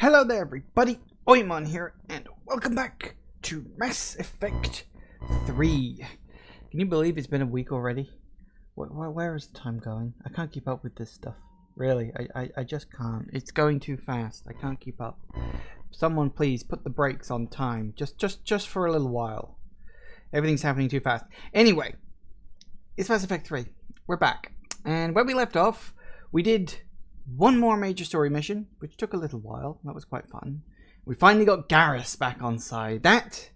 Hello there everybody, Oimon here, and welcome back to Mass Effect 3. Can you believe it's been a week already? Where is the time going? I can't keep up with this stuff. Really, I just can't. It's going too fast. I can't keep up. Someone please put the brakes on time, just for a little while. Everything's happening too fast. Anyway, it's Mass Effect 3. We're back. And where we left off, we did one more major story mission, which took a little while. That was quite fun. We finally got Garrus back on side. That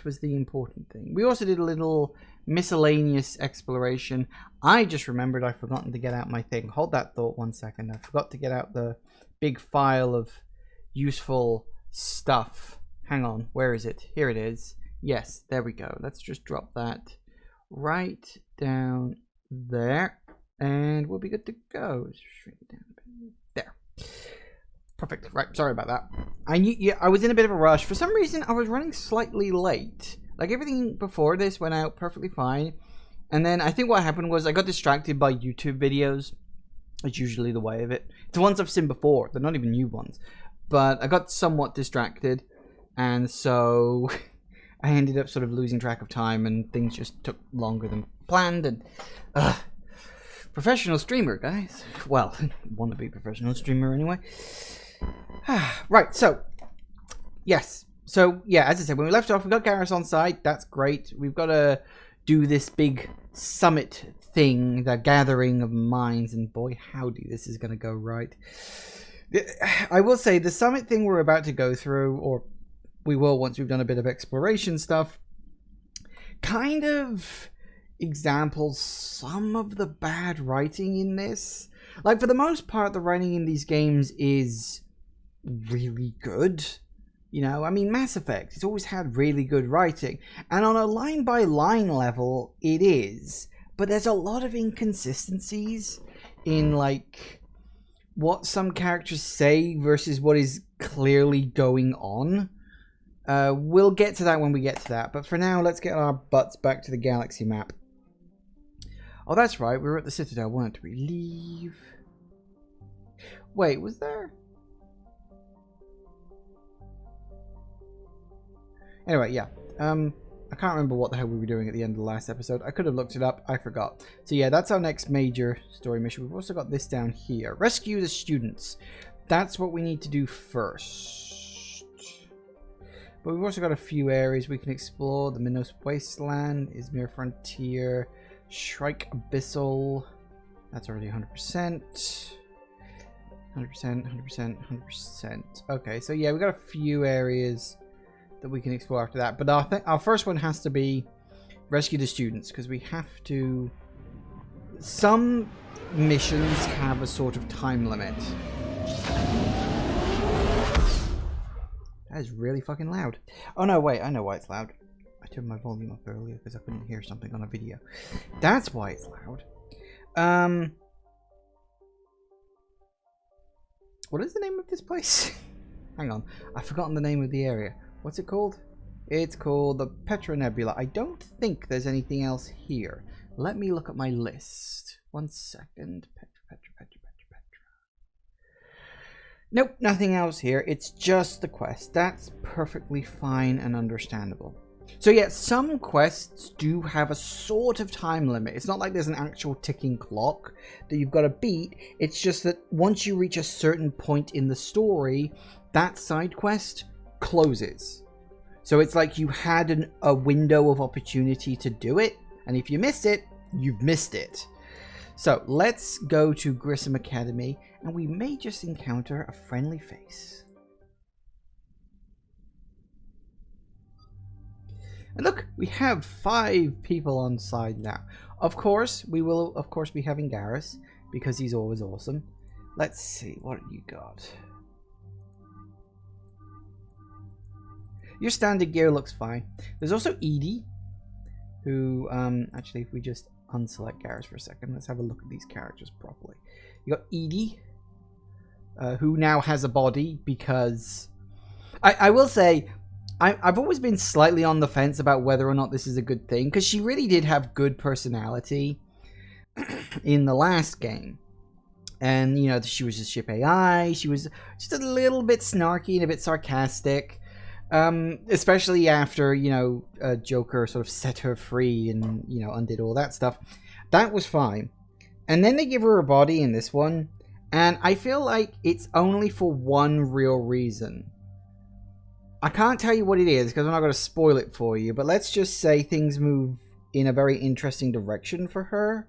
was the important thing. We also did a little miscellaneous exploration. I just remembered I'd forgotten to get out my thing. Hold that thought 1 second. I forgot to get out the big file of useful stuff. Hang on, where is it? Here it is. Yes, there we go. Let's just drop that right down there. And we'll be good to go. Shrink it down a bit. There. Perfect. Right, sorry about that. I was in a bit of a rush. For some reason, I was running slightly late. Like, everything before this went out perfectly fine. And then I think what happened was I got distracted by YouTube videos. It's usually the way of it. It's the ones I've seen before. They're not even new ones. But I got somewhat distracted. And so I ended up sort of losing track of time. And things just took longer than planned. And professional streamer, guys. Well, want to be professional streamer anyway. Right, so yes. So yeah, as I said, when we left off, we got Garrus on site. That's great. We've got to do this big summit thing, the gathering of minds, and boy, howdy, this is going to go right. I will say the summit thing we're about to go through, or we will once we've done a bit of exploration stuff, kind of examples some of the bad writing in this. Like, for the most part, the writing in these games is really good. You know, I mean, Mass Effect, it's always had really good writing. And on a line-by-line level, it is. But there's a lot of inconsistencies in, like, what some characters say versus what is clearly going on. We'll get to that when we get to that. But for now, let's get our butts back to the galaxy map. Oh, that's right. We were at the Citadel, weren't we? Leave. Wait, was there? Anyway, yeah. I can't remember what the hell we were doing at the end of the last episode. I could have looked it up. I forgot. So yeah, that's our next major story mission. We've also got this down here. Rescue the students. That's what we need to do first. But we've also got a few areas we can explore. The Minos Wasteland, Izmir Frontier, Shrike Abyssal. That's already 100%. 100%. Okay, so yeah, we've got a few areas that we can explore after that. But our first one has to be rescue the students, because we have to... Some missions have a sort of time limit. That is really fucking loud. Oh no, wait, I know why it's loud. I turned my volume up earlier because I couldn't hear something on a video. That's why it's loud. What is the name of this place? Hang on, I've forgotten the name of the area. What's it called? It's called the Petra Nebula. I don't think there's anything else here. Let me look at my list. 1 second. Petra. Nope, nothing else here. It's just the quest. That's perfectly fine and understandable. So yeah, some quests do have a sort of time limit. It's not like there's an actual ticking clock that you've got to beat. It's just that once you reach a certain point in the story, that side quest closes. So it's like you had a window of opportunity to do it, and if you missed it, you've missed it. So let's go to Grissom Academy, and we may just encounter a friendly face. And look, we have 5 people on side now. Of course, we will be having Garrus, because he's always awesome. Let's see, what have you got? Your standard gear looks fine. There's also Edie, who, actually, if we just unselect Garrus for a second, let's have a look at these characters properly. You got Edie, who now has a body, because... I will say, I've always been slightly on the fence about whether or not this is a good thing, because she really did have good personality in the last game. And, you know, she was just ship AI. She was just a little bit snarky and a bit sarcastic. Especially after, you know, Joker sort of set her free and, you know, undid all that stuff. That was fine. And then they give her a body in this one. And I feel like it's only for one real reason. I can't tell you what it is because I'm not going to spoil it for you. But let's just say things move in a very interesting direction for her.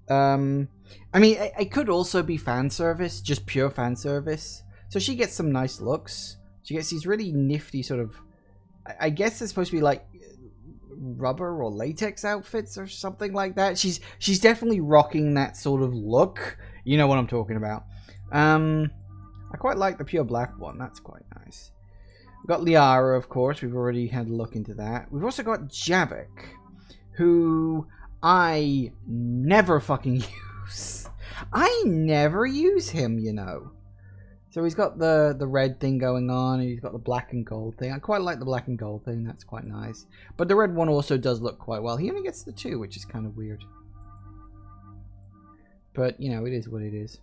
I mean, it could also be fan service, just pure fan service. So she gets some nice looks. She gets these really nifty sort of, I guess they're supposed to be like rubber or latex outfits or something like that. She's definitely rocking that sort of look. You know what I'm talking about. I quite like the pure black one. That's quite nice. We've got Liara, of course. We've already had a look into that. We've also got Javik, who I never fucking use. I never use him, you know. So he's got the red thing going on, and he's got the black and gold thing. I quite like the black and gold thing. That's quite nice. But the red one also does look quite well. He only gets the 2, which is kind of weird. But, you know, it is what it is.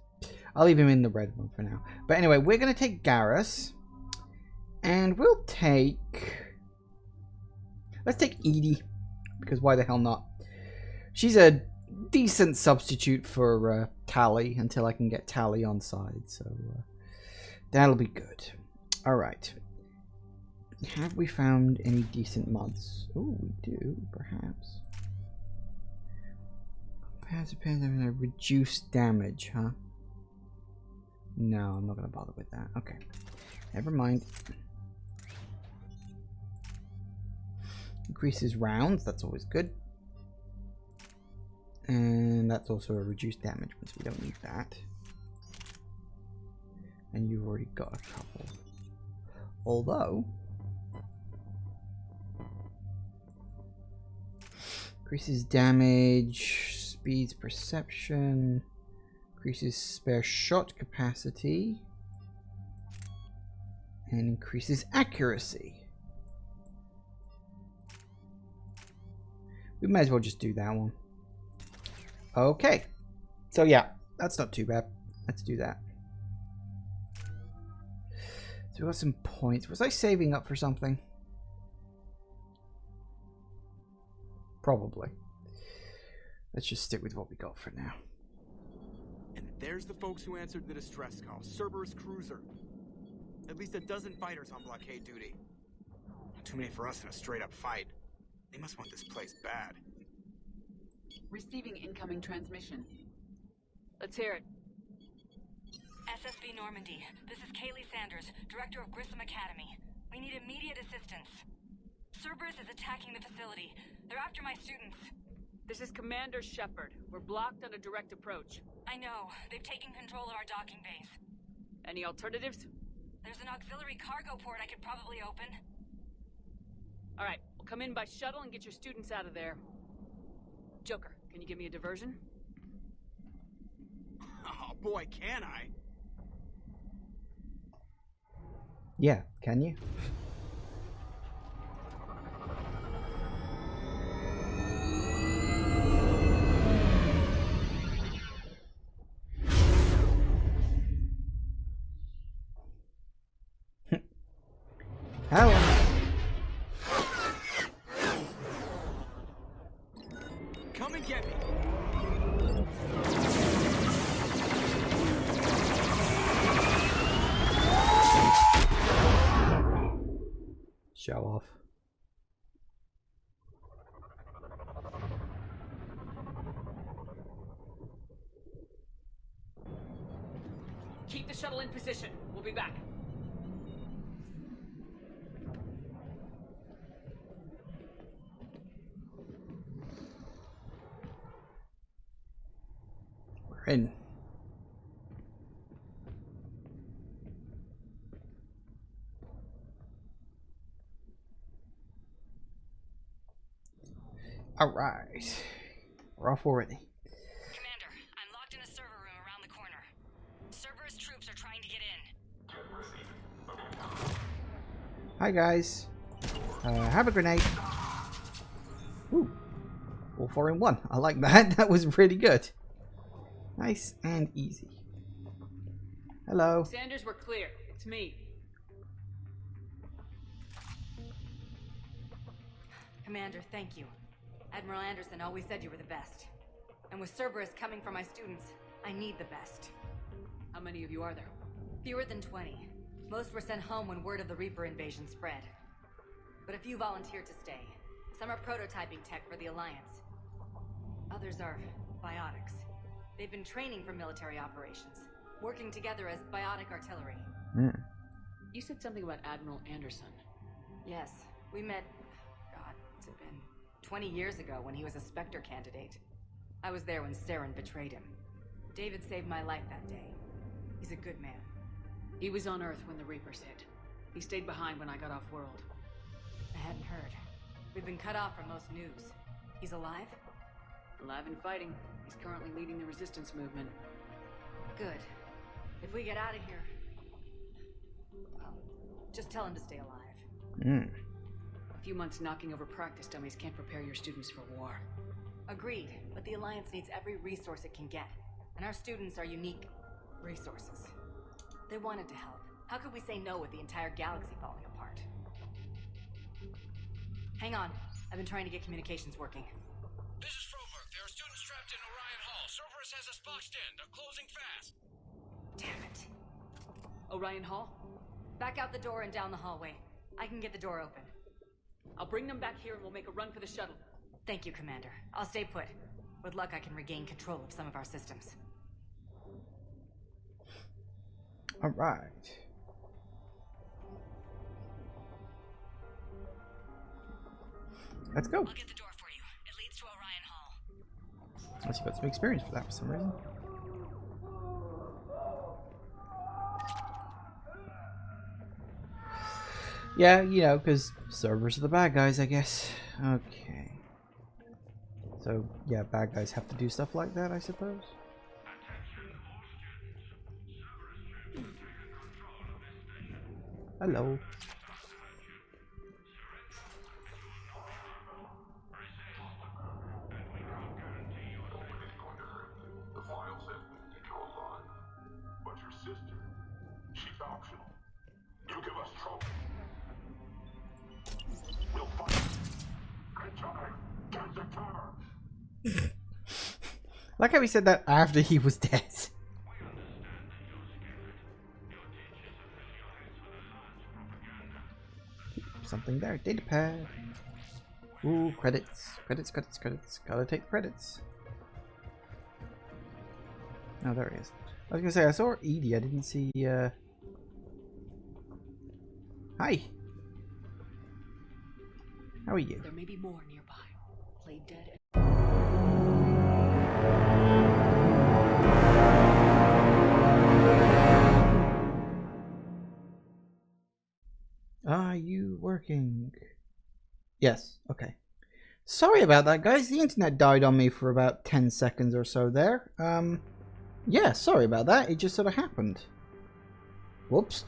I'll leave him in the red one for now. But anyway, we're going to take Garrus. And we'll take... Let's take Edie. Because why the hell not? She's a decent substitute for Tally until I can get Tally on side. So that'll be good. Alright. Have we found any decent mods? Oh, we do, perhaps. Reduced damage, huh? No, I'm not going to bother with that. Okay. Never mind. Increases rounds. That's always good. And that's also a reduced damage, so we don't need that. And you've already got a couple. Although... increases damage, speeds perception, increases spare shot capacity, and increases accuracy. We might as well just do that one. Okay. So yeah, that's not too bad. Let's do that. So we got some points. Was I saving up for something? Probably. Let's just stick with what we got for now. And there's the folks who answered the distress call. Cerberus cruiser. At least a dozen fighters on blockade duty. Too many for us in a straight-up fight. They must want this place bad. Receiving incoming transmission. Let's hear it. SSB Normandy. This is Kaylee Sanders, Director of Grissom Academy. We need immediate assistance. Cerberus is attacking the facility. They're after my students. This is Commander Shepard. We're blocked on a direct approach. I know. They've taken control of our docking base. Any alternatives? There's an auxiliary cargo port I could probably open. All right, we'll come in by shuttle and get your students out of there. Joker, can you give me a diversion? Oh boy, can I? Yeah, can you? Hello. Come and get me. Show off. Keep the shuttle in position. We'll be back. We're in. All right. We're off already. Commander, I'm locked in a server room around the corner. Cerberus troops are trying to get in. Hi, guys. Have a grenade. Ooh. All 4 in 1. I like that. That was really good. Nice and easy. Hello. Sanders, we're clear. It's me. Commander, thank you. Admiral Anderson always said you were the best. And with Cerberus coming for my students, I need the best. How many of you are there? Fewer than 20. Most were sent home when word of the Reaper invasion spread. But a few volunteered to stay. Some are prototyping tech for the Alliance. Others are biotics. They've been training for military operations, working together as biotic artillery. You said something about Admiral Anderson. Yes, we met, God, it's been 20 years ago when he was a Spectre candidate. I was there when Saren betrayed him. David saved my life that day. He's a good man. He was on Earth when the Reapers hit. He stayed behind when I got off-world. I hadn't heard. We've been cut off from most news. He's alive? Alive and fighting. He's currently leading the resistance movement. Good. If we get out of here... well, just tell him to stay alive. A few months knocking over practice dummies can't prepare your students for war. Agreed, but the Alliance needs every resource it can get. And our students are unique resources. They wanted to help. How could we say no with the entire galaxy falling apart? Hang on. I've been trying to get communications working. This is Froberg. There are students trapped in Orion Hall. Cerberus has us boxed in. They're closing fast. Damn it. Orion Hall? Back out the door and down the hallway. I can get the door open. I'll bring them back here and we'll make a run for the shuttle. Thank you, Commander. I'll stay put. With luck, I can regain control of some of our systems. All right. Let's go. I'll get the door for you. It leads to Orion Hall. Unless you got some experience for that for some reason. Yeah, you know, because servers are the bad guys, I guess. Okay. So, yeah, bad guys have to do stuff like that, I suppose. Hello. The file says we can get you alive. But your sister, she's optional. You give us trouble. We'll fight. Good time. Get the cover. Like how he said that after he was dead. Something there. Data pad. Ooh, credits. Credits, credits, credits. Gotta take credits. Oh, there he is. I was gonna say, I saw Edie. I didn't see, Hi. How are you? There may be more nearby. Play dead. Are you working? Yes, okay. Sorry about that, guys. The internet died on me for about 10 seconds or so there. Yeah, sorry about that. It just sort of happened. Whoops.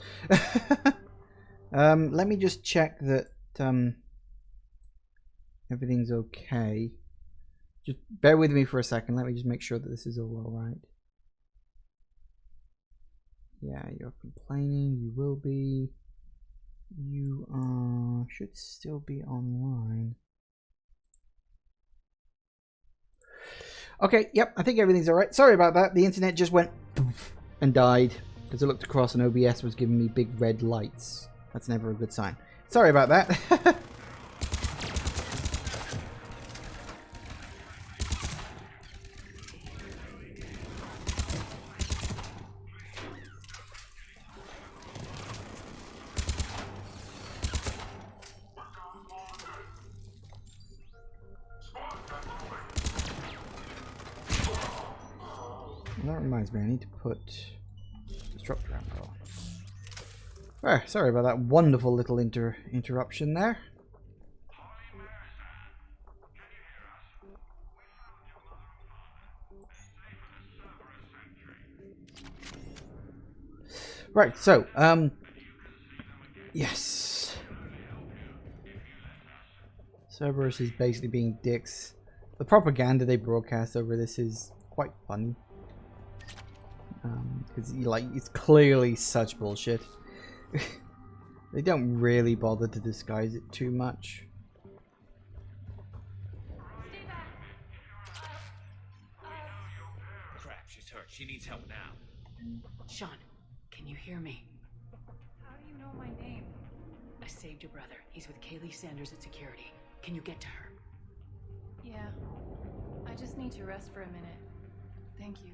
Let me just check that everything's okay. Just bear with me for a second. Let me just make sure that this is all alright. Yeah, you're complaining. You will be. You should still be online. Okay, yep, I think everything's alright. Sorry about that. The internet just went and died because I looked across and OBS was giving me big red lights. That's never a good sign. Sorry about that. That reminds me, I need to put disruptor ammo. Ah, sorry about that wonderful little interruption there. Right, so, yes. Cerberus is basically being dicks. The propaganda they broadcast over this is quite funny. because it's clearly such bullshit. They don't really bother to disguise it too much. Crap, she's hurt. She needs help now. Sean, can you hear me? How do you know my name? I saved your brother. He's with Kaylee Sanders at security. Can you get to her? Yeah. I just need to rest for a minute. Thank you.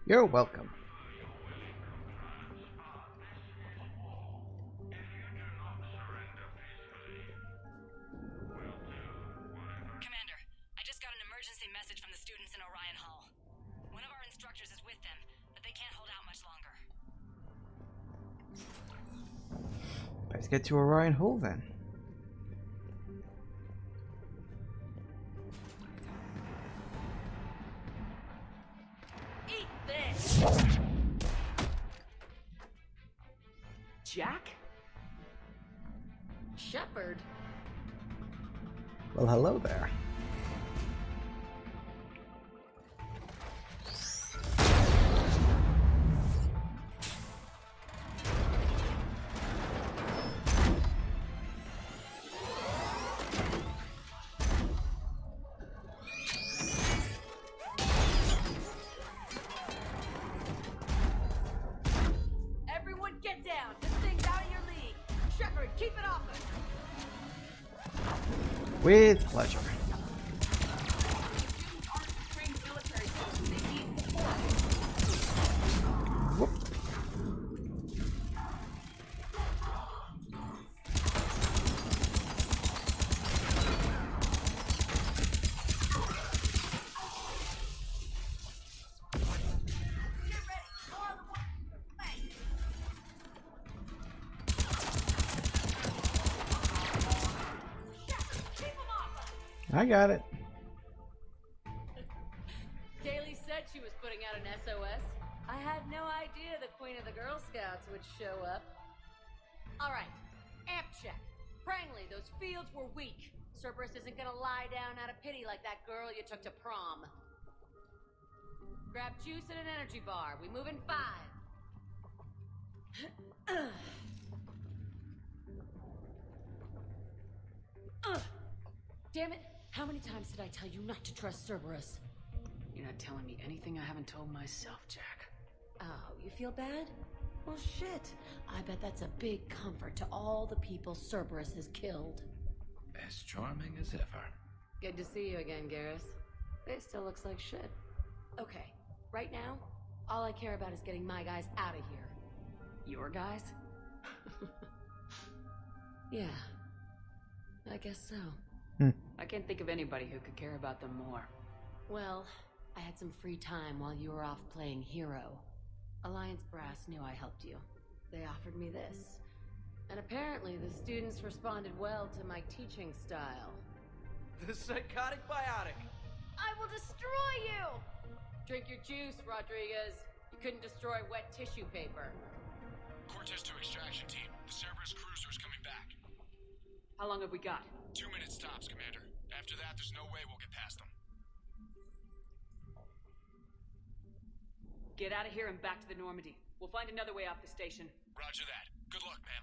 You're welcome. Commander, I just got an emergency message from the students in Orion Hall. One of our instructors is with them, but they can't hold out much longer. Let's get to Orion Hall then. Eat this! Jack? Shepard? Well, hello there. Everyone get down! This thing's out of your league! Shepard, keep it off us! With pleasure. Whoop. I got it. Kaylee said she was putting out an SOS. I had no idea the Queen of the Girl Scouts would show up. Alright, amp check. Prangley, those fields were weak. Cerberus isn't gonna lie down out of pity like that girl you took to prom. Grab juice and an energy bar. We move in 5. Damn it! How many times did I tell you not to trust Cerberus? You're not telling me anything I haven't told myself, Jack. Oh, you feel bad? Well, shit. I bet that's a big comfort to all the people Cerberus has killed. As charming as ever. Good to see you again, Garrus. It still looks like shit. Okay, right now, all I care about is getting my guys out of here. Your guys? Yeah, I guess so. I can't think of anybody who could care about them more. Well, I had some free time while you were off playing hero. Alliance Brass knew I helped you. They offered me this. And apparently the students responded well to my teaching style. The psychotic biotic. I will destroy you! Drink your juice, Rodriguez. You couldn't destroy wet tissue paper. Cortez to extraction team. The Cerberus cruiser is coming back. How long have we got? 2 minutes tops, Commander. After that, there's no way we'll get past them. Get out of here and back to the Normandy. We'll find another way off the station. Roger that. Good luck, ma'am.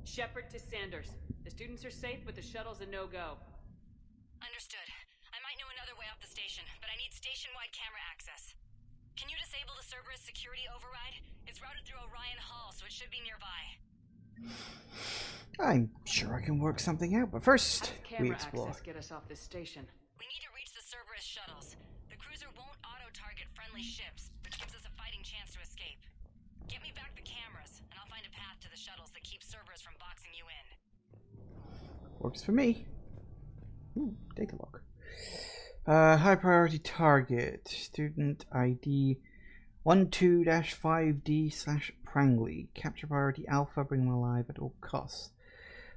Shepard to Sanders. The students are safe, but the shuttle's a no-go. Understood. I might know another way off the station, but I need station-wide camera access. Can you disable the Cerberus security override? It's routed through Orion Hall, so it should be nearby. I'm sure I can work something out, but first, How does we camera explore. access get us off this station? We need to reach the Cerberus shuttles. The cruiser won't auto-target friendly ships, which gives us a fighting chance to escape. Get me back the cameras, and I'll find a path to the shuttles that keep Cerberus from boxing you in. Works for me. Ooh, take a look. High priority target. Student ID 12-5D/Prangley. Capture priority Alpha, bring them alive at all costs.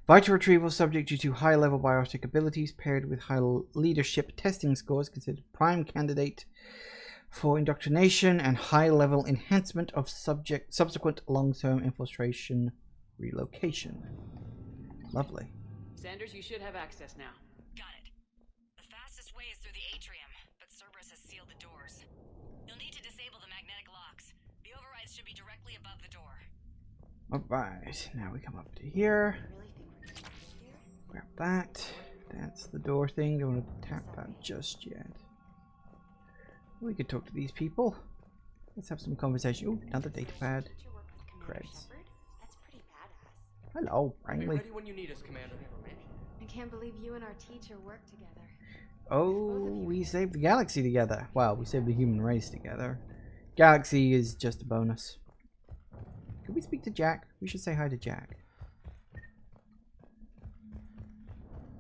Vital retrieval subject due to high level biotic abilities paired with high leadership testing scores considered prime candidate for indoctrination and high level enhancement of subsequent long-term infiltration relocation. Lovely. Sanders, you should have access now. Got it. The fastest way is through the atrium, but Cerberus has sealed the doors. You'll need to disable Alright, now we come up to here. Grab that. That's the door thing. Don't want to tap that just yet. We could talk to these people. Let's have some conversation. Oh, another data pad. Creds. Hello, Wrangley. Ready when you need us, Commander. I can't believe you and our teacher work together. Oh, we saved the galaxy together. Well, we saved the human race together. Galaxy is just a bonus. Can we speak to Jack? We should say hi to Jack.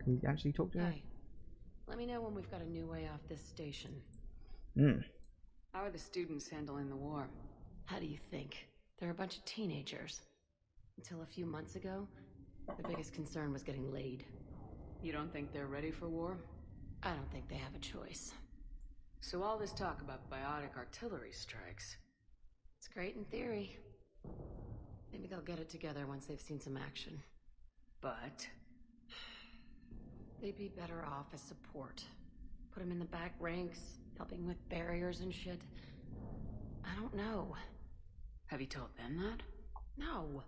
Can we actually talk to him? Hey, let me know when we've got a new way off this station. Hmm. How are the students handling the war? How do you think? They're a bunch of teenagers. Until a few months ago, their biggest concern was getting laid. You don't think they're ready for war? I don't think they have a choice. So all this talk about biotic artillery strikes, it's great in theory. Maybe they'll get it together once they've seen some action. But they'd be better off as support. Put them in the back ranks, helping with barriers and shit. I don't know. Have you told them that? No.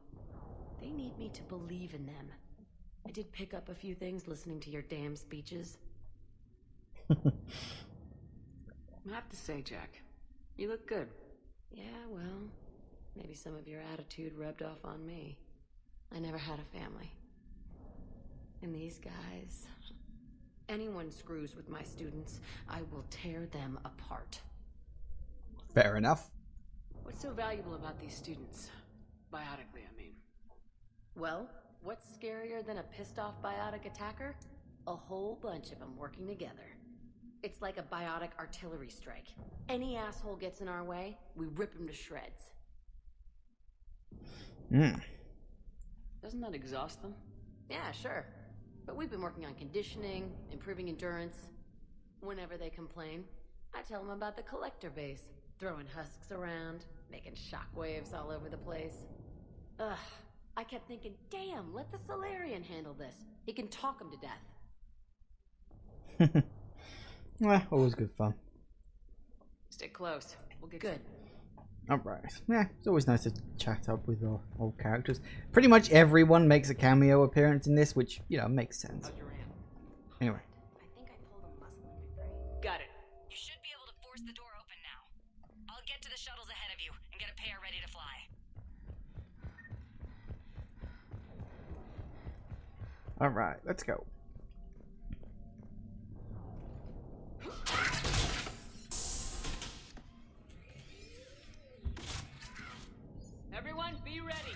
They need me to believe in them. I did pick up a few things listening to your damn speeches. I have to say, Jack, you look good. Yeah, well, maybe some of your attitude rubbed off on me. I never had a family. And these guys... Anyone screws with my students, I will tear them apart. Fair enough. What's so valuable about these students? Biotically, I mean. Well, what's scarier than a pissed-off biotic attacker? A whole bunch of them working together. It's like a biotic artillery strike. Any asshole gets in our way, we rip him to shreds. Doesn't that exhaust them? Yeah, sure. But we've been working on conditioning, improving endurance. Whenever they complain, I tell them about the collector base, throwing husks around, making shockwaves all over the place. Ugh, I kept thinking, damn, let the Solarian handle this. He can talk them to death. Always good fun. Stay close. We'll get good. Alright. Yeah, it's always nice to chat up with our old characters. Pretty much everyone makes a cameo appearance in this, which, you know, makes sense. Anyway. I think I pulled a muscle in my brain. Got it. You should be able to force the door open now. I'll get to the shuttles ahead of you and get a pair ready to fly. Alright, let's go. Everyone, be ready.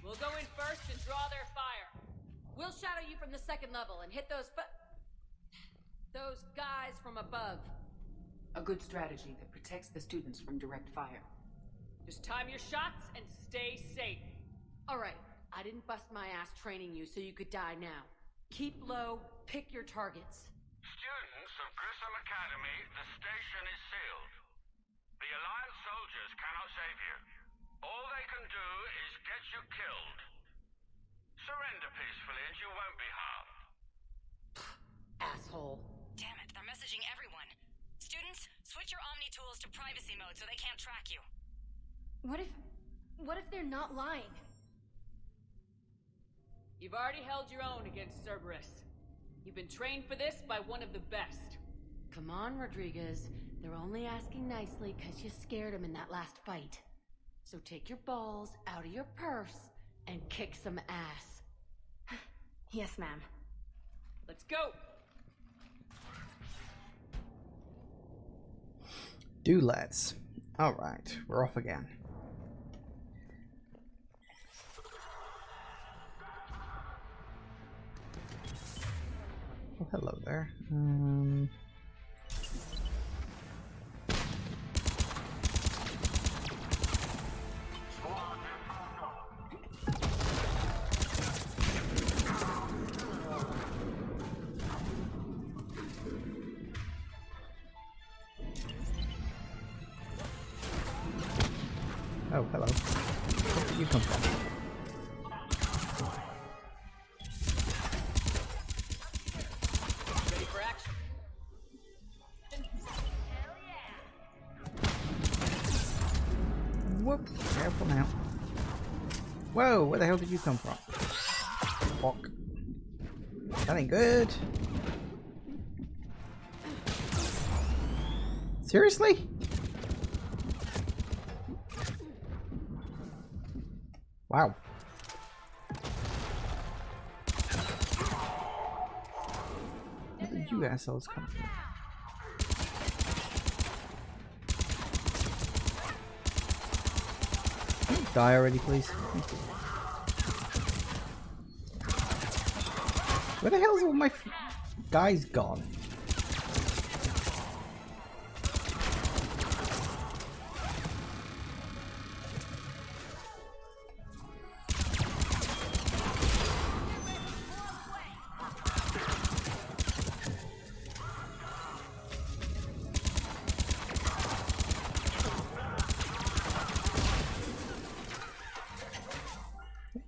We'll go in first and draw their fire. We'll shadow you from the second level and hit those guys from above. A good strategy that protects the students from direct fire. Just time your shots and stay safe. All right, I didn't bust my ass training you so you could die now. Keep low, pick your targets. Students of Grissom Academy, the station is sealed. The Alliance soldiers cannot save you. All they can do is get you killed. Surrender peacefully and you won't be harmed. Asshole. Damn it, they're messaging everyone. Students, switch your Omni tools to privacy mode so they can't track you. What if they're not lying? You've already held your own against Cerberus. You've been trained for this by one of the best. Come on, Rodriguez. They're only asking nicely because you scared them in that last fight. So take your balls out of your purse and kick some ass. Yes, ma'am. Let's go! Do let's. Alright, we're off again. Oh, hello there. Oh, hello. Where did you come from? Ready for action? Whoop! Careful now. Whoa, where the hell did you come from? Fuck. That ain't good. Seriously? Wow. Where did you assholes come from? Die already, please. Thank you. Where the hell's all my guys gone?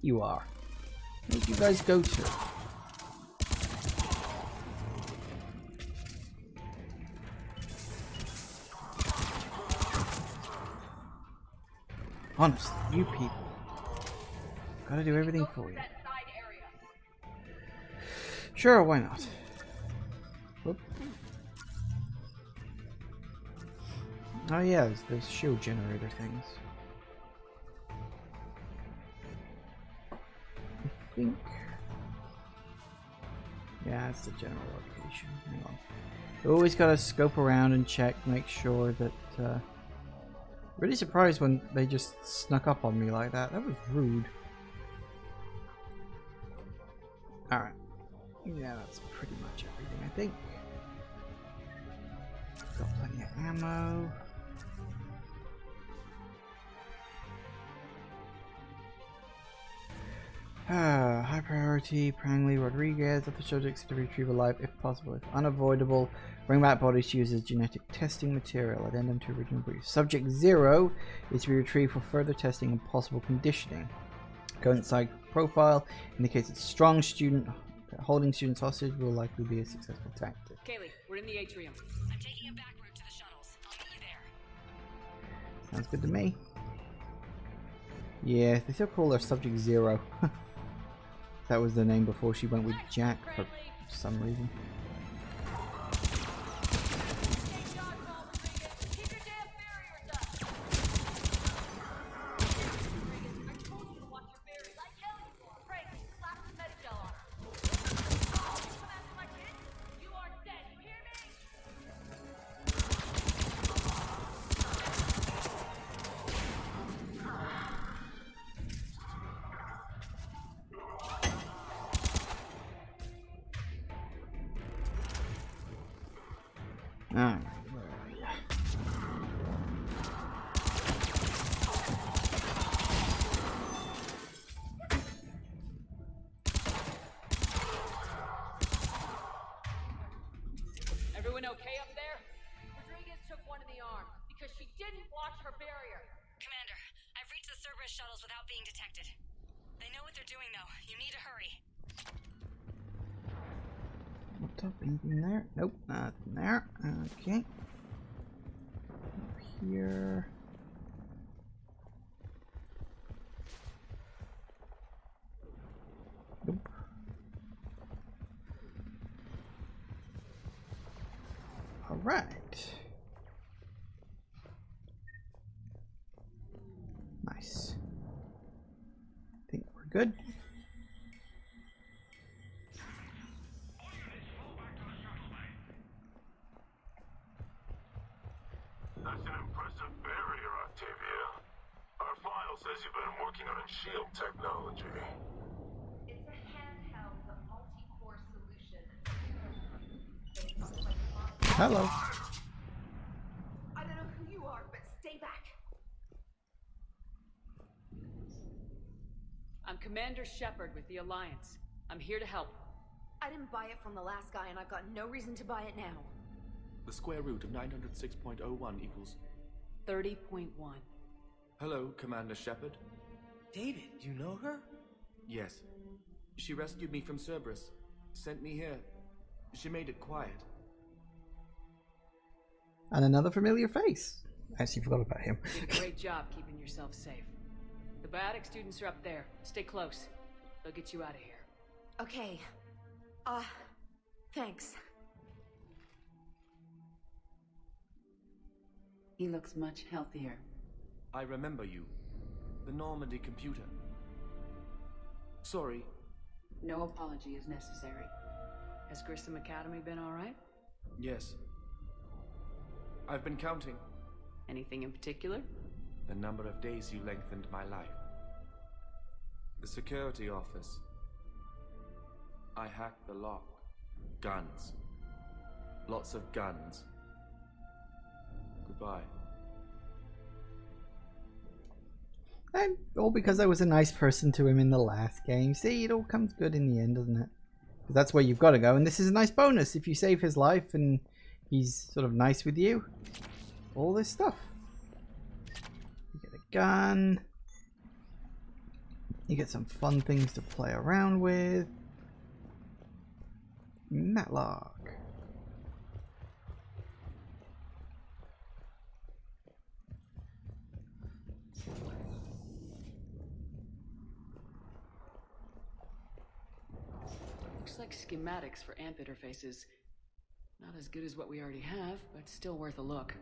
You are. Where did you guys go to? Honestly, you people. Gotta do everything for you. Sure, why not? Whoop. Oh yeah, there's those shield generator things. I think. Yeah, it's the general location. Hang on. You always gotta scope around and check, make sure that. Really surprised when they just snuck up on me like that. That was rude. Alright. Yeah, that's pretty much everything, I think. Got plenty of ammo. High priority, Prangley, Rodriguez, other subjects to retrieve alive if possible. If unavoidable, bring back bodies to use as genetic testing material. Addendum to original brief. Subject 0 is to be retrieved for further testing and possible conditioning. Current psych profile indicates it's strong student. Holding students hostage will likely be a successful tactic. Kaylee, we're in the atrium. I'm taking a back route to the shuttles. I'll meet you there. Sounds good to me. Yeah, they still call her Subject 0. That was the name before she went with Jack for some reason. Alright, where are you? Everyone okay up there? Rodriguez took one in the arm because she didn't watch her barrier. Commander, I've reached the Cerberus shuttles without being detected. They know what they're doing, though. You need to hurry. What's up? Anything there? Nope, nothing there. Okay. Up here. Nope. All right. Nice. Think we're good. That's an impressive barrier, Octavia. Our file says you've been working on shield technology. It's a handheld but multi-core solution. Hello. I don't know who you are, but stay back. I'm Commander Shepard with the Alliance. I'm here to help. I didn't buy it from the last guy, and I've got no reason to buy it now. The square root of 906.01 equals... 30.1. Hello, Commander Shepard. David, you know her? Yes. She rescued me from Cerberus. Sent me here. She made it quiet. And another familiar face. I actually forgot about him. You did a great job keeping yourself safe. The biotic students are up there. Stay close. They'll get you out of here. Okay. Thanks. He looks much healthier. I remember you. The Normandy computer. Sorry. No apology is necessary. Has Grissom Academy been alright? Yes. I've been counting. Anything in particular? The number of days you lengthened my life. The security office. I hacked the lock. Guns. Lots of guns. Goodbye. And all because I was a nice person to him in the last game. See, it all comes good in the end, doesn't it? Because that's where you've got to go, and this is a nice bonus if you save his life and he's sort of nice with you. All this stuff. You get a gun. You get some fun things to play around with. Matlock. Looks like schematics for AMP interfaces. Not as good as what we already have, but still worth a look.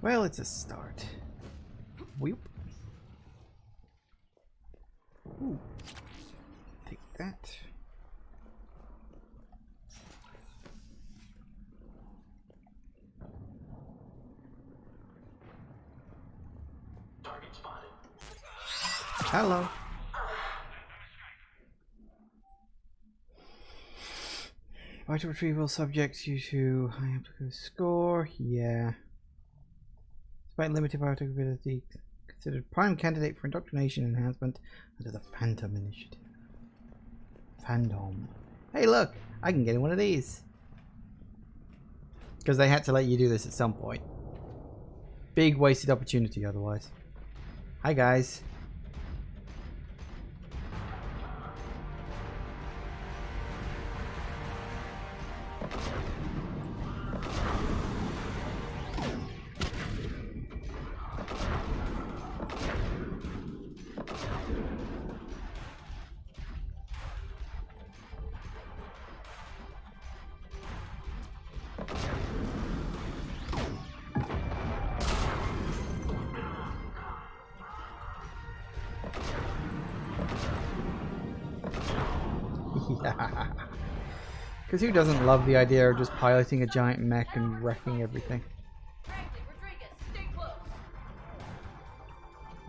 Well, it's a start. Whoop. Ooh. Take that. Target spotted. Hello. Vital retrieval subjects you to high applicable score. Yeah. Despite limited biotech ability, considered prime candidate for indoctrination enhancement under the Phantom Initiative. Phantom. Hey, look! I can get in one of these. Because they had to let you do this at some point. Big wasted opportunity otherwise. Hi, guys. Because who doesn't love the idea of just piloting a giant mech and wrecking everything?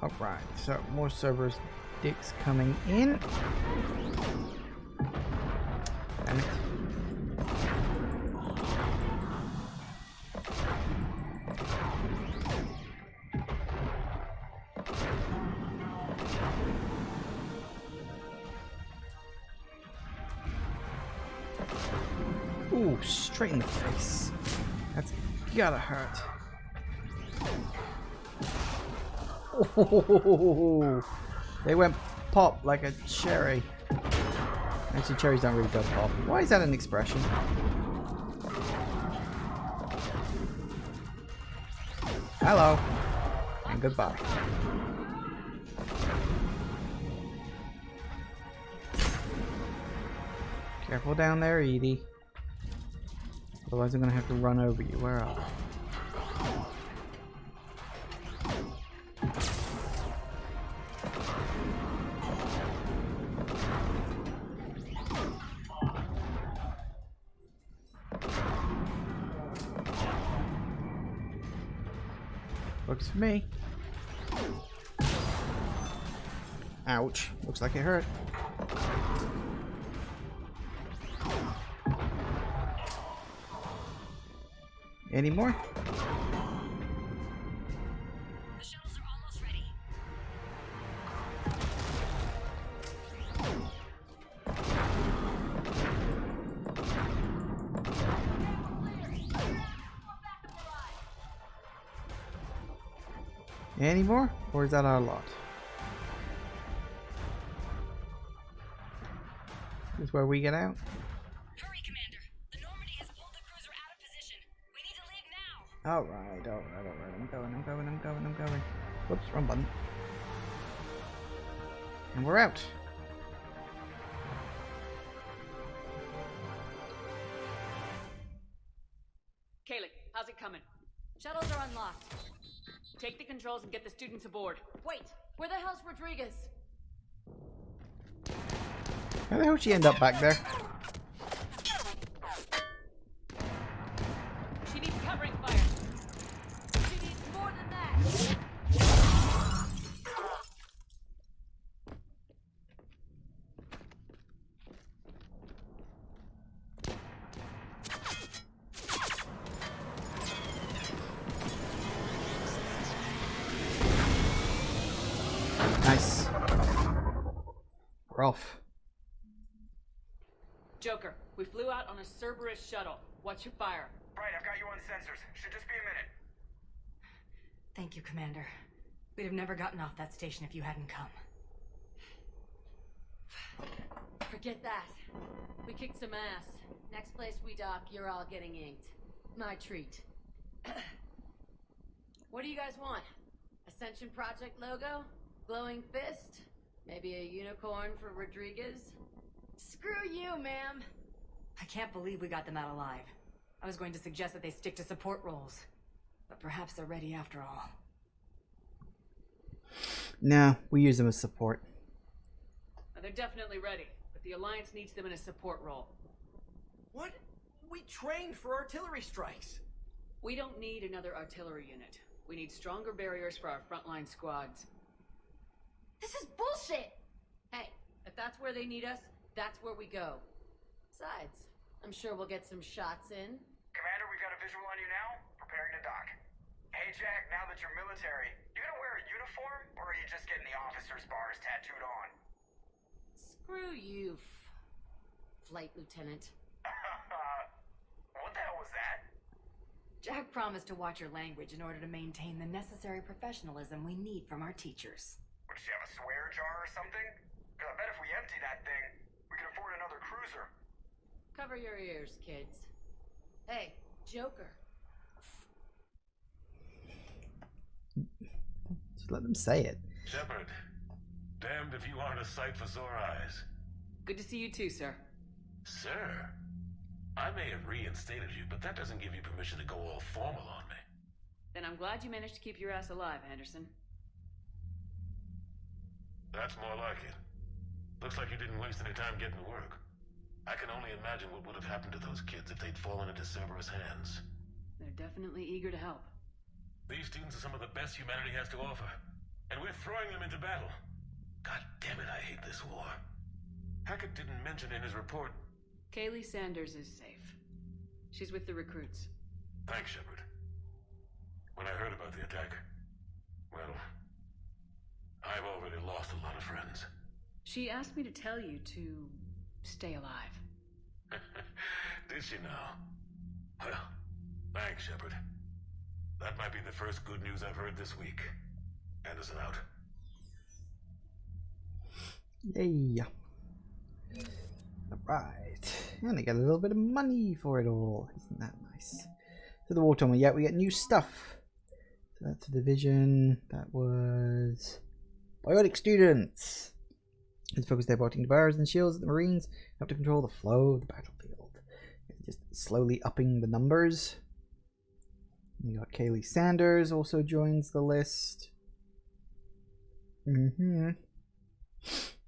Alright, so more Cerberus dicks coming in. Damn it. Ooh, straight in the face. That's gotta hurt. Oh, they went pop like a cherry. Actually, cherries don't really go pop. Why is that an expression? Hello. And goodbye. Careful down there, Edie. Otherwise I'm gonna have to run over you. Where are you? Works for me. Ouch. Looks like it hurt. Any more? The shuttles are almost ready. Any more? Or is that our lot? This is where we get out? Hurry, Commander. The Normandy has pulled the cruiser out of position. We need to leave now. Alright, alright. I'm going. Whoops, wrong button. And we're out. Kaylee, how's it coming? Shuttles are unlocked. Take the controls and get the students aboard. Wait, where the hell's Rodriguez? How the hell did she end up back there? She needs covering fire. She needs more than that. Nice. We're off. Joker, we flew out on a Cerberus shuttle. What's your fire? Right, I've got you on sensors. Should just be a minute. Thank you, Commander. We'd have never gotten off that station if you hadn't come. Forget that. We kicked some ass. Next place we dock, you're all getting inked. My treat. What do you guys want? Ascension Project logo? Glowing fist? Maybe a unicorn for Rodriguez? Screw you, ma'am. I can't believe we got them out alive. I was going to suggest that they stick to support roles. But perhaps they're ready after all. Nah, we use them as support. They're definitely ready, but the Alliance needs them in a support role. What? We trained for artillery strikes. We don't need another artillery unit. We need stronger barriers for our frontline squads. This is bullshit! Hey, if that's where they need us, that's where we go. Besides, I'm sure we'll get some shots in. Commander, we got a visual on you now. Preparing to dock. Hey, Jack, now that you're military, you gonna wear a uniform, or are you just getting the officer's bars tattooed on? Screw you, Flight Lieutenant. What the hell was that? Jack promised to watch your language in order to maintain the necessary professionalism we need from our teachers. Would she have a swear jar or something? Because I bet if we empty that thing, we can afford another cruiser. Cover your ears, kids. Hey, Joker. Just let them say it. Shepard, damned if you aren't a sight for sore eyes. Good to see you too, sir. Sir, I may have reinstated you, but that doesn't give you permission to go all formal on me. Then I'm glad you managed to keep your ass alive, Anderson. That's more like it. Looks like you didn't waste any time getting to work. I can only imagine what would have happened to those kids if they'd fallen into Cerberus hands. They're definitely eager to help. These students are some of the best humanity has to offer, and we're throwing them into battle. God damn it, I hate this war. Hackett didn't mention in his report. Kaylee Sanders is safe. She's with the recruits. Thanks, Shepard. When I heard about the attack, well, I've already lost a lot of friends. She asked me to tell you to stay alive. Did she now? Well, thanks, Shepard. That might be the first good news I've heard this week. Anderson out. Yay. Alright. And I get a little bit of money for it all. Isn't that nice? So the war tunnel, yeah, we get new stuff. So that's a division. That was biotic students. Let's focus their boating bars and shields at the Marines. Have to control the flow of the battlefield. Just slowly upping the numbers. You got Kaylee Sanders also joins the list.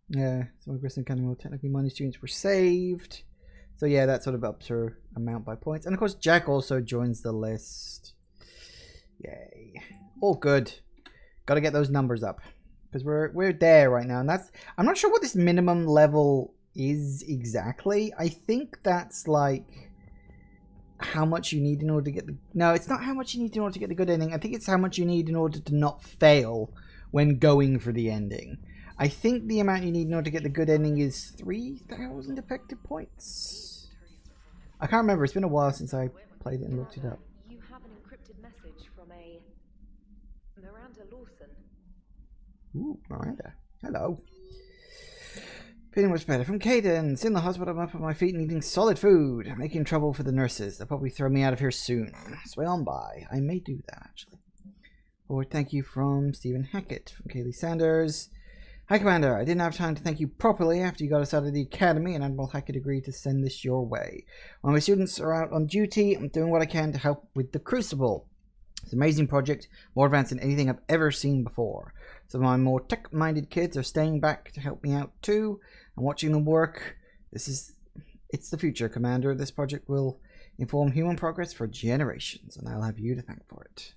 Yeah, some aggressive kind of more technically minded students were saved. So yeah, that sort of ups her amount by points. And of course Jack also joins the list. Yay. All good. Gotta get those numbers up. Because we're there right now. And that's, I'm not sure what this minimum level is exactly. I think that's like how much you need in order to get the... No, it's not how much you need in order to get the good ending. I think it's how much you need in order to not fail when going for the ending. I think the amount you need in order to get the good ending is 3,000 effective points. I can't remember. It's been a while since I played it and looked it up. You have an encrypted message from a Miranda Lawson. Ooh, Miranda. Hello. Feeling much better. From Cadence. In the hospital, I'm up on my feet and eating solid food. I'm making trouble for the nurses. They'll probably throw me out of here soon. Sway on by. I may do that, actually. Or thank you from Stephen Hackett. From Kaylee Sanders. Hi, Commander. I didn't have time to thank you properly after you got us out of the academy, and Admiral Hackett agreed to send this your way. While my students are out on duty, I'm doing what I can to help with the Crucible. It's an amazing project, more advanced than anything I've ever seen before. Some of my more tech-minded kids are staying back to help me out too. I'm watching them work. It's the future, Commander. This project will inform human progress for generations, and I'll have you to thank for it.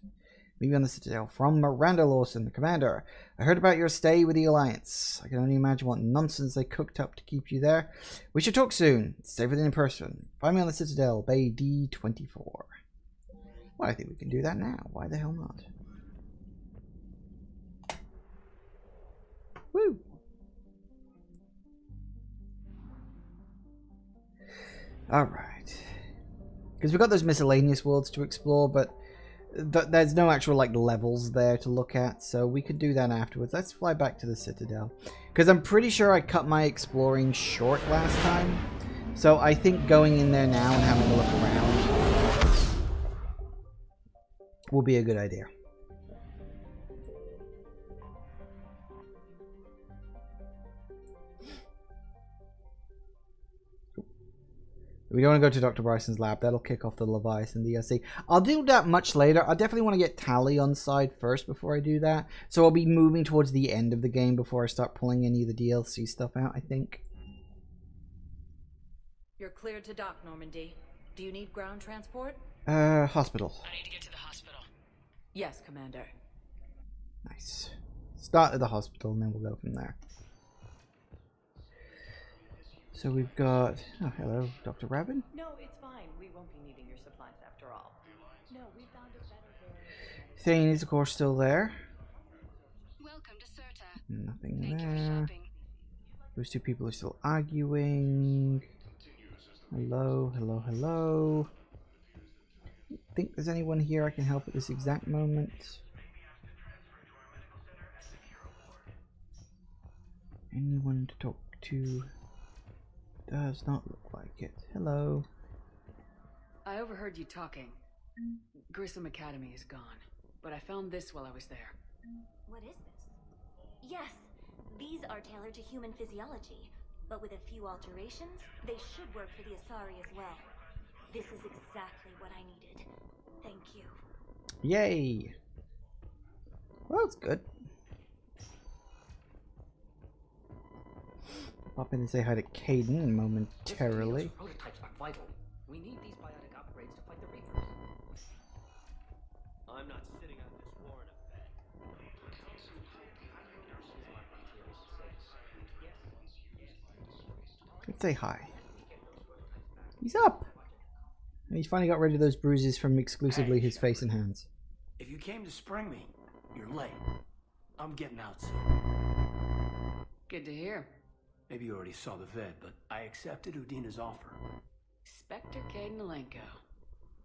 Maybe on the Citadel. From Miranda Lawson, the Commander. I heard about your stay with the Alliance. I can only imagine what nonsense they cooked up to keep you there. We should talk soon. Stay with it in person. Find me on the Citadel, Bay D24. Well, I think we can do that now. Why the hell not? Woo! Alright. Because we've got those miscellaneous worlds to explore, but there's no actual like levels there to look at, so we could do that afterwards. Let's fly back to the Citadel. Because I'm pretty sure I cut my exploring short last time. So I think going in there now and having a look around will be a good idea. We don't want to go to Dr. Bryson's lab. That'll kick off the Leviathan DLC. I'll do that much later. I definitely want to get Tally on side first before I do that. So I'll be moving towards the end of the game before I start pulling any of the DLC stuff out, I think. You're cleared to dock, Normandy. Do you need ground transport? Hospital. I need to get to the hospital. Yes, Commander. Nice. Start at the hospital and then we'll go from there. So we've got... Oh, hello, Dr. Rabin. No, it's fine. We won't be needing your supplies after all. No, we found a better way. Thane is, of course, still there. Welcome to Serta. Nothing Thank you for there. shopping. Those two people are still arguing. Hello, hello, hello. I think there's anyone here I can help at this exact moment. Anyone to talk to? Does not look like it. Hello. I overheard you talking. Grissom Academy is gone, but I found this while I was there. What is this? Yes, these are tailored to human physiology, but with a few alterations, they should work for the Asari as well. This is exactly what I needed. Thank you. Yay! Well, that's good. Pop in and say hi to Caden momentarily. Prototypes are vital. We need these biotic upgrades to fight the Reapers. I'm not sitting on this war in a bed. Let's say hi. He's up! And he's finally got rid of those bruises from exclusively his face and hands. If you came to spring me, you're late. I'm getting out soon. Good to hear. Maybe you already saw the vid, but I accepted Udina's offer. Spectre Caden Alenko.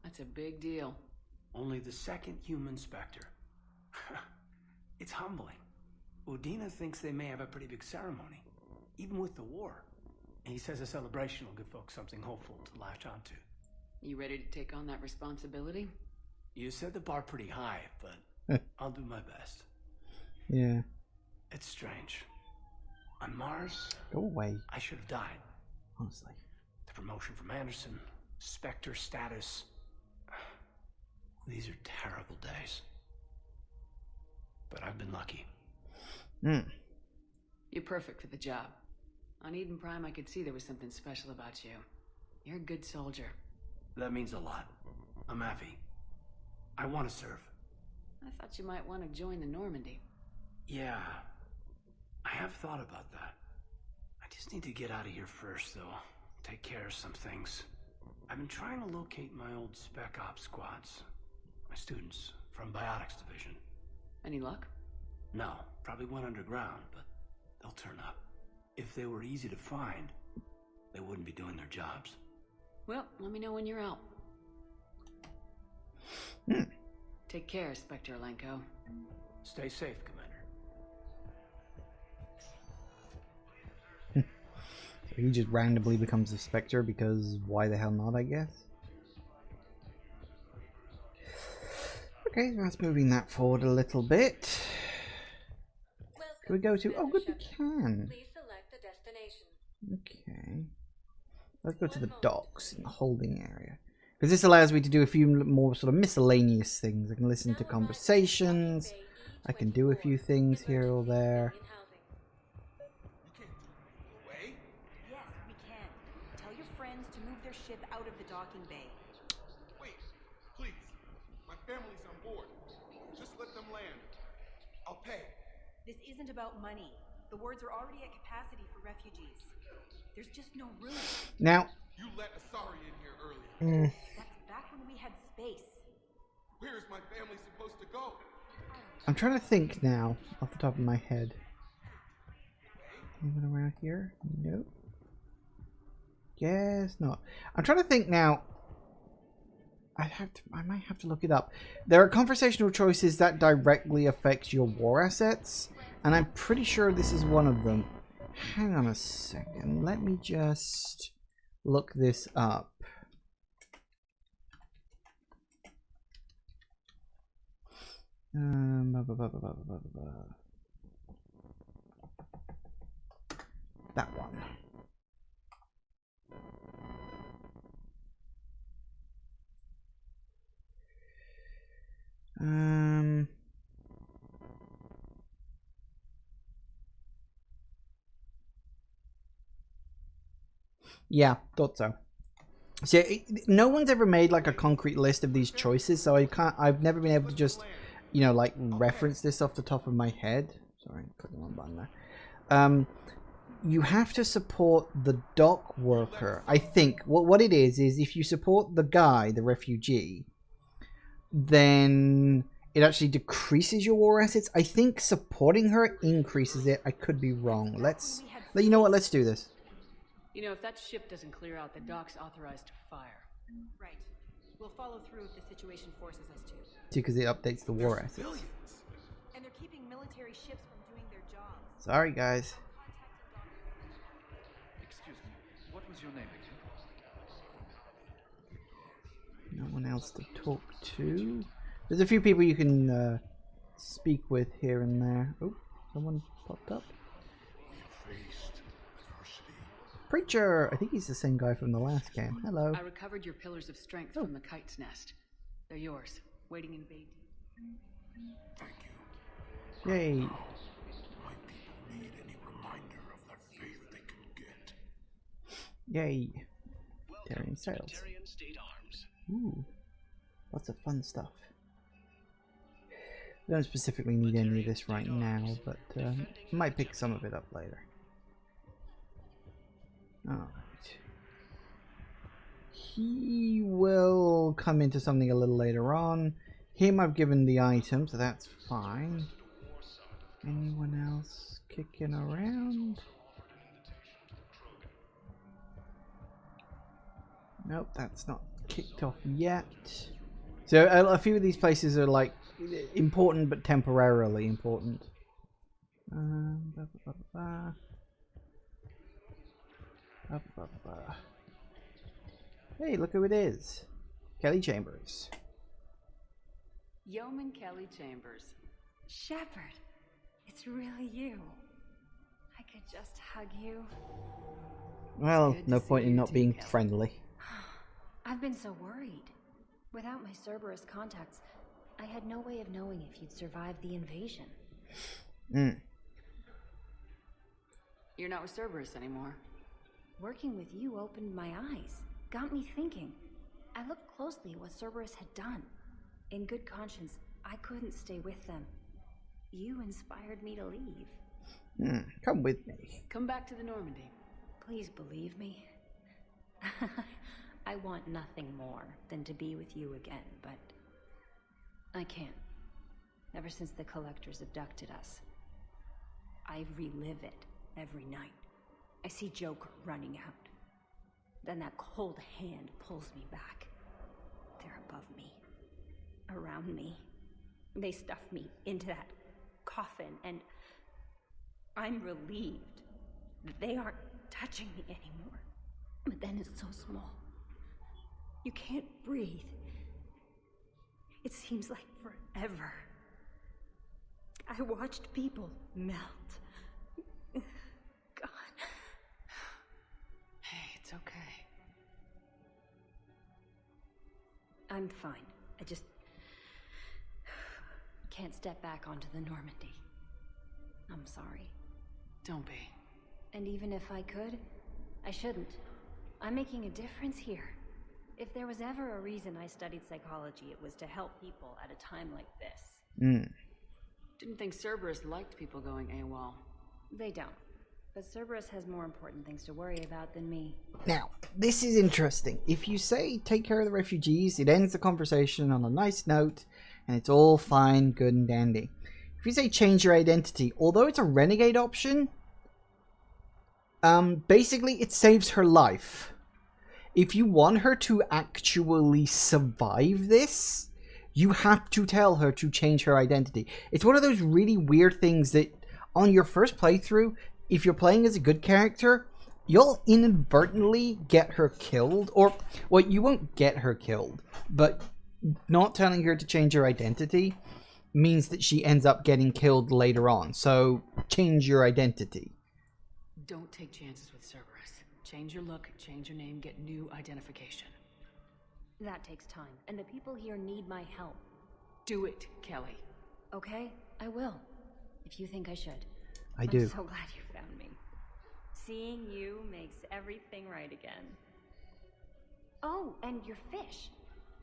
That's a big deal. Only the second human Spectre. It's humbling. Udina thinks they may have a pretty big ceremony, even with the war. And he says a celebration will give folks something hopeful to latch onto. You ready to take on that responsibility? You set the bar pretty high, but I'll do my best. Yeah. It's strange. On Mars, go away. I should have died. Honestly. The promotion from Anderson, Spectre status. These are terrible days. But I've been lucky. You're perfect for the job. On Eden Prime, I could see there was something special about you. You're a good soldier. That means a lot. I'm happy. I want to serve. I thought you might want to join the Normandy. Yeah. I have thought about that. I just need to get out of here first, though. Take care of some things. I've been trying to locate my old Spec Ops squads. My students from Biotics Division. Any luck? No, probably went underground, but they'll turn up. If they were easy to find, they wouldn't be doing their jobs. Well, let me know when you're out. Take care, Spectre Alenko. Stay safe, Commander. He just randomly becomes a Spectre because why the hell not, I guess. Okay, that's moving that forward a little bit. Can we go to... Oh, good, we can. Okay. Let's go to the docks in the holding area. Because this allows me to do a few more sort of miscellaneous things. I can listen to conversations. I can do a few things here or there. Yes, we can. Tell your friends to move their ship out of the docking bay. Wait, please. My family's on board. Just let them land. I'll pay. This isn't about money. The wards are already at capacity for refugees. There's just no room. Now, you let Asari in here earlier. That's back when we had space. Where is my family supposed to go? I'm trying to think now, off the top of my head. Anyone around here? Nope. Guess not. I'm trying to think now. I might have to look it up. There are conversational choices that directly affect your war assets, and I'm pretty sure this is one of them. Hang on a second. Let me just look this up. That one. Yeah, thought so. So no one's ever made like a concrete list of these choices, so I've never been able to just, you know, like reference this off the top of my head. Sorry, put the wrong button there. You have to support the dock worker. I think what it is if you support the guy, the refugee, then it actually decreases your war assets. I think supporting her increases it. I could be wrong. You know what? Let's do this. You know, if that ship doesn't clear out, the dock's authorized to fire. Right. We'll follow through if the situation forces us to. Because it updates the war assets. And they're keeping military ships from doing their jobs. Sorry, guys. Excuse me. What was your name again? No one else to talk to. There's a few people you can speak with here and there. Oh, someone popped up. Preacher! I think he's the same guy from the last game. Hello. I recovered your pillars of strength from the kite's nest. They're yours, waiting in Bay. Thank you. Yay. My people need any reminder of their faith they can get. Yay. Terran sails. Ooh. Lots of fun stuff. I don't specifically need any of this right now, but might pick some of it up later. Alright. He will come into something a little later on. Him I've given the item, so that's fine. Anyone else kicking around? Nope, that's not kicked off yet. So a few of these places are like important but temporarily important. Hey, look who it is. Kelly Chambers. Yeoman Kelly Chambers. Shepard, it's really you. I could just hug you. Well, no point in not being friendly. I've been so worried. Without my Cerberus contacts, I had no way of knowing if you'd survived the invasion. You're not with Cerberus anymore. Working with you opened my eyes, got me thinking. I looked closely at what Cerberus had done. In good conscience, I couldn't stay with them. You inspired me to leave. Come with me. Come back to the Normandy. Please believe me. I want nothing more than to be with you again, but I can't. Ever since the Collectors abducted us, I relive it every night. I see Joker running out. Then that cold hand pulls me back. They're above me, around me. They stuff me into that coffin, and I'm relieved. They aren't touching me anymore. But then it's so small. You can't breathe. It seems like forever. I watched people melt. God. Hey, it's okay. I'm fine. I just can't step back onto the Normandy. I'm sorry. Don't be. And even if I could, I shouldn't. I'm making a difference here. If there was ever a reason I studied psychology, it was to help people at a time like this. Didn't think Cerberus liked people going AWOL. They don't. But Cerberus has more important things to worry about than me. Now, this is interesting. If you say take care of the refugees, it ends the conversation on a nice note, and it's all fine, good, and dandy. If you say change your identity, although it's a renegade option, basically it saves her life. If you want her to actually survive this, you have to tell her to change her identity. It's one of those really weird things that on your first playthrough, if you're playing as a good character, you'll inadvertently get her killed. Or, well, you won't get her killed, but not telling her to change her identity means that she ends up getting killed later on. So, change your identity. Don't take chances with Cerberus. Change your look, change your name, get new identification. That takes time, and the people here need my help. Do it, Kelly. Okay, I will. If you think I should. I do. I'm so glad you found me. Seeing you makes everything right again. Oh, and your fish.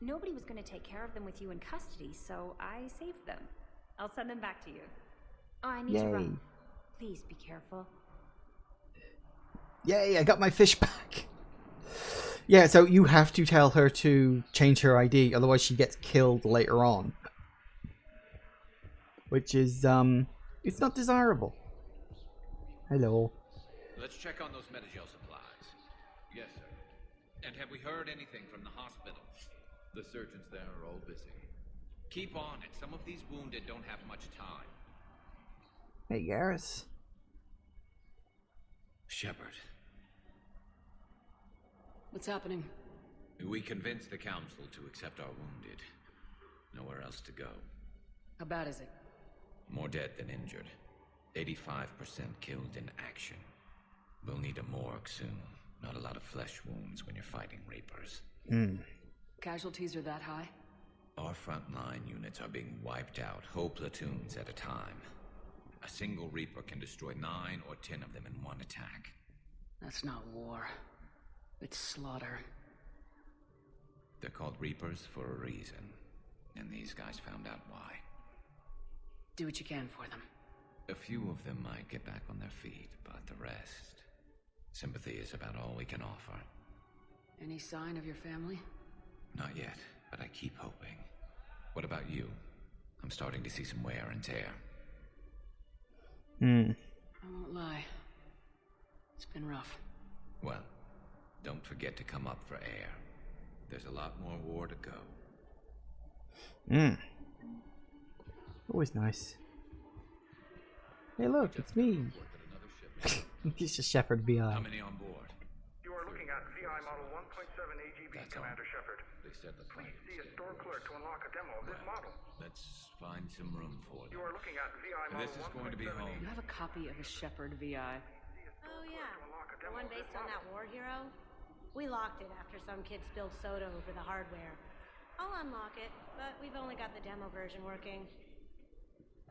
Nobody was going to take care of them with you in custody, so I saved them. I'll send them back to you. Oh, I need to run. Please be careful. Yay, I got my fish back. Yeah, so you have to tell her to change her ID, otherwise she gets killed later on. Which is, it's not desirable. Hello. Let's check on those Medigel supplies. Yes, sir. And have we heard anything from the hospital? The surgeons there are all busy. Keep on it. Some of these wounded don't have much time. Hey, Garrus. Shepard. What's happening? We convinced the council to accept our wounded. Nowhere else to go. How bad is it? More dead than injured. 85% killed in action. We'll need a morgue soon. Not a lot of flesh wounds when you're fighting Reapers. Casualties are that high? Our frontline units are being wiped out, whole platoons at a time. A single Reaper can destroy 9 or 10 of them in one attack. That's not war. It's slaughter. They're called Reapers for a reason. And these guys found out why. Do what you can for them. A few of them might get back on their feet, but the rest... Sympathy is about all we can offer. Any sign of your family? Not yet, but I keep hoping. What about you? I'm starting to see some wear and tear. I won't lie. It's been rough. Well, don't forget to come up for air. There's a lot more war to go. Always nice. Hey look, it's me. He's just Shepard VI. How many on board? You are looking at VI Model 1.7 AGB, Commander Shepard. They said the Please see a store clerk to unlock a demo of this model. Let's find some room for them. You are looking at VI Model 1.7. This is going to be home. You have a copy of a Shepard VI. Oh yeah, the one based on that war hero? We locked it after some kid spilled soda over the hardware. I'll unlock it, but we've only got the demo version working.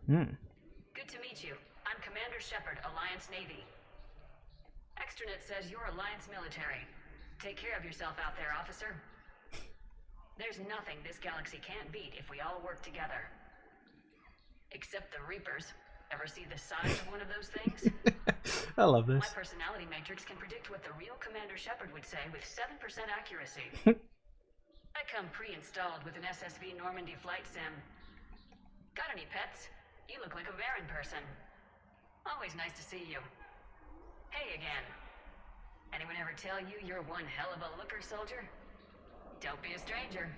Good to meet you. I'm Commander Shepard, Alliance Navy. Extranet says you're Alliance military. Take care of yourself out there, officer. There's nothing this galaxy can't beat if we all work together. Except the Reapers. Ever see the size of one of those things? I love this. My personality matrix can predict what the real Commander Shepard would say with 7% accuracy. I come pre-installed with an SSV Normandy flight sim. Got any pets? You look like a Baron person. Always nice to see you. Hey again. Anyone ever tell you you're one hell of a looker, soldier? Don't be a stranger.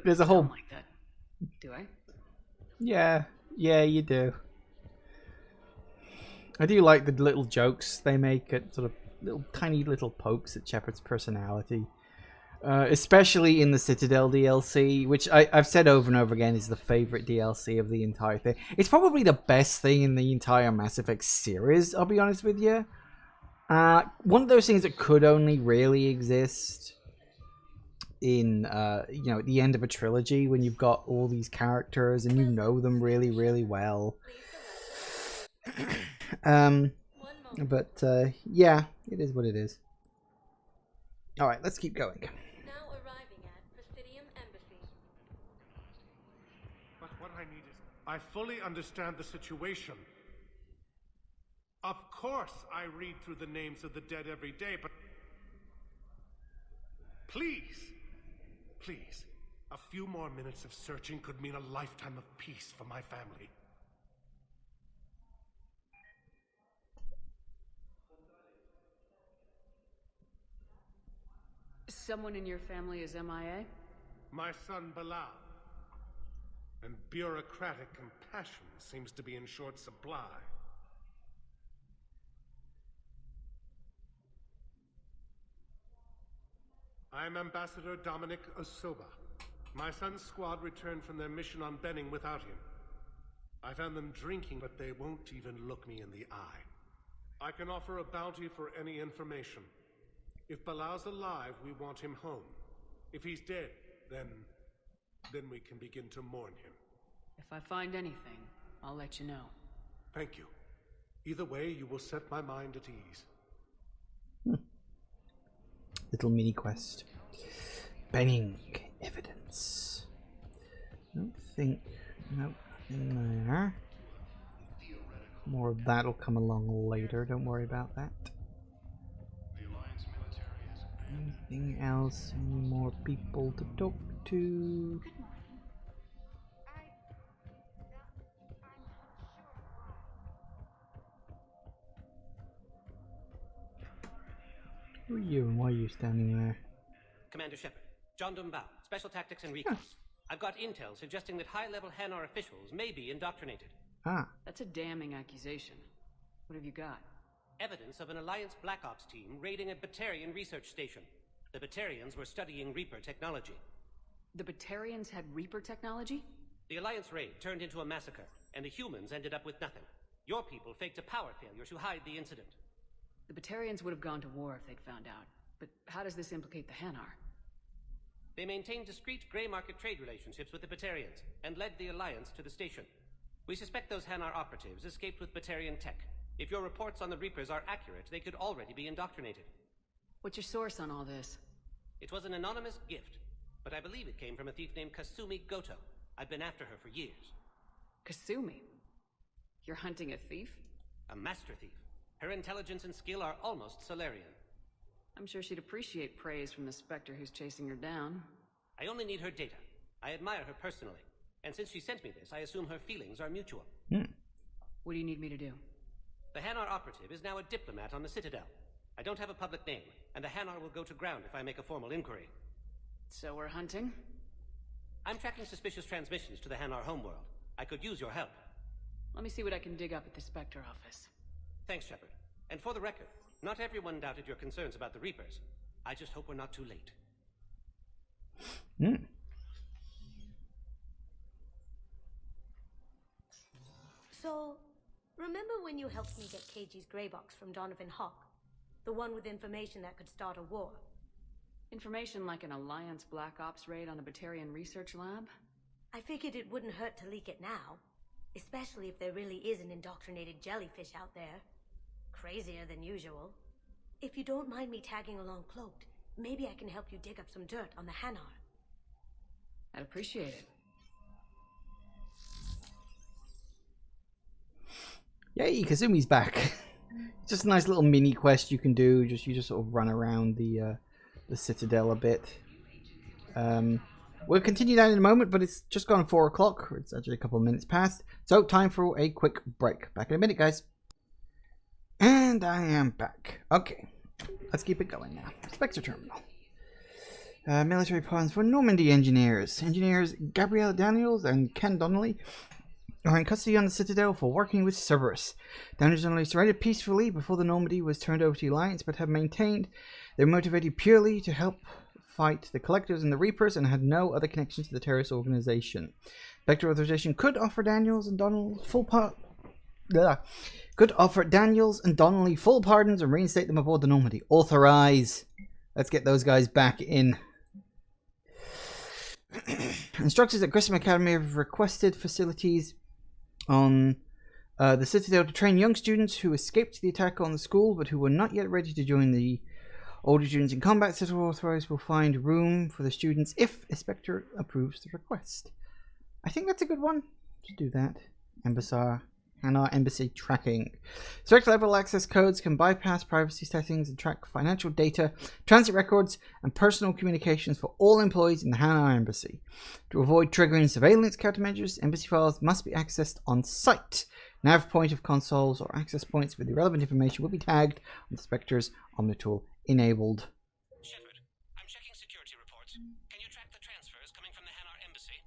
There's a whole... like that. Do I? Yeah, you do. I do like the little jokes they make at sort of little tiny little pokes at Shepard's personality. Especially in the Citadel DLC, which I've said over and over again is the favorite DLC of the entire thing. It's probably the best thing in the entire Mass Effect series, I'll be honest with you. One of those things that could only really exist in, you know, at the end of a trilogy when you've got all these characters and you know them really, really well. But, yeah, it is what it is. Alright, let's keep going. But what I need is... I fully understand the situation. Of course I read through the names of the dead every day, but... Please, please, a few more minutes of searching could mean a lifetime of peace for my family. Someone in your family is MIA? My son Bilal. And bureaucratic compassion seems to be in short supply. I'm Ambassador Dominic Osoba. My son's squad returned from their mission on Benning without him. I found them drinking, but they won't even look me in the eye. I can offer a bounty for any information. If Bilal's alive, we want him home. If he's dead, then we can begin to mourn him. If I find anything, I'll let you know. Thank you. Either way, you will set my mind at ease. Little mini quest. Benning evidence. Don't think... Nope. In there. More of that'll come along later. Don't worry about that. Anything else? Any more people to talk to? Who are you and why are you standing there? Commander Shepard, John Dumbao, Special Tactics and Recon. I've got intel suggesting that high-level Hanar officials may be indoctrinated. That's a damning accusation. What have you got? Evidence of an Alliance Black Ops team raiding a Batarian research station. The Batarians were studying Reaper technology. The Batarians had Reaper technology? The Alliance raid turned into a massacre, and the humans ended up with nothing. Your people faked a power failure to hide the incident. The Batarians would have gone to war if they'd found out. But how does this implicate the Hanar? They maintained discreet gray market trade relationships with the Batarians, and led the Alliance to the station. We suspect those Hanar operatives escaped with Batarian tech. If your reports on the Reapers are accurate, they could already be indoctrinated. What's your source on all this? It was an anonymous gift, but I believe it came from a thief named Kasumi Goto. I've been after her for years. Kasumi? You're hunting a thief? A master thief. Her intelligence and skill are almost Solarian. I'm sure she'd appreciate praise from the Spectre who's chasing her down. I only need her data. I admire her personally. And since she sent me this, I assume her feelings are mutual. What do you need me to do? The Hanar operative is now a diplomat on the Citadel. I don't have a public name, and the Hanar will go to ground if I make a formal inquiry. So we're hunting? I'm tracking suspicious transmissions to the Hanar homeworld. I could use your help. Let me see what I can dig up at the Spectre office. Thanks, Shepard. And for the record, not everyone doubted your concerns about the Reapers. I just hope we're not too late. So, remember when you helped me get KG's grey box from Donovan Hawk? The one with information that could start a war? Information like an Alliance Black Ops raid on a Batarian research lab? I figured it wouldn't hurt to leak it now. Especially if there really is an indoctrinated jellyfish out there. Crazier than usual. If you don't mind me tagging along cloaked, maybe I can help you dig up some dirt on the Hanar. I'd appreciate it. Yay, Kazumi's back. Just a nice little mini quest you can do. You just sort of run around the Citadel a bit. We'll continue that in a moment, but it's just gone 4 o'clock. It's actually a couple of minutes past. So time for a quick break. Back in a minute, guys. And I am back. Okay, let's keep it going now. Spectre Terminal. Military plans for Normandy engineers. Engineers Gabrielle Daniels and Ken Donnelly are in custody on the Citadel for working with Cerberus. Daniels only surrendered peacefully before the Normandy was turned over to the Alliance, but have maintained they were motivated purely to help fight the Collectors and the Reapers and had no other connections to the terrorist organization. Spectre Authorization could offer Daniels and Donnelly full pardons and reinstate them aboard the Normandy. Authorize. Let's get those guys back in. Instructors at Grissom Academy have requested facilities on the Citadel to train young students who escaped the attack on the school but who were not yet ready to join the older students in combat. Citadel Authorized will find room for the students if Spectre approves the request. I think that's a good one to do that. Hanar Embassy tracking. Spectre level access codes can bypass privacy settings and track financial data, transit records, and personal communications for all employees in the Hanar Embassy. To avoid triggering surveillance countermeasures, embassy files must be accessed on site. Nav point of consoles or access points with the relevant information will be tagged on the Spectre's Omnitool enabled. Shepard, I'm checking security reports. Can you track the transfers coming from the Hanar Embassy?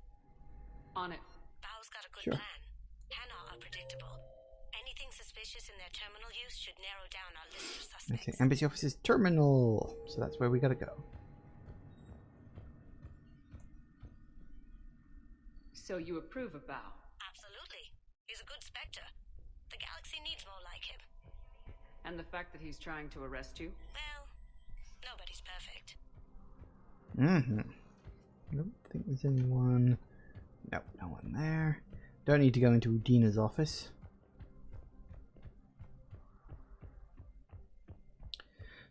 On it. Bao's got a good Sure. plan. Hanar are predictable. Anything suspicious in their terminal use should narrow down our list of suspects. Okay, embassy office's terminal. So that's where we gotta go. So you approve of Bao? Absolutely. He's a good Spectre. The galaxy needs more like him. And the fact that he's trying to arrest you? Well, nobody's perfect. I don't think there's anyone. Nope, no one there. Don't need to go into Udina's office.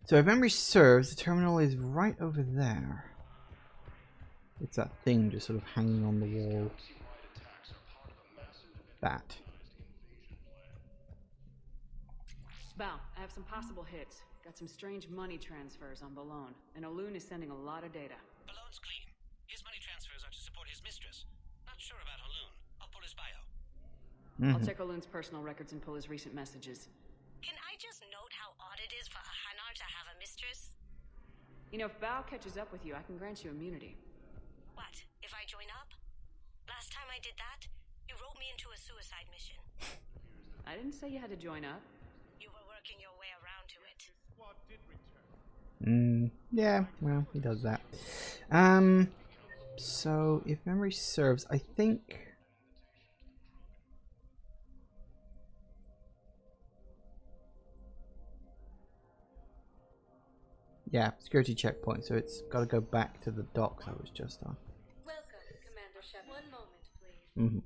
So if memory serves, the terminal is right over there. It's that thing just sort of hanging on the wall. That. Bao, I have some possible hits. Got some strange money transfers on Balone, and Olun is sending a lot of data. Balone's clean. His money transfers are to support his mistress. Not sure about Olun. I'll pull his bio. I'll check Olun's personal records and pull his recent messages. Can I just note how odd it is for a Hanar to have a mistress? You know, if Bao catches up with you, I can grant you immunity. What, if I join up? Last time I did that, you wrote me into a suicide mission. I didn't say you had to join up. You were working your way around to it. Yeah, well, he does that. So if memory serves, I think yeah, security checkpoint, so it's got to go back to the docks I was just on. Welcome, Commander Shepard. 1 moment,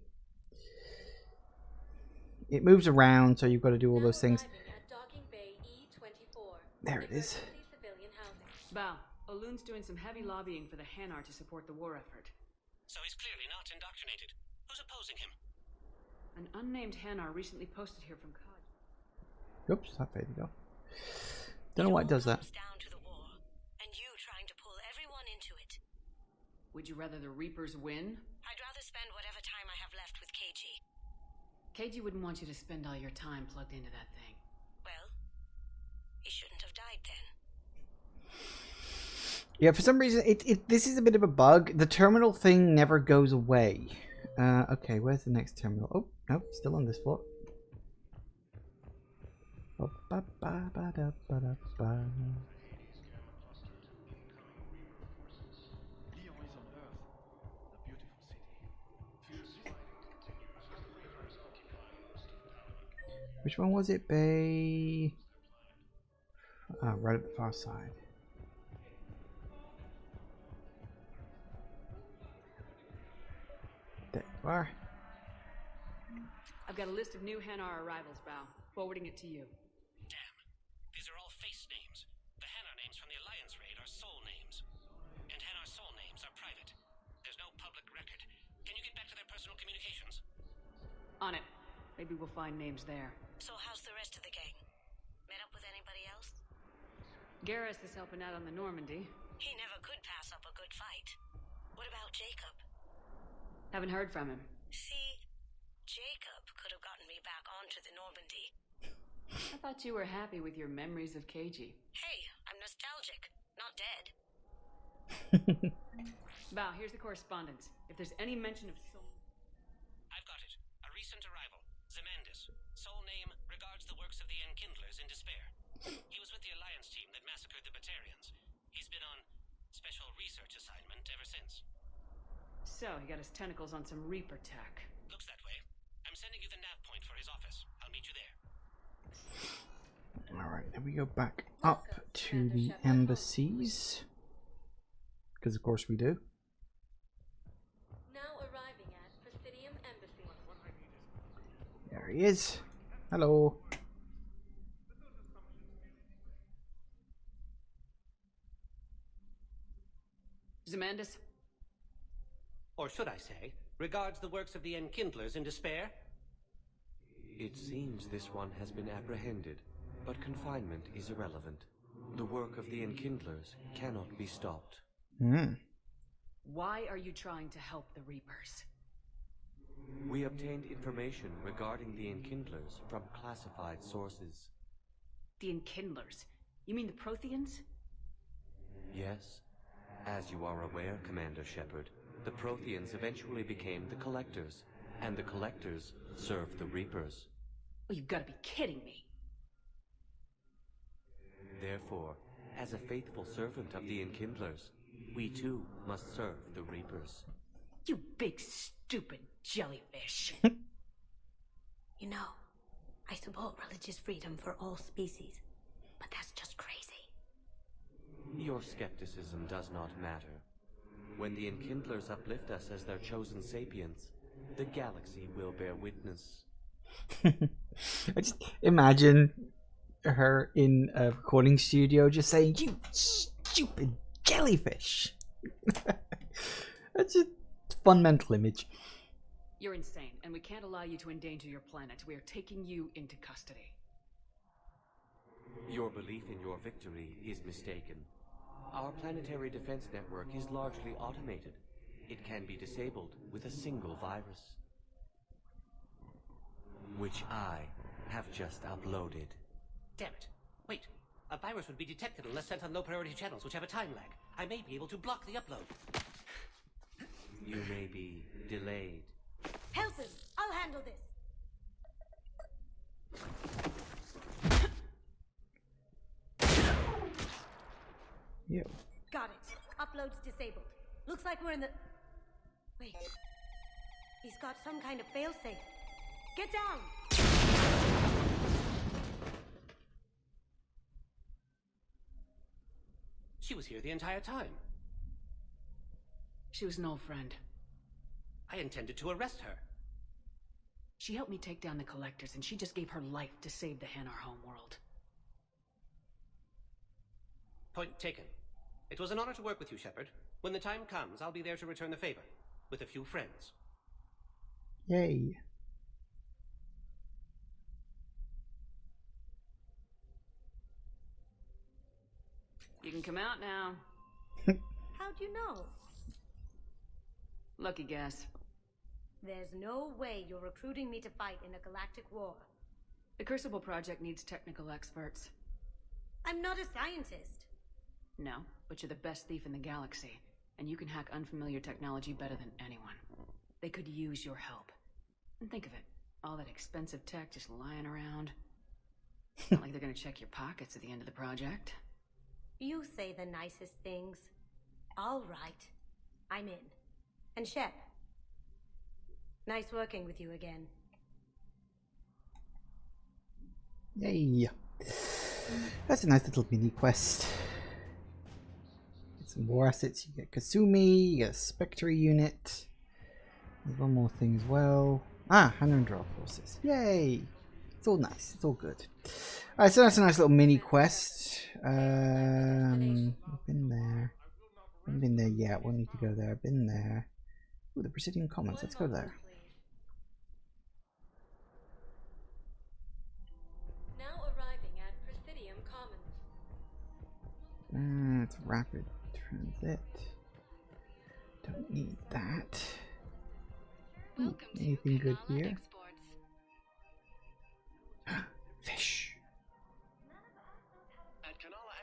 please. It moves around, so you've got to do all those things. There it is. Bao, Olun's doing some heavy lobbying for the Hanar to support the war effort. So he's clearly not indoctrinated. Who's opposing him? An unnamed Hanar recently posted here from Cod. Oops, that faded off. Don't know why it does that. Down to the war, and you trying to pull everyone into it. Would you rather the Reapers win? I'd rather spend whatever time I have left with KG. KG wouldn't want you to spend all your time plugged into that thing. Well, he shouldn't have died then. Yeah, for some reason, this is a bit of a bug. The terminal thing never goes away. Okay, where's the next terminal? Oh, no, still on this floor. Oh, ba, ba, ba, da, ba, da, ba. Which one was it, Bay? Right at the far side. There you are. I've got a list of new Hanar arrivals, Bao. Forwarding it to you. Damn. These are all face names. The Hanar names from the Alliance raid are soul names. And Hanar soul names are private. There's no public record. Can you get back to their personal communications? On it. Maybe we'll find names there. So how's the rest of the gang? Met up with anybody else? Garrus is helping out on the Normandy. He never could pass up a good fight. What about Jacob? Haven't heard from him. See, Jacob could have gotten me back onto the Normandy. I thought you were happy with your memories of KG. Hey, I'm nostalgic, not dead. Bao, here's the correspondence. If there's any mention of soul... I've got it. A recent So, he got his tentacles on some Reaper tech. Looks that way. I'm sending you the nav point for his office. I'll meet you there. Alright, then we go back up to the embassies. Because of course we do. Now arriving at Presidium Embassy. There he is. Hello. Zemandis? Or should I say, regards the works of the Enkindlers in despair? It seems this one has been apprehended, but confinement is irrelevant. The work of the Enkindlers cannot be stopped. Why are you trying to help the Reapers? We obtained information regarding the Enkindlers from classified sources. The Enkindlers? You mean the Protheans? Yes. As you are aware, Commander Shepard, the Protheans eventually became the Collectors, and the Collectors served the Reapers. Oh, you've got to be kidding me. Therefore, as a faithful servant of the Enkindlers, we too must serve the Reapers. You big stupid jellyfish. You know, I support religious freedom for all species, but that's just crazy. Your skepticism does not matter. When the Enkindlers uplift us as their chosen sapients, the galaxy will bear witness. I just imagine her in a recording studio just saying, "You stupid jellyfish." That's just a fun mental image. You're insane, and we can't allow you to endanger your planet. We are taking you into custody. Your belief in your victory is mistaken. Our planetary defense network is largely automated. It can be disabled with a single virus, which I have just uploaded. Damn it. Wait. A virus would be detected unless sent on low-priority channels, which have a time lag. I may be able to block the upload. You may be delayed. Help him! I'll handle this! Yeah. Got it. Upload's disabled. Looks like we're in the... Wait. He's got some kind of failsafe. Get down! She was here the entire time. She was an old friend. I intended to arrest her. She helped me take down the Collectors, and she just gave her life to save the Hanar homeworld. Point taken. It was an honor to work with you, Shepard. When the time comes, I'll be there to return the favor. With a few friends. Yay. You can come out now. How'd you know? Lucky guess. There's no way you're recruiting me to fight in a galactic war. The Crucible Project needs technical experts. I'm not a scientist. No, but you're the best thief in the galaxy, and you can hack unfamiliar technology better than anyone. They could use your help. And think of it, all that expensive tech just lying around. It's not like they're gonna check your pockets at the end of the project. You say the nicest things. All right. I'm in. And Shep, nice working with you again. Yay. That's a nice little mini quest. Get some more assets. You get Kasumi, you get a Spectre unit. There's one more thing as well. Ah, hand and draw forces. Yay! It's all nice. It's all good. Alright, so that's a nice little mini quest. I've been there. I haven't been there yet. We'll need to go there. I've been there. Ooh, the Presidium Commons. Let's go there. Now arriving at Presidium Commons. It's rapid transit. Don't need that. Ooh, anything good here? Fish.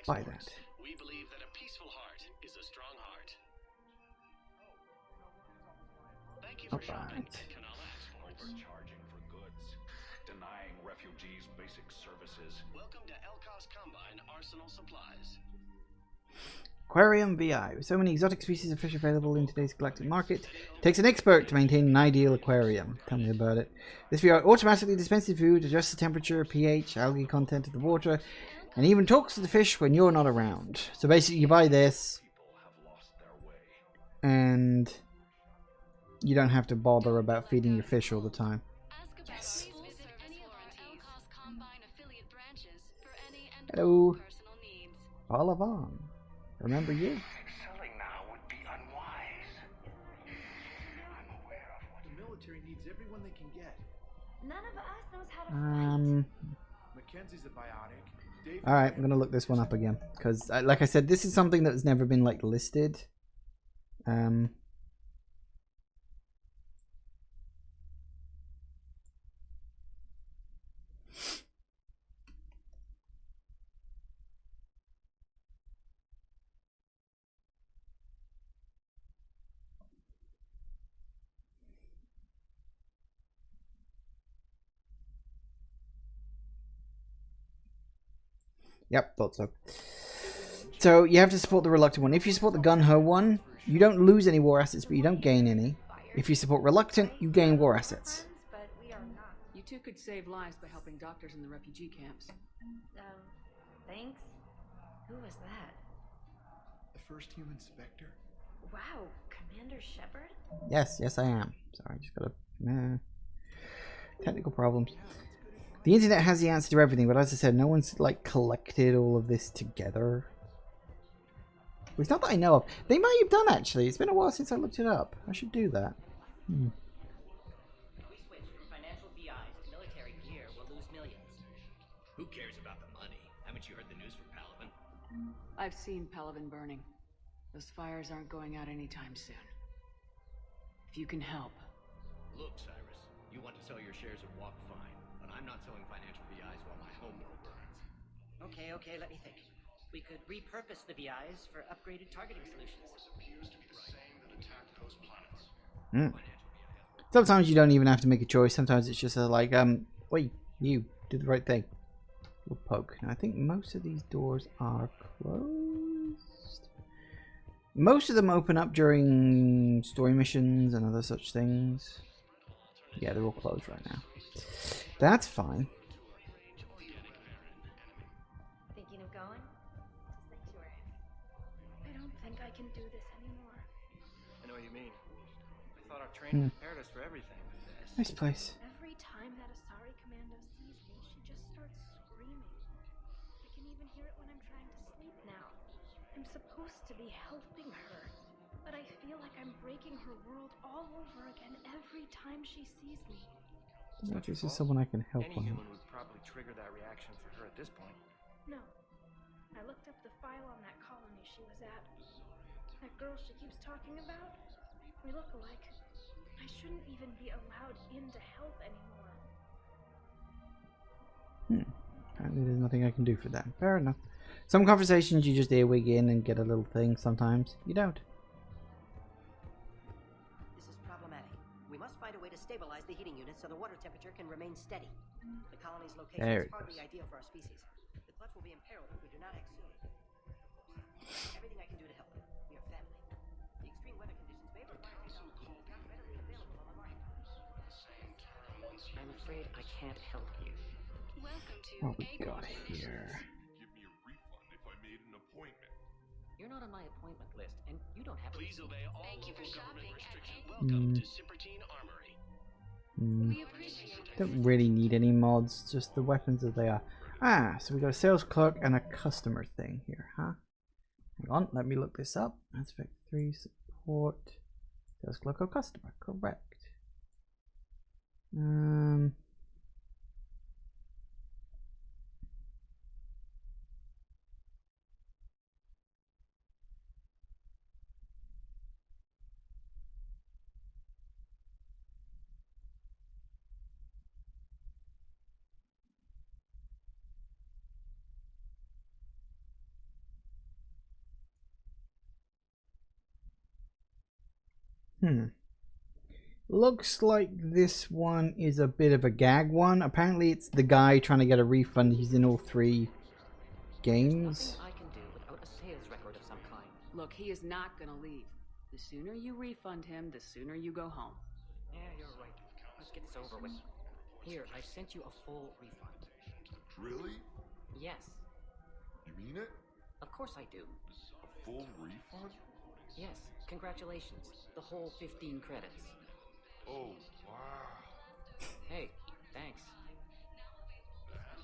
Buy that. We believe that a peaceful heart is a strong heart. Thank you for shopping at Kanala Exports. Overcharging for goods, denying refugees basic services. Welcome to Elkos Combine Arsenal Supplies. Aquarium VI. With so many exotic species of fish available in today's galactic market, it takes an expert to maintain an ideal aquarium. Tell me about it. This VI automatically dispenses food, adjusts the temperature, pH, algae content of the water, and even talks to the fish when you're not around. So basically you buy this, and you don't have to bother about feeding your fish all the time. Yes. Hello. Paul. Remember you? Selling now would be unwise. I'm aware of what the military needs everyone they can get. None of us knows how to fight. Mackenzie's a biotic. Alright, I'm gonna look this one up again. Because, like I said, this is something that's never been, like, listed. Yep, thought so. So you have to support the reluctant one. If you support the gun-ho one, you don't lose any war assets, but you don't gain any. If you support reluctant, you gain war assets. You two could save lives by helping doctors in the refugee camps. Thanks. Who was that? The first human Spectre? Wow, Commander Shepard? Yes, I am. Sorry, I just got a technical problems. The internet has the answer to everything, but as I said, no one's like collected all of this together. Well, it's not that I know of. They might have done, actually. It's been a while since I looked it up. I should do that. If we switch from financial VIs to military gear, we'll lose millions. Who cares about the money? Haven't you heard the news from Palaven? I've seen Palaven burning. Those fires aren't going out anytime soon. If you can help. Look, Cyrus, you want to sell your shares of Walk, fine. But I'm not selling financial VIs while my homeworld burns. Okay, let me think. We could repurpose the VIs for upgraded targeting solutions. Appears to be the same that attacked those planets. Sometimes you don't even have to make a choice. Sometimes it's just like, wait, you did the right thing. We'll poke. And I think most of these doors are closed. Most of them open up during story missions and other such things. Yeah, they're all closed right now. That's fine. Thinking of going? Sanctuary. I don't think I can do this anymore. I know what you mean. I thought our training prepared us for everything. Nice place. Every time that Asari Commando sees me, she just starts screaming. I can even hear it when I'm trying to sleep now. I'm supposed to be helping her, but I feel like I'm breaking her world all over again every time she sees me. What is this someone I can help Any on? human would probably trigger that reaction for her at this point. No. I looked up the file on that colony she was at. That girl she keeps talking about? We look alike. I shouldn't even be allowed in to help anymore. Apparently there's nothing I can do for that. Fair enough. Some conversations you just earwig in and get a little thing. Sometimes you don't. This is problematic. We must find a way to stabilize the heating unit so the water temperature can remain steady. The colony's location is hardly ideal for our species. The clutch will be imperiled if we do not act soon. Everything I can do to help. We are family. The extreme weather conditions may require not readily available on the market. I'm afraid I can't help you. Welcome to What we got here? Give me a refund if I made an appointment. You're not on my appointment list, and you don't have to. Please obey all Thank you for shopping restrictions. Welcome to Supertine Armory. We appreciate Don't really need any mods, just the weapons as they are. Ah, so we got a sales clerk and a customer thing here, huh? Hang on, let me look this up. Aspect 3 support. Sales clerk or customer, correct. Looks like this one is a bit of a gag one. Apparently it's the guy trying to get a refund. He's in all 3 games. I can do without a sales record of some kind. Look, he is not gonna leave. The sooner you refund him, the sooner you go home. Yeah, you're right. Let's get this over with. Here, I sent you a full refund. Really? Yes. You mean it? Of course I do. A full refund? Yes, congratulations. The whole 15 credits. Oh, wow. Hey, thanks.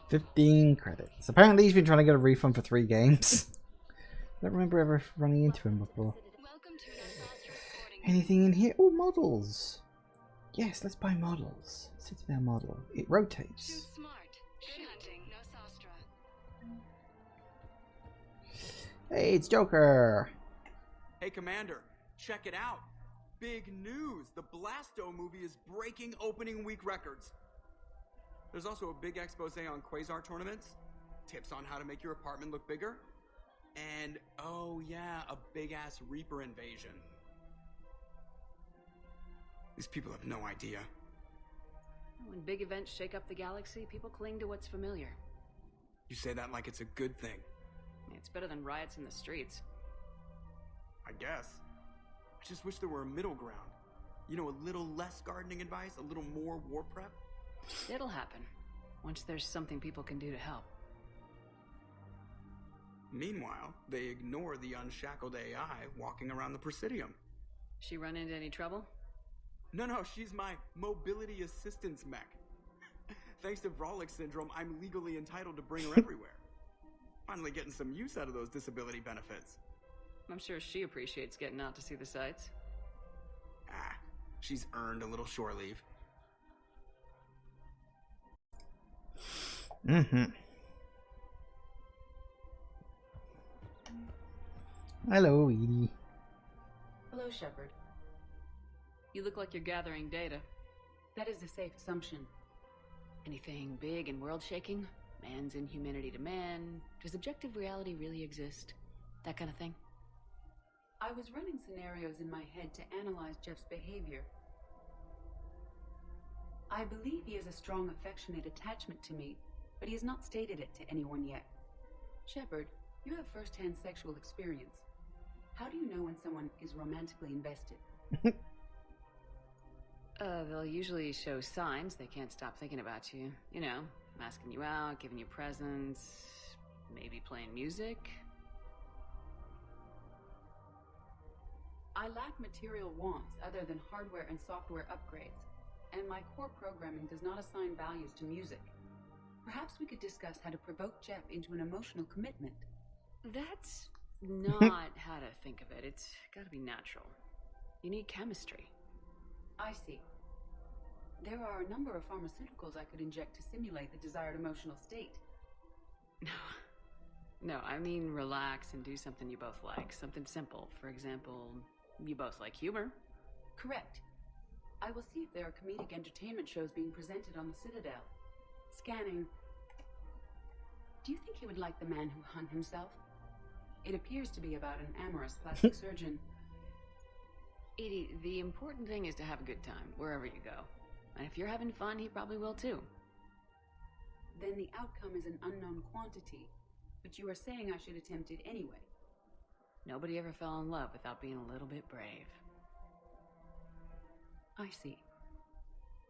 15 credits. Apparently he's been trying to get a refund for 3 games. I don't remember ever running into him before. Anything in here? Oh, models. Yes, let's buy models. Sit down model. It rotates. Hey, it's Joker. Hey, Commander, check it out. Big news. The Blasto movie is breaking opening week records. There's also a big expose on Quasar tournaments, tips on how to make your apartment look bigger, and, oh yeah, a big-ass Reaper invasion. These people have no idea. When big events shake up the galaxy, people cling to what's familiar. You say that like it's a good thing. It's better than riots in the streets. I guess. I just wish there were a middle ground. You know, a little less gardening advice, a little more war prep. It'll happen, once there's something people can do to help. Meanwhile, they ignore the unshackled AI walking around the Presidium. She run into any trouble? No, she's my mobility assistance mech. Thanks to Vrolic syndrome, I'm legally entitled to bring her everywhere. Finally getting some use out of those disability benefits. I'm sure she appreciates getting out to see the sights. Ah, she's earned a little shore leave. Hello, Edie. Hello, Shepard. You look like you're gathering data. That is a safe assumption. Anything big and world-shaking? Man's inhumanity to man? Does objective reality really exist? That kind of thing? I was running scenarios in my head to analyze Jeff's behavior. I believe he has a strong affectionate attachment to me, but he has not stated it to anyone yet. Shepard, you have first-hand sexual experience. How do you know when someone is romantically invested? They'll usually show signs they can't stop thinking about you. You know, asking you out, giving you presents, maybe playing music. I lack material wants other than hardware and software upgrades, and my core programming does not assign values to music. Perhaps we could discuss how to provoke Jeff into an emotional commitment. That's not how to think of it. It's gotta be natural. You need chemistry. I see. There are a number of pharmaceuticals I could inject to simulate the desired emotional state. No, I mean relax and do something you both like. Something simple. For example, you both like humor. Correct. I will see if there are comedic entertainment shows being presented on the Citadel. Scanning. Do you think he would like The Man Who Hung Himself? It appears to be about an amorous plastic surgeon. Edie, the important thing is to have a good time, wherever you go. And if you're having fun, he probably will too. Then the outcome is an unknown quantity, but you are saying I should attempt it anyway. Nobody ever fell in love without being a little bit brave. I see.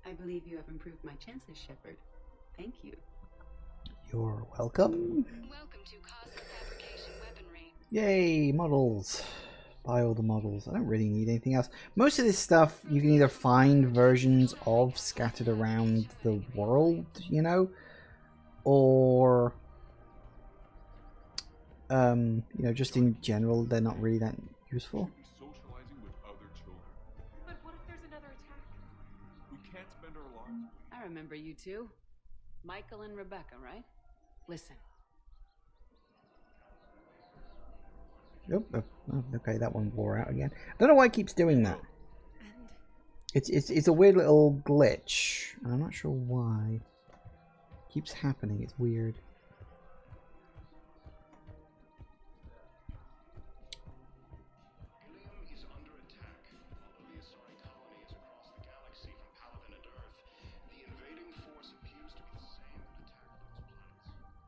I believe you have improved my chances, Shepard. Thank you. You're welcome. Welcome to Cosmic Fabrication Weaponry. Yay, models. Buy all the models. I don't really need anything else. Most of this stuff you can either find versions of scattered around the world, you know, or you know, just in general, they're not really that useful. Socializing with other children. But what if there's another attack? We can't spend our lives. I remember you two. Michael and Rebecca, right? Listen. Oh, okay, that one wore out again. I don't know why it keeps doing that. It's a weird little glitch. I'm not sure why. It keeps happening. It's weird.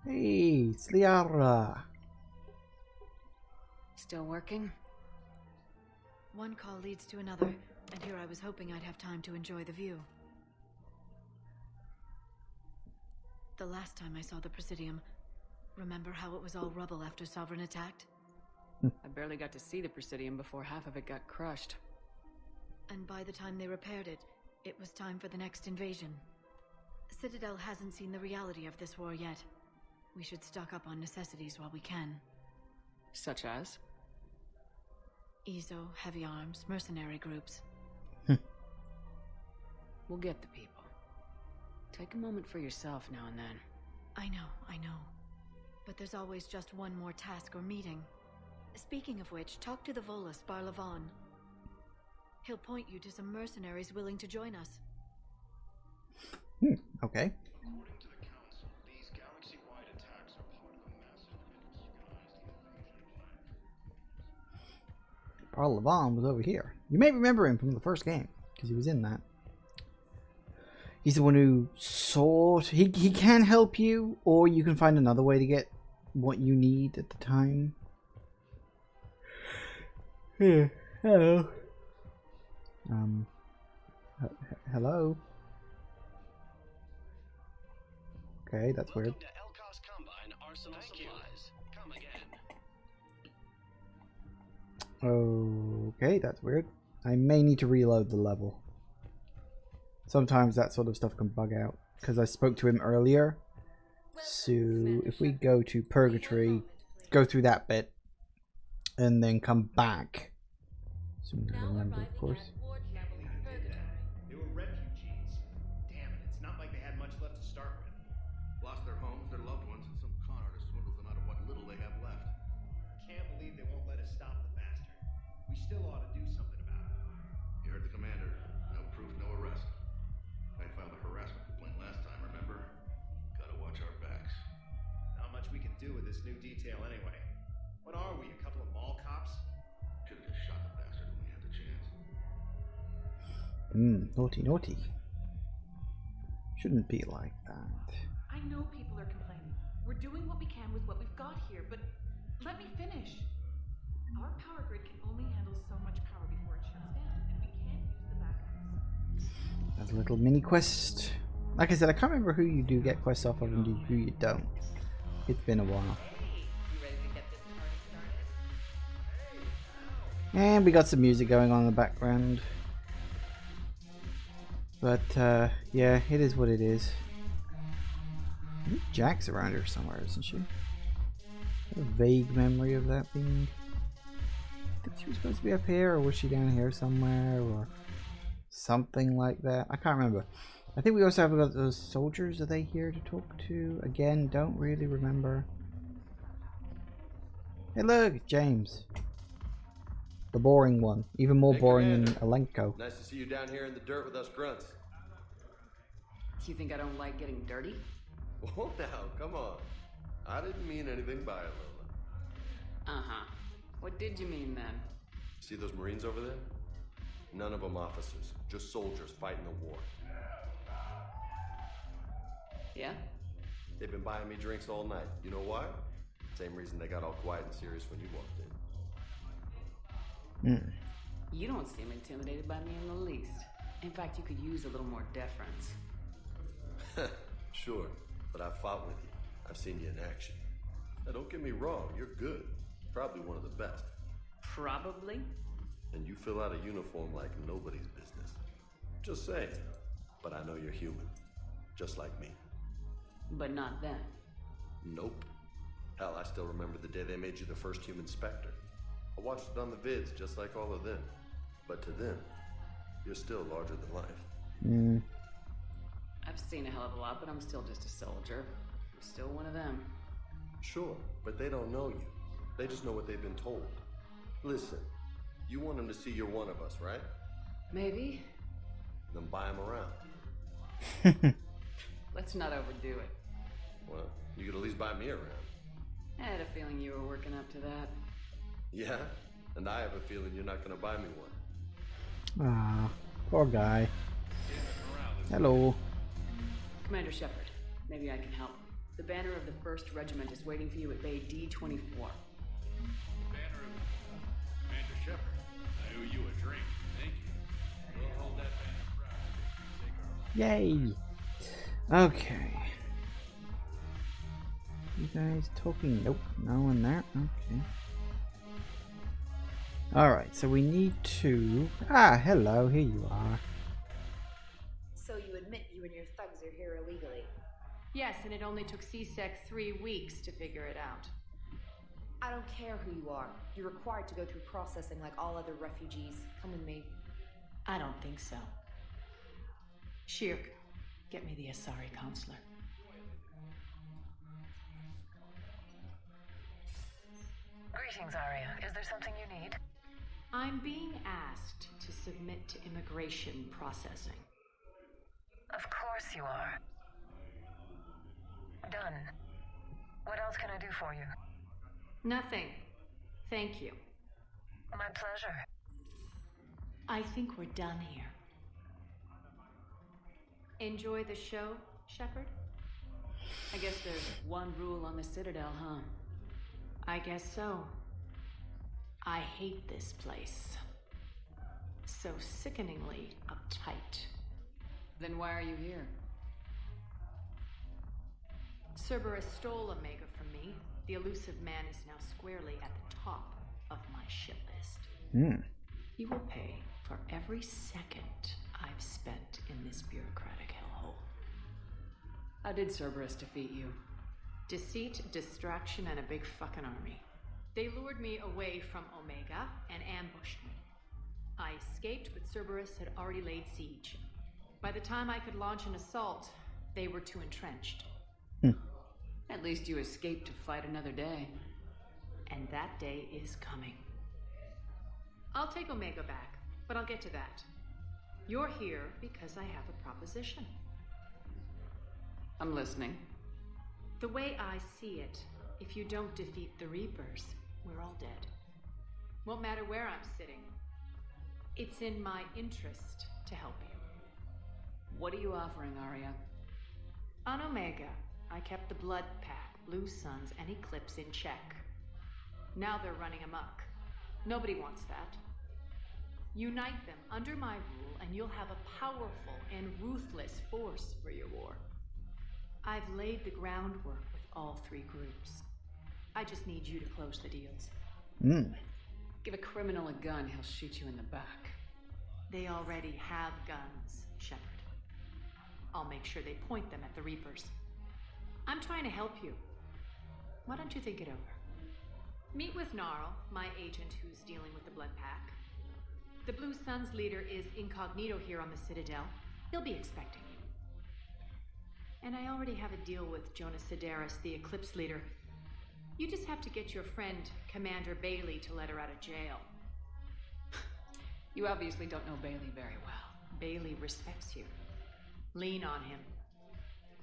Hey, it's Liara. Still working? One call leads to another, and here I was hoping I'd have time to enjoy the view. The last time I saw the Presidium, remember how it was all rubble after Sovereign attacked? I barely got to see the Presidium before half of it got crushed. And by the time they repaired it, it was time for the next invasion. Citadel hasn't seen the reality of this war yet. We should stock up on necessities while we can. Such as? EZO, heavy arms, mercenary groups. We'll get the people. Take a moment for yourself now and then. I know. But there's always just one more task or meeting. Speaking of which, talk to the Volus, Barlavon. He'll point you to some mercenaries willing to join us. Okay. According to the Council, these galaxy-wide attacks are part of a massive and Paul Levon was over here. You may remember him from the first game, because he was in that. He's the one who sought... He can help you, or you can find another way to get what you need at the time. Yeah. Hello. Hello. Okay, that's weird. Okay, that's weird. I may need to reload the level. Sometimes that sort of stuff can bug out, because I spoke to him earlier. So if we go to Purgatory, go through that bit, and then come back. Soon as I remember, of course. They were refugees. Damn it, it's not like they had much left to start with. Lost their homes, their loved ones, and some con artist swindles them out of what little they have left. Can't believe they won't let us stop the bastard. We still ought to do something about it. You heard the commander. No proof, no arrest. I filed a harassment complaint last time, remember? Gotta watch our backs. Not much we can do with this new detail anyway. What are we, a couple of mall cops? Should've just shot the bastard when we had the chance. Naughty. Shouldn't be like that. I know people are complaining. We're doing what we can with what we've got here, but let me finish. Our power grid can only handle so much power before it shuts down, and we can't use the backups. That's a little mini quest. Like I said, I can't remember who you do get quests off of and who you don't. It's been a while. And we got some music going on in the background. But, yeah, it is what it is. I think Jack's around here somewhere, isn't she? I have a vague memory of that being... I think she was supposed to be up here, or was she down here somewhere, or something like that. I can't remember. I think we also have got those soldiers. Are they here to talk to? Again, don't really remember. Hey look, James. The boring one. Even more boring than Alenko. Nice to see you down here in the dirt with us grunts. You think I don't like getting dirty? Well, now, come on. I didn't mean anything by it, Lola. Uh-huh. What did you mean then? See those Marines over there? None of them officers, just soldiers fighting the war. Yeah? They've been buying me drinks all night. You know why? Same reason they got all quiet and serious when you walked in. You don't seem intimidated by me in the least. In fact, you could use a little more deference. Sure, but I've fought with you. I've seen you in action. Now, don't get me wrong, you're good. Probably one of the best. Probably? And you fill out a uniform like nobody's business. Just saying. But I know you're human. Just like me. But not then. Nope. Hell, I still remember the day they made you the first human Spectre. I watched it on the vids, just like all of them. But to them, you're still larger than life. I've seen a hell of a lot, but I'm still just a soldier. I'm still one of them. Sure, but they don't know you. They just know what they've been told. Listen, you want them to see you're one of us, right? Maybe. Then buy them around. Let's not overdo it. Well, you could at least buy me around. I had a feeling you were working up to that. Yeah? And I have a feeling you're not gonna buy me one. Ah, poor guy. Hello. Commander Shepard, maybe I can help. The banner of the 1st Regiment is waiting for you at Bay D-24. Banner of Commander Shepard. I owe you a Yay! Okay. You guys talking? Nope, no one there. Okay. Alright, so we need to... Ah, hello, here you are. So you admit you and your thugs are here illegally? Yes, and it only took CSEC 3 weeks to figure it out. I don't care who you are. You're required to go through processing like all other refugees. Come with me. I don't think so. Shirk, get me the Asari counselor. Greetings, Arya. Is there something you need? I'm being asked to submit to immigration processing. Of course you are. Done. What else can I do for you? Nothing. Thank you. My pleasure. I think we're done here. Enjoy the show, Shepard? I guess there's one rule on the Citadel, huh? I guess so. I hate this place. So sickeningly uptight. Then why are you here? Cerberus stole Omega from me. The elusive man is now squarely at the top of my shit list. He will pay for every second I've spent in this bureaucratic hellhole. How did Cerberus defeat you? Deceit, distraction, and a big fucking army. They lured me away from Omega and ambushed me. I escaped, but Cerberus had already laid siege. By the time I could launch an assault, they were too entrenched. At least you escaped to fight another day. And that day is coming. I'll take Omega back, but I'll get to that. You're here because I have a proposition. I'm listening. The way I see it, if you don't defeat the Reapers, we're all dead. Won't matter where I'm sitting. It's in my interest to help you. What are you offering, Arya? On Omega, I kept the Blood Pack, Blue Suns, and Eclipse in check. Now they're running amok. Nobody wants that. Unite them under my rule, and you'll have a powerful and ruthless force for your war. I've laid the groundwork with all 3 groups. I just need you to close the deals. Give a criminal a gun, he'll shoot you in the back. They already have guns, Shepard. I'll make sure they point them at the Reapers. I'm trying to help you. Why don't you think it over? Meet with Gnarl, my agent who's dealing with the Blood Pack. The Blue Suns leader is incognito here on the Citadel. He'll be expecting you. And I already have a deal with Jonas Sedaris, the Eclipse leader. You just have to get your friend, Commander Bailey, to let her out of jail. You obviously don't know Bailey very well. Bailey respects you. Lean on him.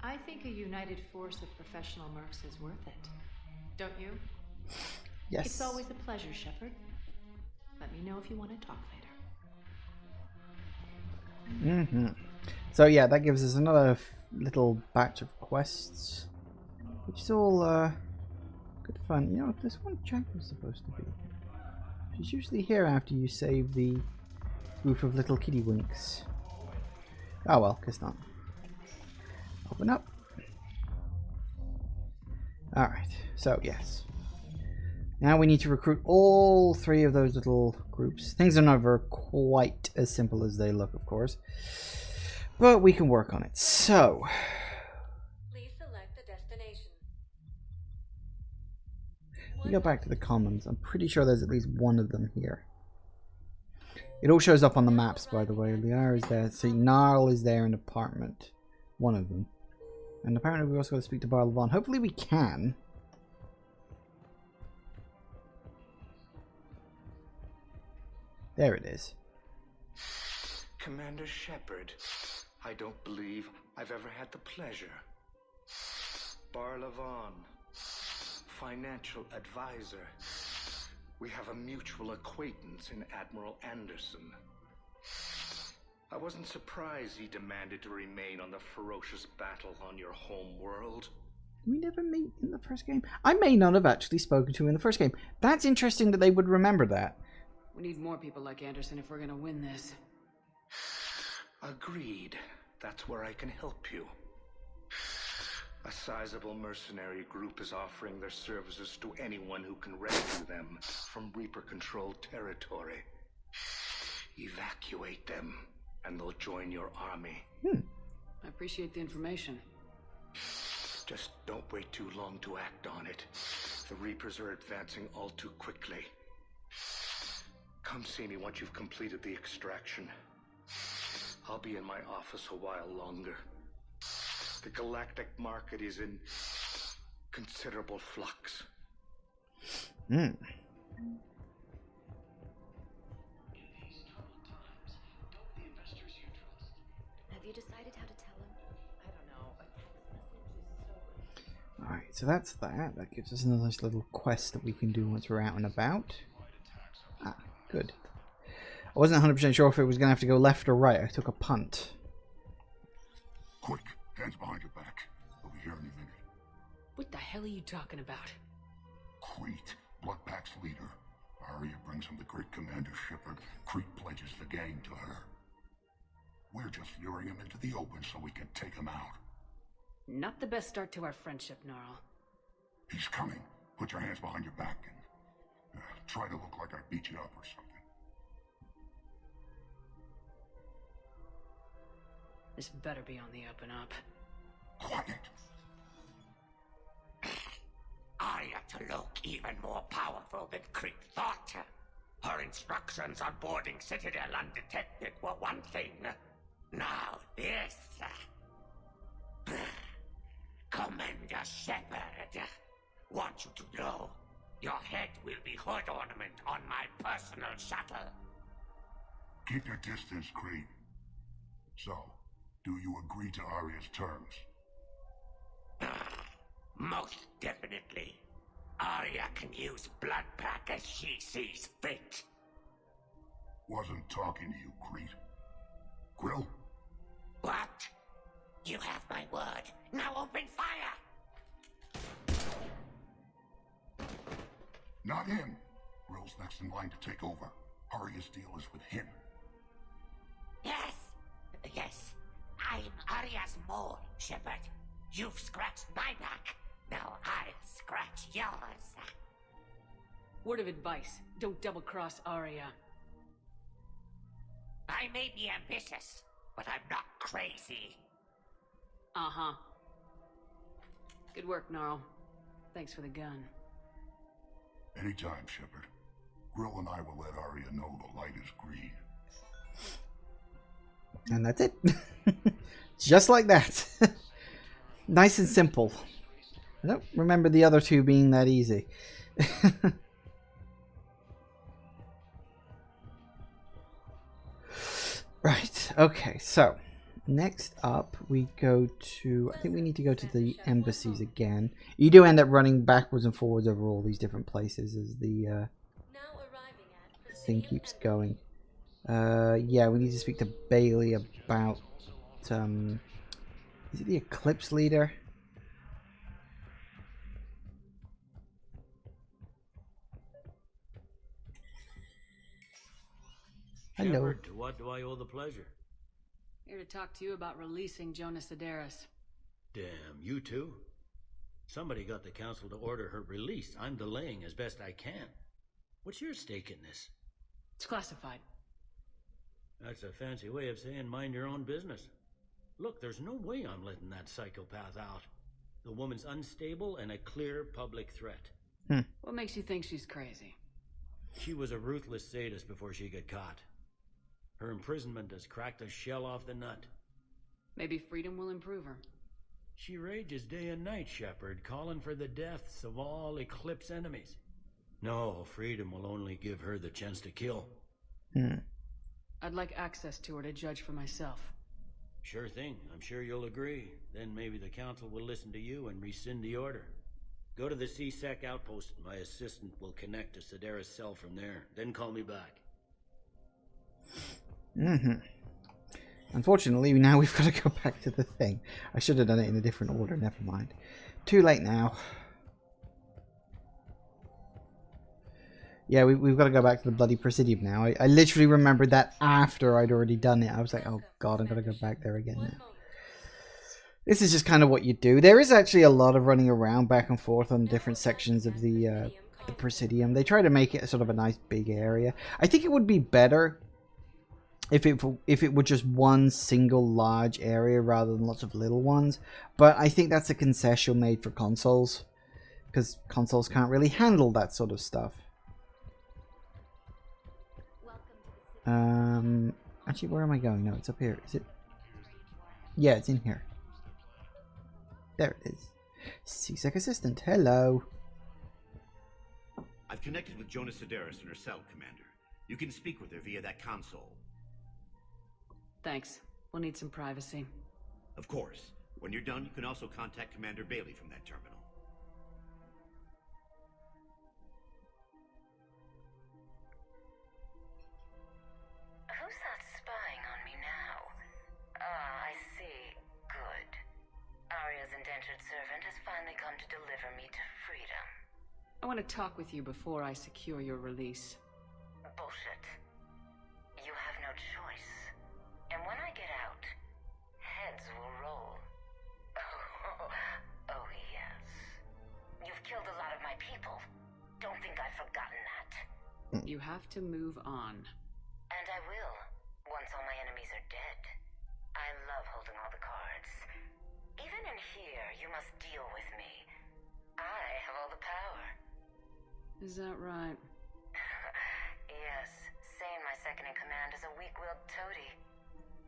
I think a united force of professional mercs is worth it. Don't you? Yes. It's always a pleasure, Shepard. Let me know if you want to talk later. So yeah, that gives us another little batch of quests, which is all good fun. You know, this one Jack was supposed to be. She's usually here after you save the group of little kittywinks. Oh well, guess not. Open up. Alright, so yes. Now we need to recruit all 3 of those little groups. Things are never quite as simple as they look, of course. But we can work on it. So. Please select a destination. We go back to the commons. I'm pretty sure there's at least one of them here. It all shows up on the maps, by the way. Liara is there. See, Gnarl is there in apartment. One of them. And apparently we also got to speak to Bar Levon. Hopefully we can. There it is. Commander Shepard, I don't believe I've ever had the pleasure. Bar Levon, financial advisor. We have a mutual acquaintance in Admiral Anderson. I wasn't surprised he demanded to remain on the ferocious battle on your home world. We never meet in the first game. I may not have actually spoken to him in the first game. That's interesting that they would remember that. We need more people like Anderson if we're gonna win this. Agreed. that's where I can help you. A sizable mercenary group is offering their services to anyone who can rescue them from Reaper-controlled territory. Evacuate them, and they'll join your army. I appreciate the information. Just don't wait too long to act on it. The Reapers are advancing all too quickly. Come see me once you've completed the extraction. I'll be in my office a while longer. The galactic market is in considerable flux. Hmm. Have you decided how to tell him? I don't know. A text message is so... Alright, so that's that. That gives us another nice little quest that we can do once we're out and about. Ah, good. I wasn't 100% sure if it was going to have to go left or right. I took a punt. Quick, hands behind your back. We'll be here in a minute. What the hell are you talking about? Crete, Bloodpack's leader. Arya brings him the great Commander Shepard. Crete pledges the gang to her. We're just luring him into the open so we can take him out. Not the best start to our friendship, Gnarl. He's coming. Put your hands behind your back and try to look like I beat you up or something. This better be on the up and up. Quiet. Arya to look even more powerful than Crete thought. Her instructions on boarding Citadel undetected were one thing. Now this. Commander Shepard wants you to know your head will be hood ornament on my personal shuttle. Keep your distance, Crete. So, do you agree to Arya's terms? Most definitely. Arya can use Bloodpack as she sees fit. Wasn't talking to you, Crete. Grill? What? You have my word. Now open fire! Not him. Grill's next in line to take over. Arya's deal is with him. Yes. Yes. I'm Arya's mole, Shepard. You've scratched my back. Now I'll scratch yours. Word of advice. Don't double-cross Arya. I may be ambitious, but I'm not crazy. Uh-huh. Good work, Gnarl. Thanks for the gun. Anytime, Shepard. Grill and I will let Arya know the light is green. And that's it. Just like that. Nice and simple. I don't remember the other two being that easy. Right, okay, so next up we go to, I think we need to go to the embassies again. You do end up running backwards and forwards over all these different places as the thing keeps going. Yeah, we need to speak to Bailey about, is it the Eclipse Leader? Hello. Shepard, to what do I owe the pleasure? Here to talk to you about releasing Jonas Sedaris. Damn, you too? Somebody got the council to order her release. I'm delaying as best I can. What's your stake in this? It's classified. That's a fancy way of saying mind your own business. Look, there's no way I'm letting that psychopath out. The woman's unstable and a clear public threat. What makes you think she's crazy? She was a ruthless sadist before she got caught. Her imprisonment has cracked a shell off the nut. Maybe freedom will improve her. She rages day and night, Shepard, calling for the deaths of all Eclipse enemies. No, freedom will only give her the chance to kill. I'd like access to her to judge for myself. Sure thing. I'm sure you'll agree. Then maybe the council will listen to you and rescind the order. Go to the C-Sec outpost. My assistant will connect to Sedaris' cell from there. Then call me back. Unfortunately, now we've got to go back to the thing. I should have done it in a different order. Never mind. Too late now. Yeah, we've got to go back to the bloody Presidium now. I literally remembered that after I'd already done it. I was like, oh god, I'm going to go back there again now. this is just kind of what you do. There is actually a lot of running around back and forth on different sections of the Presidium. They try to make it sort of a nice big area. I think it would be better if it were just one single large area rather than lots of little ones. But I think that's a concession made for consoles, because consoles can't really handle that sort of stuff. Actually, where am I going? No, it's up here. Is it? Yeah, it's in here. There it is. CSEC assistant. Hello. I've connected with Jonah Sedaris and her cell, Commander. You can speak with her via that console. Thanks. We'll need some privacy. Of course. When you're done, you can also contact Commander Bailey from that terminal. Who's that spying on me now? Ah, I see. Good. Arya's indentured servant has finally come to deliver me to freedom. I want to talk with you before I secure your release. Bullshit. You have no choice. And when I get out, heads will roll. Oh, yes. You've killed a lot of my people. Don't think I've forgotten that. You have to move on. And I will, once all my enemies are dead. I love holding all the cards. Even in here, you must deal with me. I have all the power. Is that right? Yes. Sane, my second in command, is a weak-willed toady.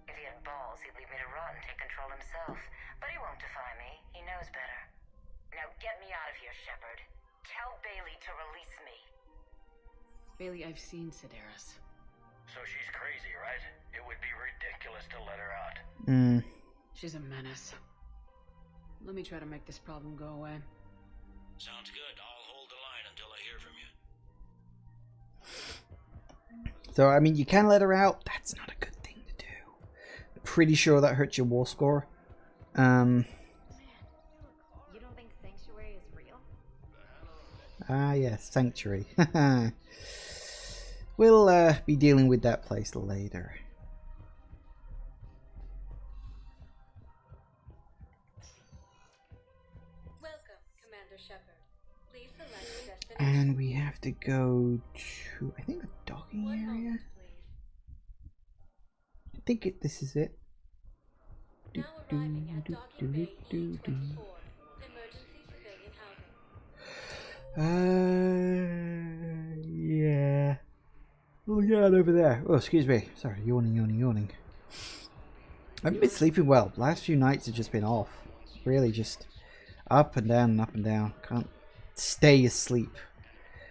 If he had balls, he'd leave me to rot and take control himself. But he won't defy me. He knows better. Now get me out of here, Shepard. Tell Bailey to release me. Bailey, I've seen Sedaris. So she's crazy, right? It would be ridiculous to let her out. She's a menace. Let me try to make this problem go away. Sounds good. I'll hold the line until I hear from you. So, I mean, you can let her out. That's not a good thing to do. Pretty sure that hurts your war score. You don't think Sanctuary is real? Ah, yes, Sanctuary. We'll be dealing with that place later. Welcome, Commander Shepard. Please select your destination. And we have to go to, I think, the docking area. I think this is it. Now arriving at docking bay E24. Emergency civilian housing. Yeah. Look out over there. Oh, excuse me. Sorry, yawning. I haven't been sleeping well. Last few nights have just been off. Really just up and down and up and down. Can't stay asleep.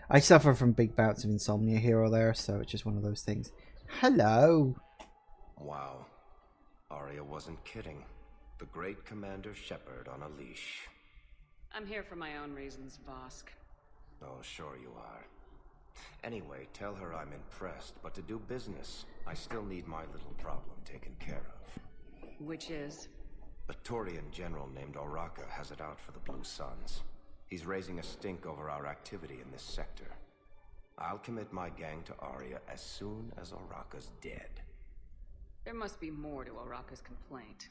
I suffer from big bouts of insomnia here or there, so it's just one of those things. Hello. Wow. Arya wasn't kidding. The great Commander Shepard on a leash. I'm here for my own reasons, Vosk. Oh, sure you are. Anyway, tell her I'm impressed, but to do business, I still need my little problem taken care of. Which is? A Turian general named Oraka has it out for the Blue Suns. He's raising a stink over our activity in this sector. I'll commit my gang to Arya as soon as Oraka's dead. There must be more to Oraka's complaint.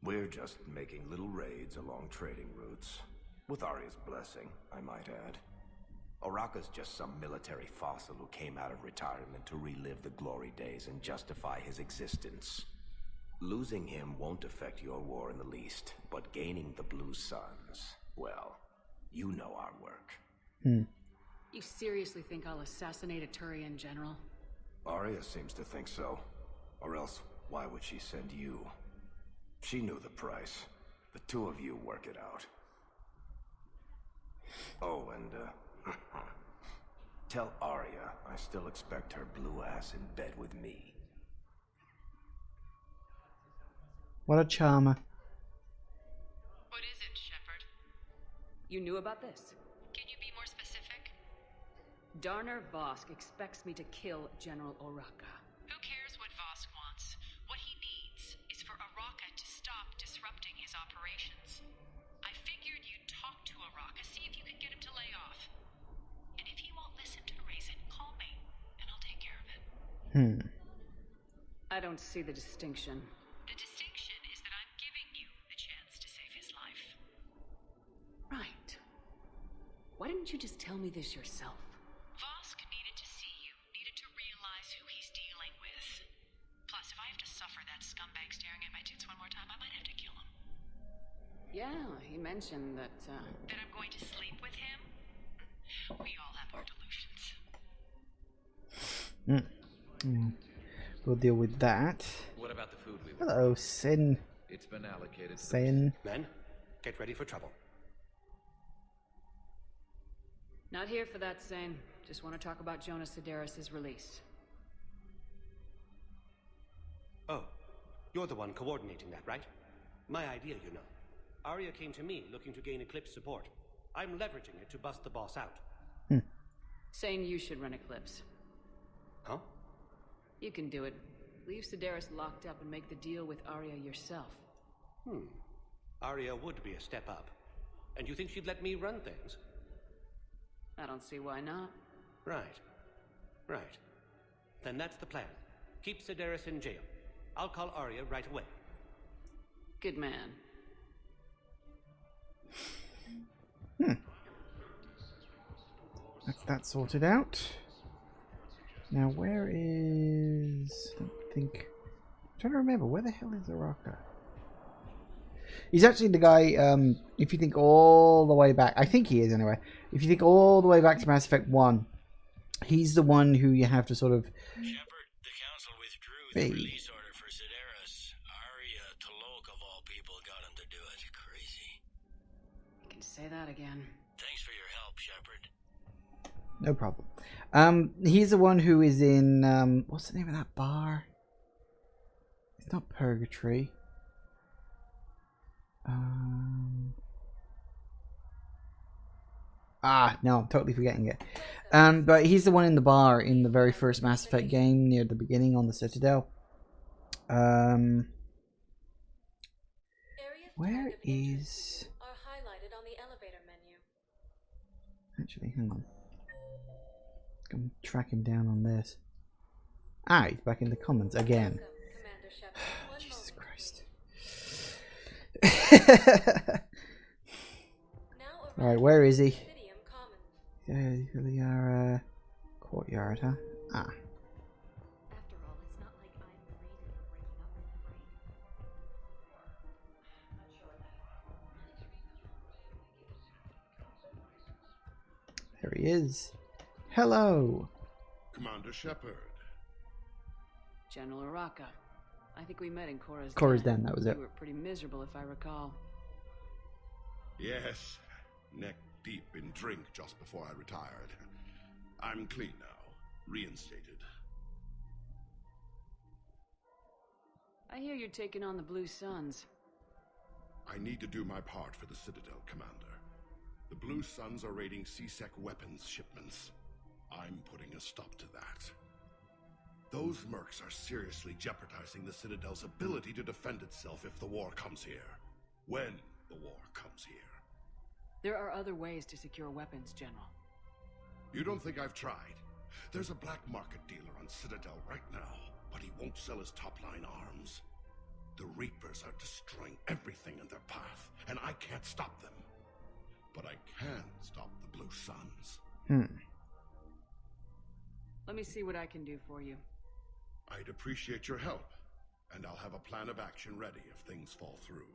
We're just making little raids along trading routes. With Arya's blessing, I might add. Oraka's just some military fossil who came out of retirement to relive the glory days and justify his existence. Losing him won't affect your war in the least, but gaining the Blue Suns, well, you know our work. You seriously think I'll assassinate a Turian general? Arya seems to think so. Or else, why would she send you? She knew the price. The two of you work it out. Oh, and, tell Arya I still expect her blue ass in bed with me. What a charmer. What is it, Shepard? You knew about this? Can you be more specific? Darner Vosk expects me to kill General Oraka. Who cares what Vosk wants? What he needs is for Oraka to stop disrupting his operations. I figured you'd talk to Oraka, see if you can get him to lay off. And if he won't listen to reason, call me, and I'll take care of it. I don't see the distinction. The distinction is that I'm giving you the chance to Why didn't you just tell me this yourself? Vosk needed to see you, needed to realize who he's dealing with. Plus, if I have to suffer that scumbag staring at my tits one more time, I might have to kill him. Yeah, he mentioned that, That I'm going to sleep with him? We all have our delusions. We'll deal with that. What about the food we were Hello, Sin. It's been allocated. Sin. Men, get ready for trouble. not here for that, Sane. Just want to talk about Jonas Sedaris' release. Oh, you're the one coordinating that, right? My idea, you know. Arya came to me looking to gain Eclipse support. I'm leveraging it to bust the boss out. Saying you should run Eclipse. Huh? You can do it. Leave Sedaris locked up and make the deal with Arya yourself. Arya would be a step up. And you think she'd let me run things? I don't see why not. Right. Right. Then that's the plan. Keep Sedaris in jail. I'll call Arya right away. Good man. That's that sorted out. Now where is... I don't think... I'm trying to remember, where the hell is Araka? He's actually the guy, if you think all the way back... I think he is anyway. If you think all the way back to Mass Effect 1, he's the one who you have to sort of... Shepard, the Council withdrew the release order for Sedaris. Arya Talok, of all people, got him to do it. Crazy. You can say that again. Thanks for your help, Shepard. No problem. He's the one who is in, what's the name of that bar? It's not Purgatory. No, I'm totally forgetting it. But he's the one in the bar in the very first Mass Effect game near the beginning on the Citadel. Where is... Are highlighted on the elevator menu. Actually, hang on. Come track him down on this. He's back in the comments again. Jesus Christ. Alright, where is he? Yeah, really our courtyard, huh? After all, it's not like I'm the reason for breaking up with the brain. There he is. Hello. Commander Shepard. General Araka. I think we met in Cora's Den, that was it. You were pretty miserable, if I recall. Yes, neck deep in drink just before I retired. I'm clean now, reinstated. I hear you're taking on the Blue Suns. I need to do my part for the Citadel, Commander. The Blue Suns are raiding CSEC weapons shipments. I'm putting a stop to that. Those mercs are seriously jeopardizing the Citadel's ability to defend itself if the war comes here. When the war comes here. There are other ways to secure weapons, General. You don't think I've tried? There's a black market dealer on Citadel right now, but he won't sell his top-line arms. The Reapers are destroying everything in their path, and I can't stop them. But I can stop the Blue Suns. Let me see what I can do for you. I'd appreciate your help, and I'll have a plan of action ready if things fall through.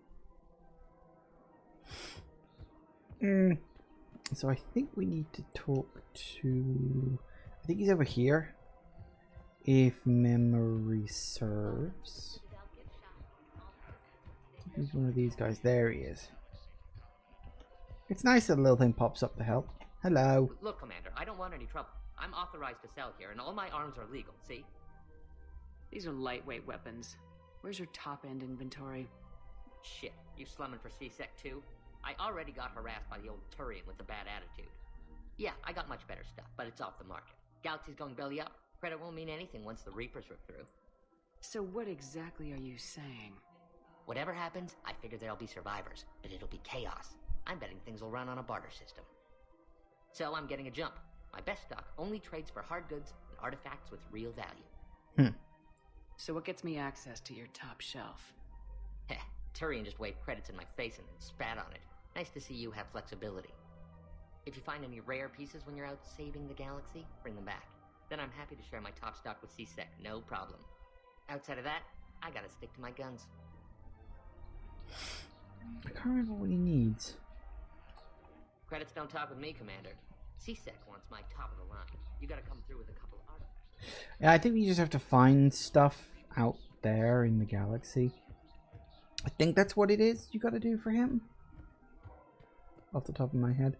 So I think we need to talk to... I think he's over here. If memory serves. He's one of these guys. There he is. It's nice that a little thing pops up to help. Hello. Look, Commander, I don't want any trouble. I'm authorized to sell here, and all my arms are legal, see? These are lightweight weapons. Where's your top-end inventory? Shit, you slumming for C-Sec too? I already got harassed by the old Turian with the bad attitude. Yeah, I got much better stuff, but it's off the market. Galaxy's going belly up. Credit won't mean anything once the Reapers rip through. So what exactly are you saying? Whatever happens, I figure there'll be survivors, but it'll be chaos. I'm betting things will run on a barter system. So I'm getting a jump. My best stock only trades for hard goods and artifacts with real value. So what gets me access to your top shelf? Turian just waved credits in my face and then spat on it. Nice to see you have flexibility. If you find any rare pieces when you're out saving the galaxy, bring them back. Then I'm happy to share my top stock with C-Sec, no problem. Outside of that, I gotta stick to my guns. I can't remember what he needs. Credits don't talk with me, Commander. C-Sec wants my top of the line. You gotta come through with a couple of artifacts. Yeah, I think we just have to find stuff out there in the galaxy. I think that's what it is you gotta do for him. Off the top of my head.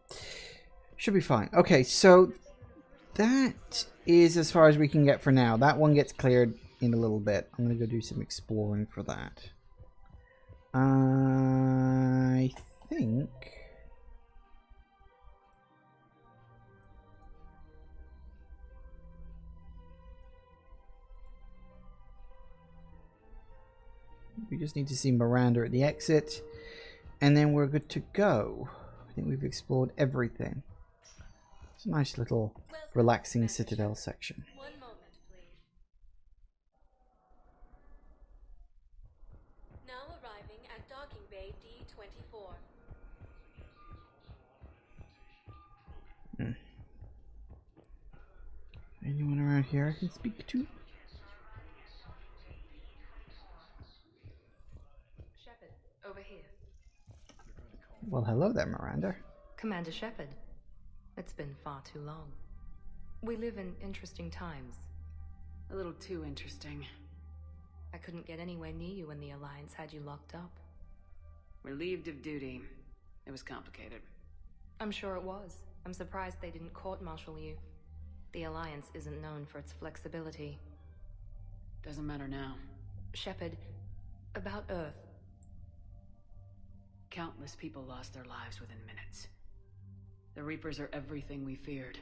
Should be fine. Okay, so that is as far as we can get for now. That one gets cleared in a little bit. I'm gonna go do some exploring for that. I think... we just need to see Miranda at the exit, and then we're good to go. I think we've explored everything. It's a nice little relaxing Citadel section. One moment, please. Now arriving at docking bay D24. Anyone around here I can speak to? Shepard, over here. Well, hello there, Miranda. Commander Shepard. It's been far too long. We live in interesting times. A little too interesting. I couldn't get anywhere near you when the Alliance had you locked up. Relieved of duty. It was complicated. I'm sure it was. I'm surprised they didn't court-martial you. The Alliance isn't known for its flexibility. Doesn't matter now. Shepard, about Earth. Countless people lost their lives within minutes. The Reapers are everything we feared.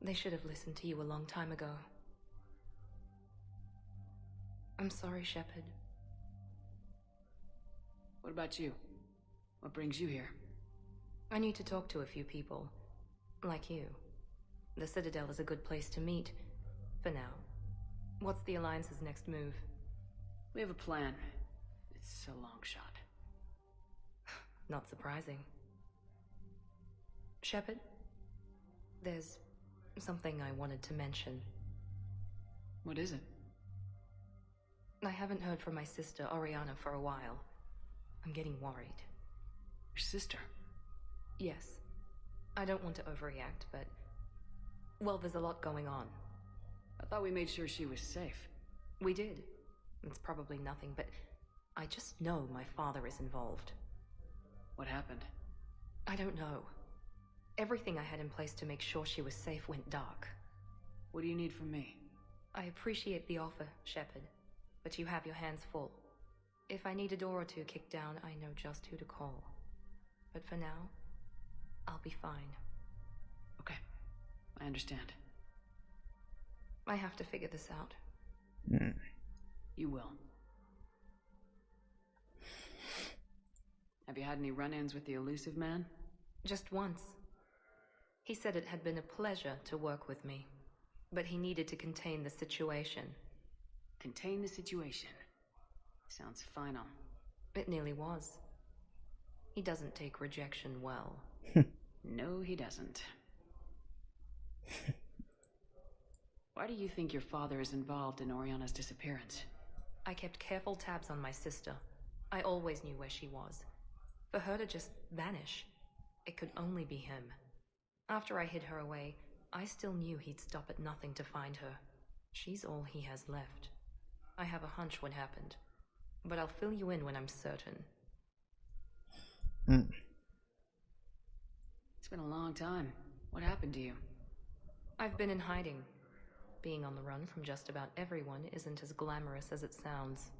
They should have listened to you a long time ago. I'm sorry, Shepard. What about you? What brings you here? I need to talk to a few people. Like you. The Citadel is a good place to meet. For now. What's the Alliance's next move? We have a plan. It's a long shot. Not surprising. Shepard? There's something I wanted to mention. What is it? I haven't heard from my sister, Oriana, for a while. I'm getting worried. Your sister? Yes. I don't want to overreact, but... well, there's a lot going on. I thought we made sure she was safe. We did. It's probably nothing, but... I just know my father is involved. What happened? I don't know. Everything I had in place to make sure she was safe went dark. What do you need from me? I appreciate the offer, Shepard, but you have your hands full. If I need a door or two kicked down, I know just who to call. But for now, I'll be fine. Okay, I understand. I have to figure this out. You will. Have you had any run-ins with the elusive man? Just once. He said it had been a pleasure to work with me, but he needed to contain the situation. Contain the situation? Sounds final. It nearly was. He doesn't take rejection well. No, he doesn't. Why do you think your father is involved in Oriana's disappearance? I kept careful tabs on my sister. I always knew where she was. For her to just vanish, it could only be him. After I hid her away, I still knew he'd stop at nothing to find her. She's all he has left. I have a hunch what happened, but I'll fill you in when I'm certain. It's been a long time. What happened to you? I've been in hiding. Being on the run from just about everyone isn't as glamorous as it sounds.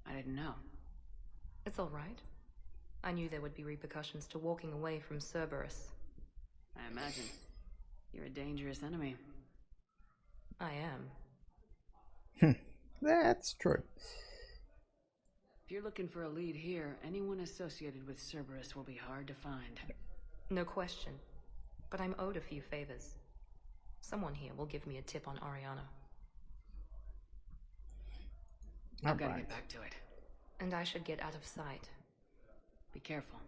I didn't know. It's all right. I knew there would be repercussions to walking away from Cerberus. I imagine. You're a dangerous enemy. I am. That's true. If you're looking for a lead here, anyone associated with Cerberus will be hard to find. No question. But I'm owed a few favors. Someone here will give me a tip on Oriana. I've got to get back to it. And I should get out of sight. Be careful.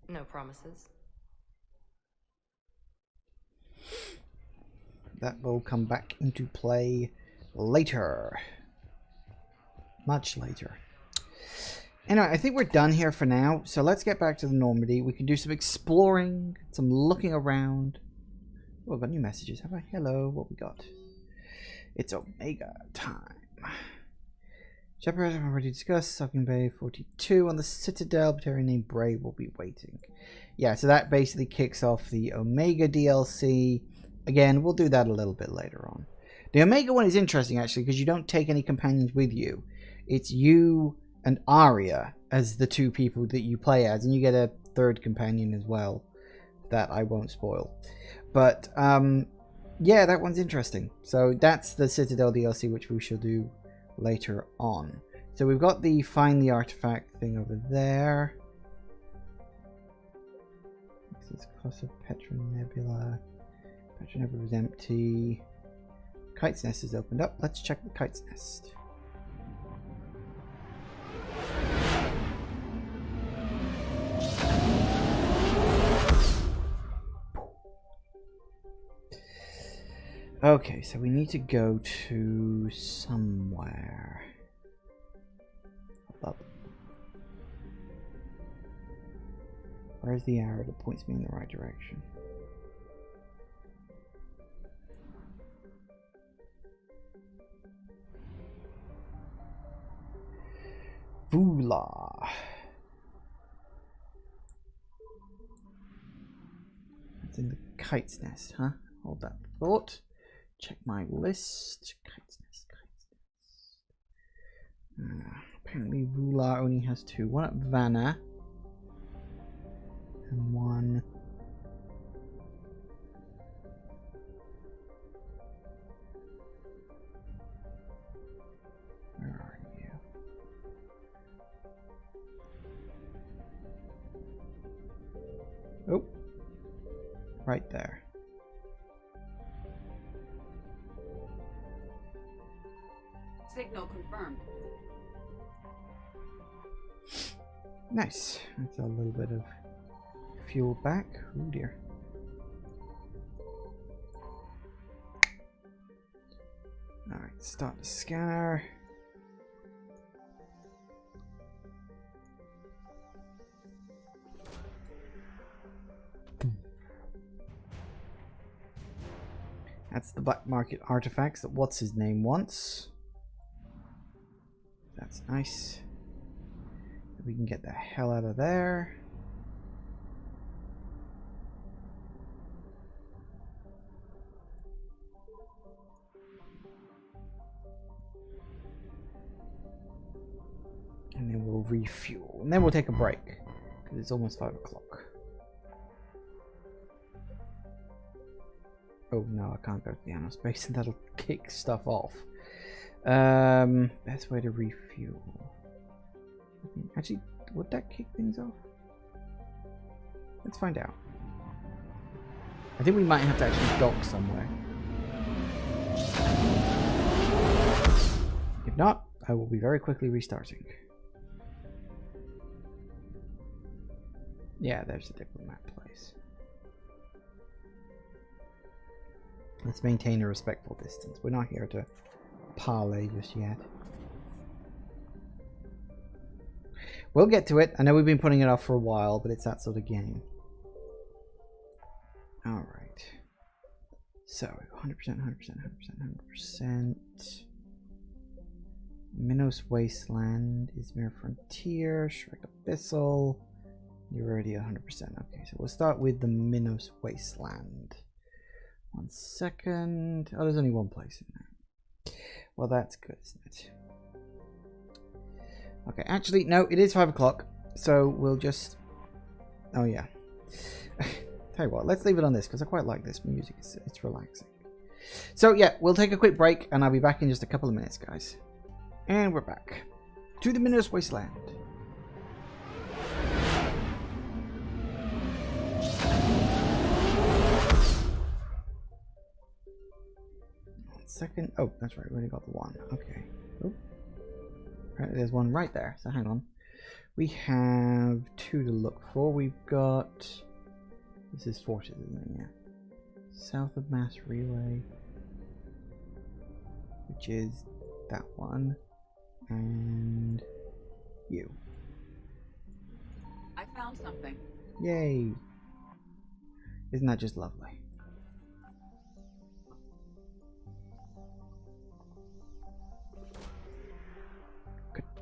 No promises. that will come back into play later. Much later. Anyway, I think we're done here for now. So let's get back to the Normandy. We can do some exploring, some looking around. Oh, I've got new messages, have I? Hello, what we got? It's Omega time. Shepard, I've already discussed. Sucking Bay 42 on the Citadel. Batarian named Brave will be waiting. Yeah, so that basically kicks off the Omega DLC. Again, we'll do that a little bit later on. The Omega one is interesting, actually, because you don't take any companions with you. It's you and Arya as the two people that you play as, and you get a third companion as well. That I won't spoil. But, yeah, that one's interesting. So that's the Citadel DLC, which we shall do later on. So we've got the find the artifact thing over there. This is Cluster Petra Nebula. Petra Nebula is empty. Kite's Nest is opened up. Let's check the Kite's Nest. Okay, so we need to go to somewhere. Hold up. Where's the arrow that points me in the right direction? Vula. It's in the Kite's Nest, huh? Hold that thought. Check my list. Kite's Nest, Kite's Nest. Apparently Vula only has two. One at Vanna. And one... Where are you? Oh. Right there. Signal confirmed. Nice. That's a little bit of fuel back. Oh dear. Alright, start the scanner. That's the black market artifacts that what's his name wants. That's nice. We can get the hell out of there. And then we'll refuel. And then we'll take a break. Because it's almost 5 o'clock. Oh no, I can't go to the aerospace and that'll kick stuff off. Best way to refuel. Actually, would that kick things off? Let's find out. I think we might have to actually dock somewhere. If not, I will be very quickly restarting. Yeah, there's the diplomat place. Let's maintain a respectful distance. We're not here to parley just yet. We'll get to it. I know we've been putting it off for a while, but it's that sort of game. Alright. So, 100%, 100%, 100%, 100%. Minos Wasteland, Izmir Frontier, Shrek Abyssal. You're already 100%. Okay, so we'll start with the Minos Wasteland. 1 second. Oh, there's only one place in there. Well, that's good, isn't it? Okay, actually, no, it is 5 o'clock. So we'll just... Oh, yeah. Tell you what, let's leave it on this because I quite like this music. It's relaxing. So, yeah, we'll take a quick break and I'll be back in just a couple of minutes, guys. And we're back to the Minos Wasteland. Second. Oh, that's right. We only got the one. Okay. Oh. Right, there's one right there. So hang on. We have 2 to look for. We've got. This is Fortis, isn't it? Yeah. South of Mass Relay. which is that one, and you. I found something. Yay! Isn't that just lovely?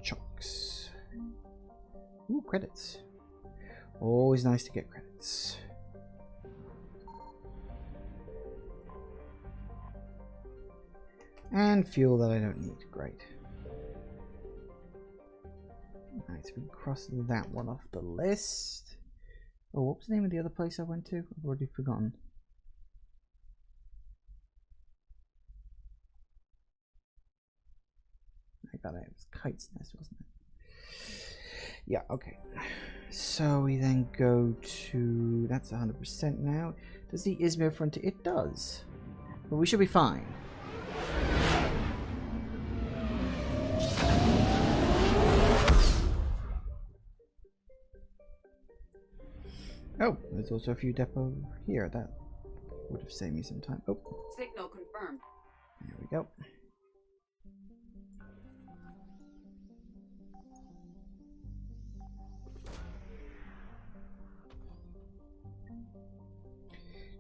Chunks. Ooh, credits. Always nice to get credits. And fuel that I don't need. Great. Alright, so we can cross that one off the list. Oh, what was the name of the other place I went to? I've already forgotten. I got it. It was Kite's Nest, wasn't it? Yeah, okay. So we then go to... That's 100% now. Does the Izmir frontier? It does. But we should be fine. Oh, there's also a few depots here. That would have saved me some time. Oh. Signal confirmed. There we go.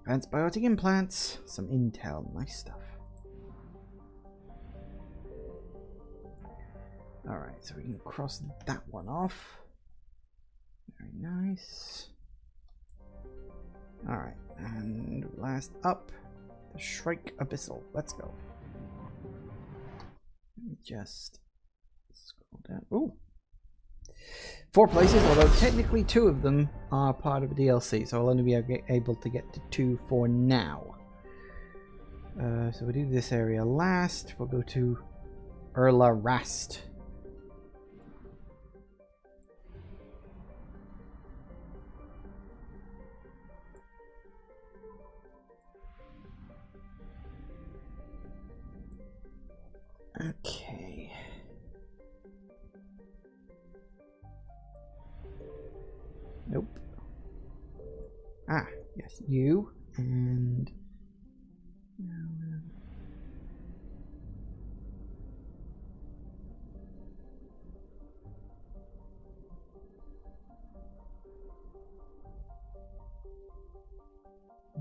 Antibiotic implants, some intel, nice stuff. Alright, so we can cross that one off. Very nice. Alright, and last up, the Shrike Abyssal. Let's go. Let me just scroll down. Ooh! 4 places, although technically 2 of them are part of a DLC, so I'll only be able to get to 2 for now. So we'll do this area last. We'll go to Erla Rast. Okay. Nope. Ah, yes, you and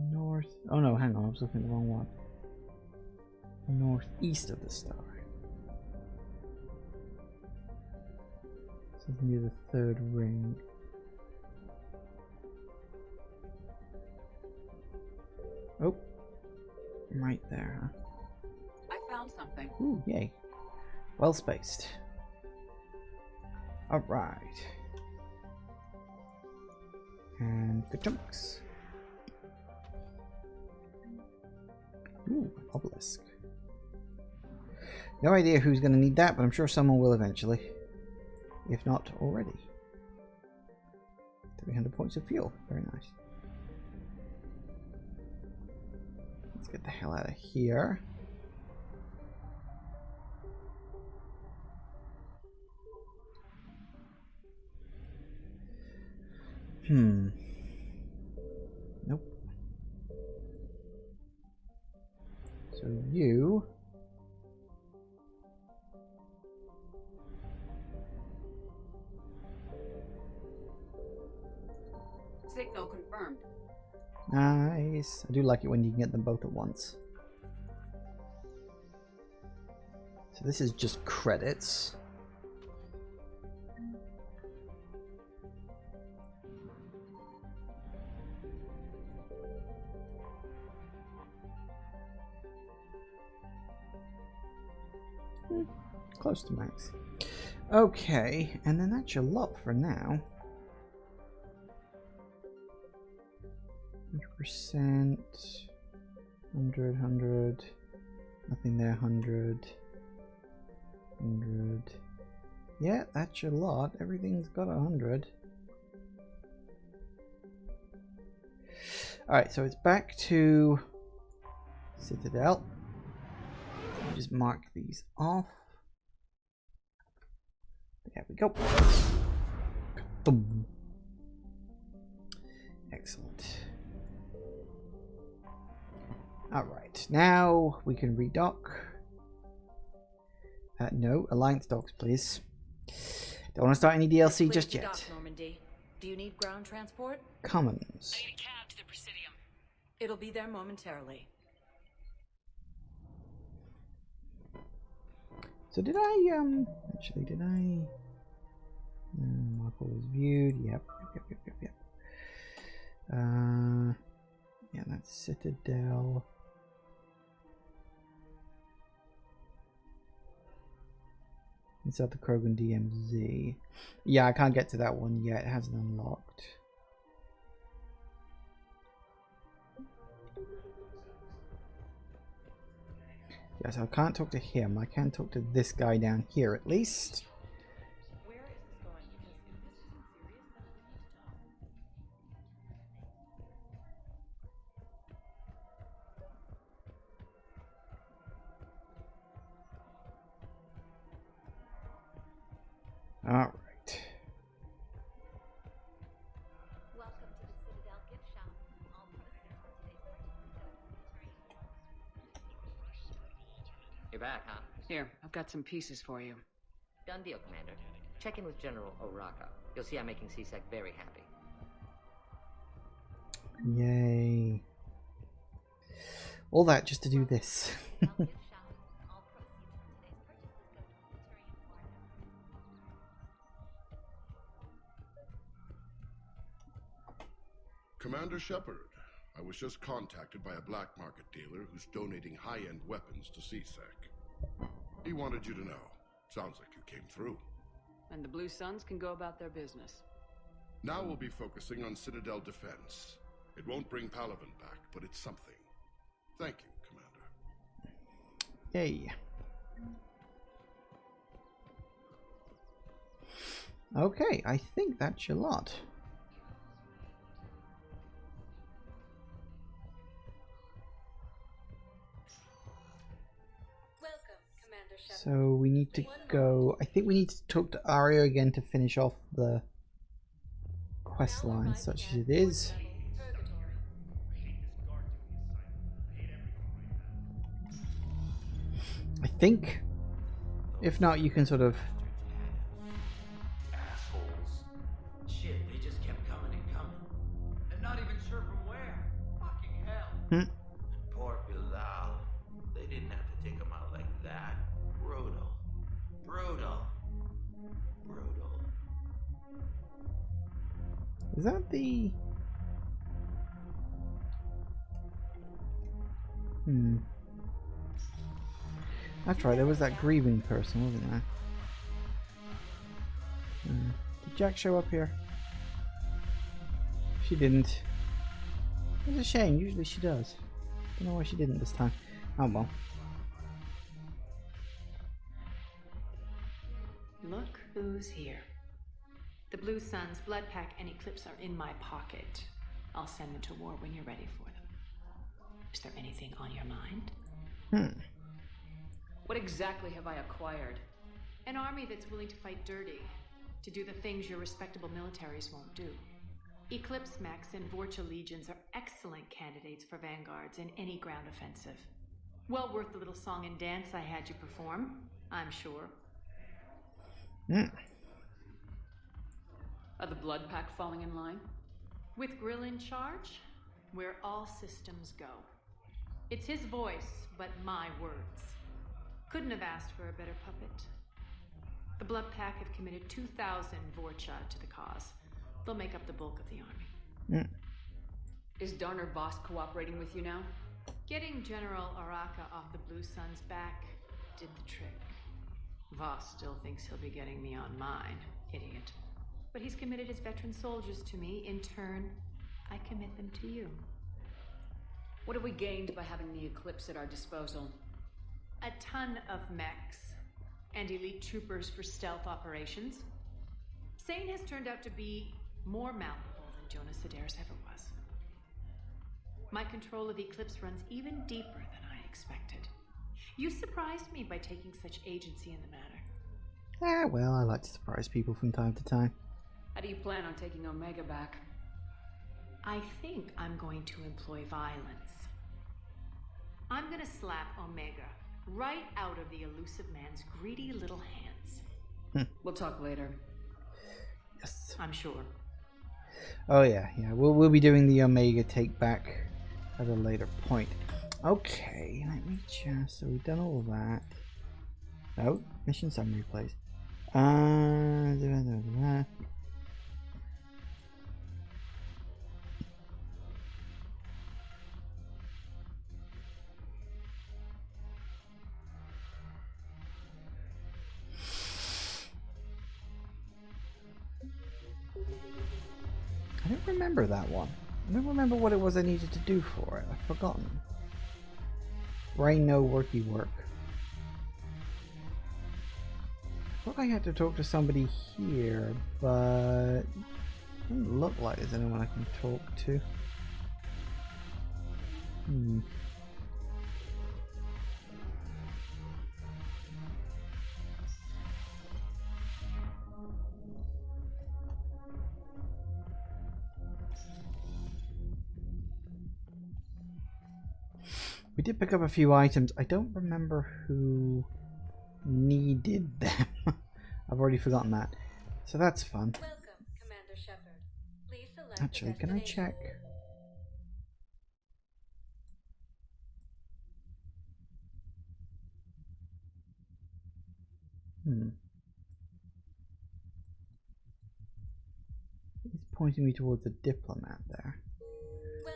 north. Oh no, hang on, I was looking at the wrong one. Northeast of the star. So near the 3rd ring. Oh, right there, huh? I found something. Ooh, yay. Well spaced. Alright. And good chunks. Ooh, obelisk. No idea who's going to need that, but I'm sure someone will eventually. If not already. 300 points of fuel. Very nice. Let's get the hell out of here. Nope. So you... Signal confirmed. Nice. I do like it when you can get them both at once. So this is just credits. Close to max. Okay, and then that's your lot for now. 100%, 100, nothing there, 100, 100. Yeah, that's your lot. Everything's got 100. Alright, so it's back to Citadel. I'll just mark these off. There we go. Boom. Excellent. Alright, now we can redock. No, Alliance dogs, please. Don't want to start any DLC just Cleared the yet. dock, Normandy. Do you need ground transport? Commons. I need a cab to the Presidium. It'll be there momentarily. So did I, actually, did I... Michael was viewed, yep. Yeah, that's Citadel. Inside the Krogan DMZ. Yeah, I can't get to that one yet. It hasn't unlocked. Yeah, so I can't talk to him. I can talk to this guy down here at least. All right. Welcome to the Citadel gift shop. All proceeds from today's purchases go to military. You're back, huh? Here, I've got some pieces for you. Done deal, Commander. Check in with General Oraka. You'll see I'm making C-Sec very happy. Yay. All that just to do this. Commander Shepard, I was just contacted by a black market dealer who's donating high-end weapons to C-Sec. He wanted you to know. Sounds like you came through. And the Blue Suns can go about their business. Now we'll be focusing on Citadel defense. It won't bring Palaven back, but it's something. Thank you, Commander. Yay. Okay, I think that's your lot. So we need to go. I think we need to talk to Aria again to finish off the quest line, such as it is. I think. If not, you can sort of. Assholes. Shit, they just kept coming and coming. And not even sure from where. Fucking hell. Poor Bilal. They didn't have to take him out like that. Brutal. Brutal. Brutal. Is that the... That's right, there was that grieving person, wasn't there? Did Jack show up here? She didn't. It's a shame, usually she does. Don't know why she didn't this time. Oh well. Look who's here. The Blue Suns, Blood Pack, and Eclipse are in my pocket. I'll send them to war when you're ready for them. Is there anything on your mind? What exactly have I acquired? An army that's willing to fight dirty, to do the things your respectable militaries won't do. Eclipse Max and Vorcha legions are excellent candidates for vanguards in any ground offensive. Well worth the little song and dance I had you perform, I'm sure. Are the Blood Pack falling in line? With Grill in charge, where all systems go. It's his voice, but my words. Couldn't have asked for a better puppet. The Blood Pack have committed 2,000 Vorcha to the cause. They'll make up the bulk of the army. Is Darner Voss cooperating with you now? Getting General Oraka off the Blue Suns' back did the trick. Voss still thinks he'll be getting me on mine, idiot. But he's committed his veteran soldiers to me. In turn, I commit them to you. What have we gained by having the Eclipse at our disposal? A ton of mechs and elite troopers for stealth operations. Sane has turned out to be more malleable than Jonas Sedaris ever was. My control of Eclipse runs even deeper than I expected. You surprised me by taking such agency in the matter. Well, I like to surprise people from time to time. How do you plan on taking Omega back? I think I'm going to employ violence. I'm gonna slap Omega Right out of the elusive man's greedy little hands. We'll talk later. Yes. I'm sure. Oh yeah. We'll be doing the Omega take back at a later point. Okay, let me just. So we've done all that. Oh, mission summary, please. I don't remember that one. I don't remember what it was I needed to do for it. I've forgotten. Brain no worky work. I thought I had to talk to somebody here, but it doesn't look like there's anyone I can talk to. We did pick up a few items. I don't remember who needed them. I've already forgotten that. So that's fun. Welcome, Commander Shepard. Please select Actually, can I check? He's pointing me towards a diplomat there.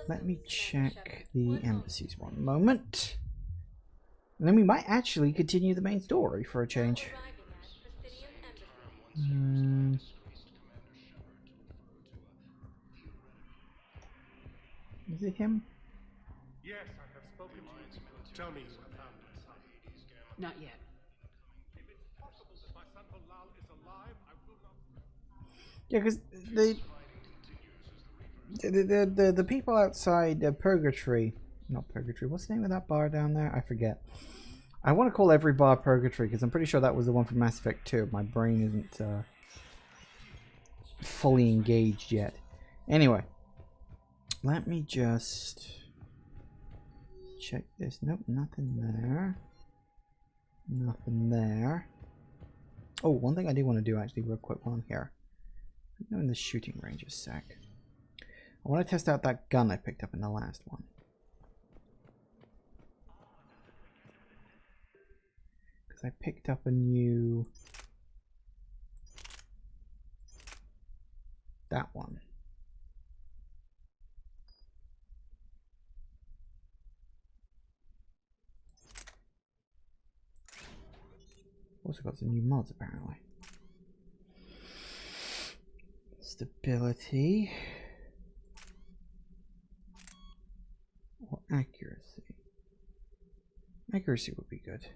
Let me check the embassies one moment. And then we might actually continue the main story for a change. Is it him? Yes, I have spoken to you. Tell me you have found my son. Not yet. If it's possible that my son Bilal is alive, I will not. Yeah, because the people outside Purgatory, not Purgatory, what's the name of that bar down there? I forget. I want to call every bar Purgatory because I'm pretty sure that was the one from Mass Effect 2. My brain isn't fully engaged yet. Anyway, let me just check this. Nope, nothing there. Nothing there. Oh, one thing I do want to do actually real quick while I'm here. I'm in the shooting range a sec. I want to test out that gun I picked up in the last one. Because I picked up a new... that one. Also got some new mods apparently. Stability. Or accuracy. Accuracy would be good.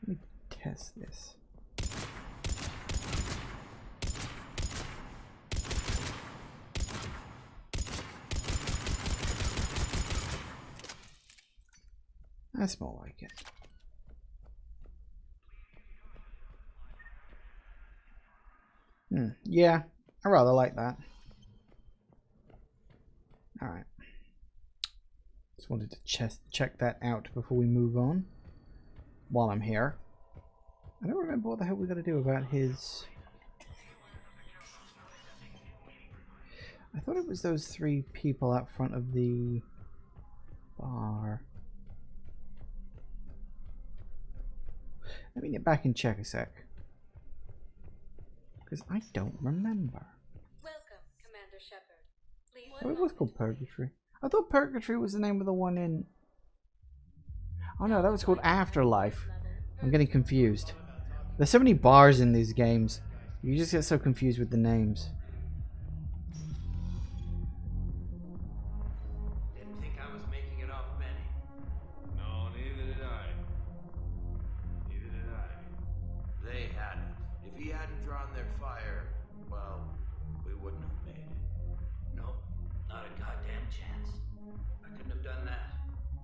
Let me test this. That's more like it. Yeah, I rather like that. Alright. Just wanted to check that out before we move on. While I'm here. I don't remember what the hell we got to do about his... I thought it was those 3 people out front of the bar. Let me get back and check a sec. Because I don't remember. Welcome, Commander Shepard. Please. Oh, it was called Purgatory. I thought Purgatory was the name of the one in... Oh no, that was called Afterlife. I'm getting confused. There's so many bars in these games. You just get so confused with the names. Didn't think I was making it off, Benny. No, neither did I. Neither did I. They hadn't. If he hadn't drawn their fire, well, we wouldn't have made it. Nope, not a goddamn chance. I couldn't have done that.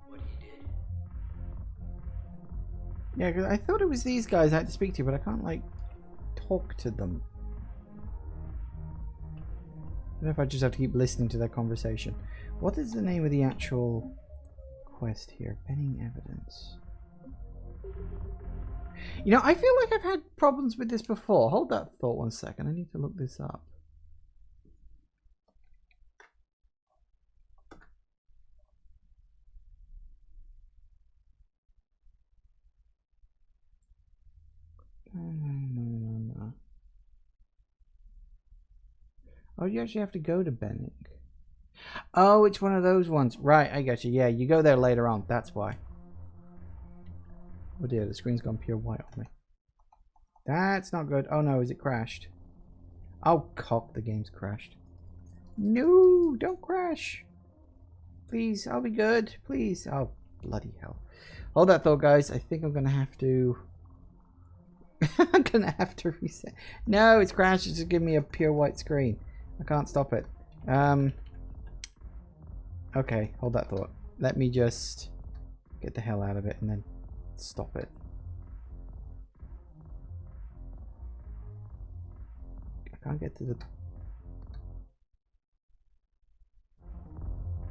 What he did. Yeah, because I thought it was these guys I had to speak to, but I can't, like, talk to them. I don't know if I just have to keep listening to their conversation. What is the name of the actual quest here. Penning evidence. You know, I feel like I've had problems with this before. Hold that thought 1 second. I need to look this up. No. Oh, you actually have to go to Benning. Oh, it's one of those ones. Right, I got you. Yeah, you go there later on. That's why. Oh dear, the screen's gone pure white on me. That's not good. Oh no, is it crashed? Oh, cock, the game's crashed. No, don't crash. Please, I'll be good. Please. Oh, bloody hell. Hold that thought, guys. I think I'm going to have to... I'm going to have to reset. No, it's crashed. It's just giving me a pure white screen. I can't stop it. Okay, hold that thought. Let me just get the hell out of it and then stop it. I can't get to the...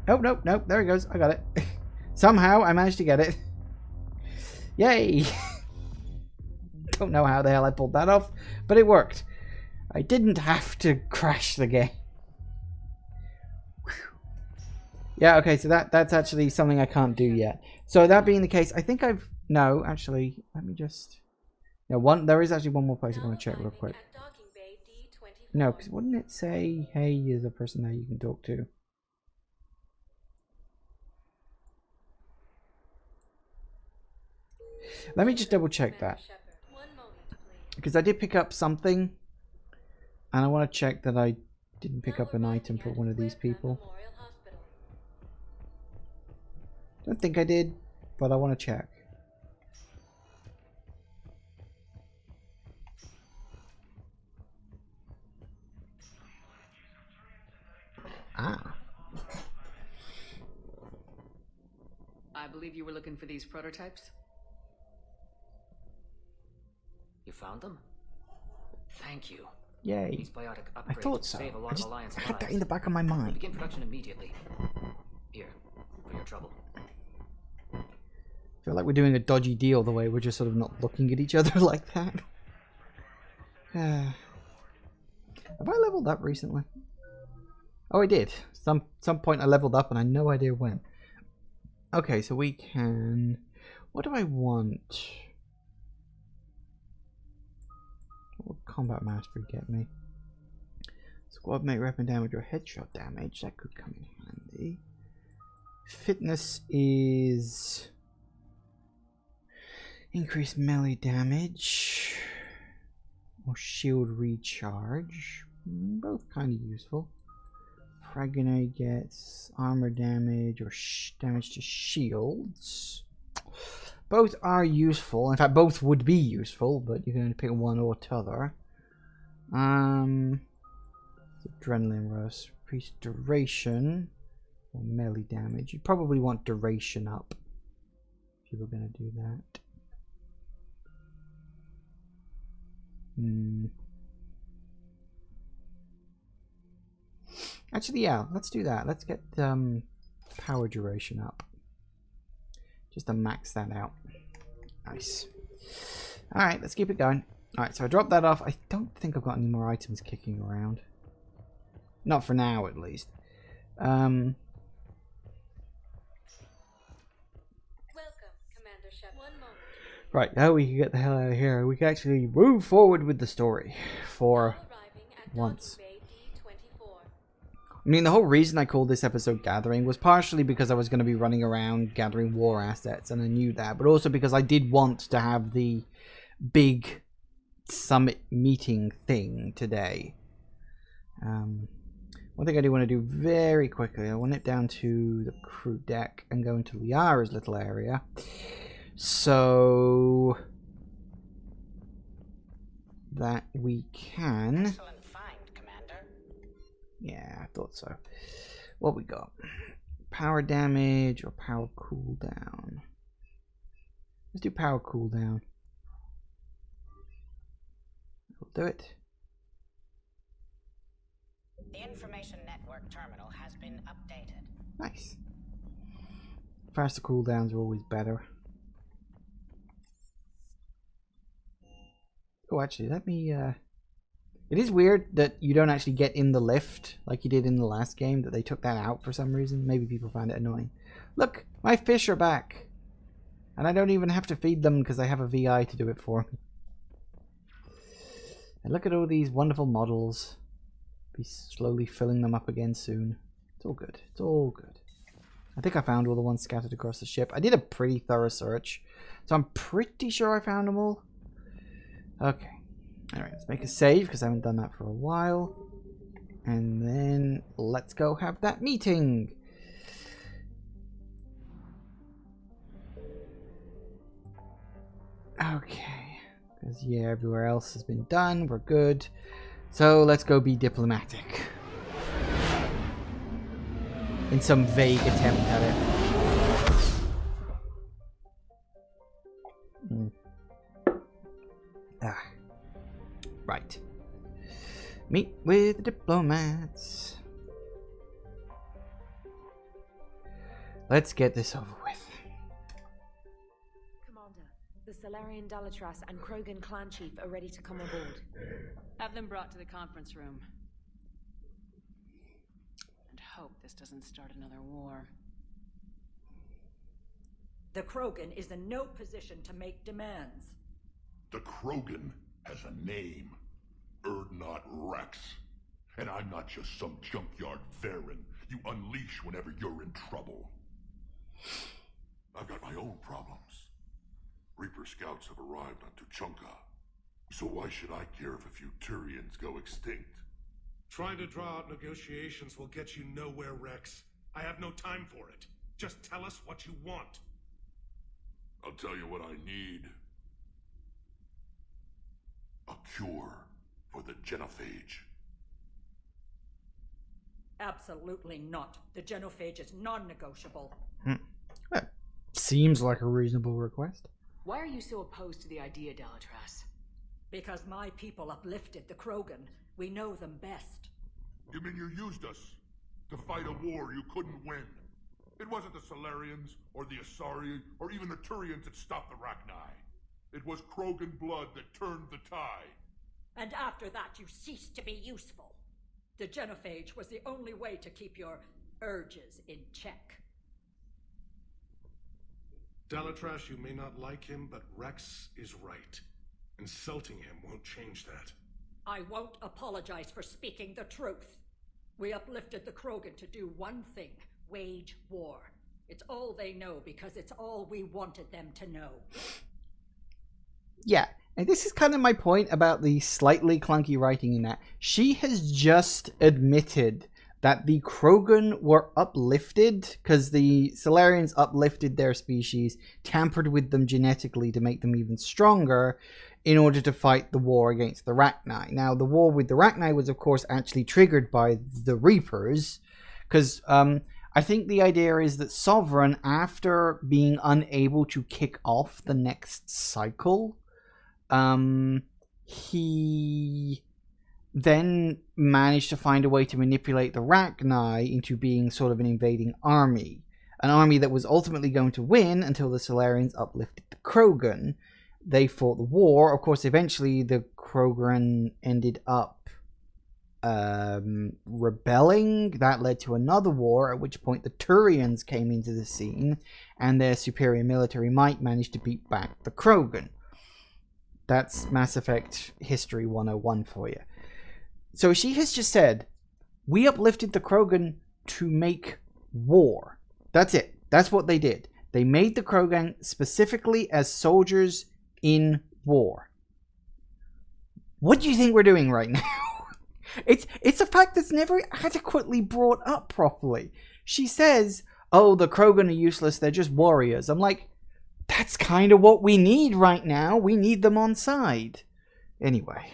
Oh, nope. There it goes. I got it. Somehow I managed to get it. Yay! Don't know how the hell I pulled that off, but it worked. I didn't have to crash the game. Yeah, okay, so that's actually something I can't do yet. So that being the case, I think I've... No, actually, let me just... No, there is actually one more place I want to check real quick. No, because wouldn't it say, hey, there's a person there you can talk to? Let me just double check that. Because I did pick up something. And I want to check that I didn't pick up an item for one of these people. Don't think I did, but I want to check. Ah. I believe you were looking for these prototypes. You found them? Thank you. Yay. These biotic upgrades I thought so. save a lot I just of Alliance had that lives. in the back of my mind. Begin production immediately. Here, for your trouble. I feel like we're doing a dodgy deal the way we're just sort of not looking at each other like that. Have I leveled up recently? Oh, I did. Some point I leveled up and I had no idea when. Okay, so we can... What do I want? What would combat mastery get me? Squad mate weapon damage or headshot damage. That could come in handy. Fitness is... Increased melee damage. Or shield recharge. Both kind of useful. Frag grenade gets armor damage or damage to shields. Both are useful. In fact, both would be useful, but you can only pick one or t'other. Adrenaline rush. Increase duration or melee damage. You probably want duration up if you were going to do that. Actually, yeah, let's do that. Let's get power duration up. Just to max that out. Nice. Alright, let's keep it going. Alright, so I dropped that off. I don't think I've got any more items kicking around. Not for now, at least. Welcome, Commander Shep. 1 moment. Right, now we can get the hell out of here. We can actually move forward with the story. For once. I mean, the whole reason I called this episode Gathering was partially because I was going to be running around gathering war assets, and I knew that, but also because I did want to have the big summit meeting thing today. One thing I do want to do very quickly, I want it down to the crew deck and go into Liara's little area. So that we can... Excellent find, Commander. Yeah, I thought so. What we got? Power damage or power cooldown? Let's do power cooldown. We'll do it. The information network terminal has been updated. Nice. Faster cooldowns are always better. Oh, actually, let me... It is weird that you don't actually get in the lift like you did in the last game, that they took that out for some reason. Maybe people find it annoying. Look, my fish are back. And I don't even have to feed them because I have a VI to do it for me. And look at all these wonderful models. Be slowly filling them up again soon. It's all good. It's all good. I think I found all the ones scattered across the ship. I did a pretty thorough search, so I'm pretty sure I found them all. Okay. Alright, let's make a save because I haven't done that for a while. And then let's go have that meeting. Okay. Because, yeah, everywhere else has been done. We're good. So let's go be diplomatic. In some vague attempt at it. Right. Meet with the diplomats. Let's get this over with. Commander, the Solarian Dalatras and Krogan clan chief are ready to come aboard. Have them brought to the conference room. And hope this doesn't start another war. The Krogan is in no position to make demands. The Krogan has a name. Erdnot Rex. And I'm not just some junkyard Varen you unleash whenever you're in trouble. I've got my own problems. Reaper scouts have arrived on Tuchanka. So why should I care if a few Turians go extinct? Trying to draw out negotiations will get you nowhere, Rex. I have no time for it. Just tell us what you want. I'll tell you what I need. A cure for the Genophage. Absolutely not. The Genophage is non-negotiable. That seems like a reasonable request. Why are you so opposed to the idea, Dalatras? Because my people uplifted the Krogan. We know them best. You mean you used us to fight a war you couldn't win? It wasn't the Solarians, or the Asari, or even the Turians that stopped the Rachni. It was Krogan blood that turned the tide. And after that, you ceased to be useful. The Genophage was the only way to keep your urges in check. Dalatras, you may not like him, but Rex is right. Insulting him won't change that. I won't apologize for speaking the truth. We uplifted the Krogan to do one thing: wage war. It's all they know because it's all we wanted them to know. Yeah, and this is kind of my point about the slightly clunky writing in that. She has just admitted that the Krogan were uplifted because the Solarians uplifted their species, tampered with them genetically to make them even stronger in order to fight the war against the Rachni. Now, the war with the Rachni was, of course, actually triggered by the Reapers, because I think the idea is that Sovereign, after being unable to kick off the next cycle, he then managed to find a way to manipulate the Rachni into being sort of an invading army. An army that was ultimately going to win until the Solarians uplifted the Krogan. They fought the war. Of course, eventually the Krogan ended up rebelling. That led to another war, at which point the Turians came into the scene, and their superior military might managed to beat back the Krogan. That's Mass Effect History 101 for you. So she has just said, we uplifted the Krogan to make war. That's it. That's what they did. They made the Krogan specifically as soldiers in war. What do you think we're doing right now? It's a fact that's never adequately brought up properly. She says, oh, the Krogan are useless, they're just warriors. I'm like, that's kind of what we need right now. We need them on side. Anyway.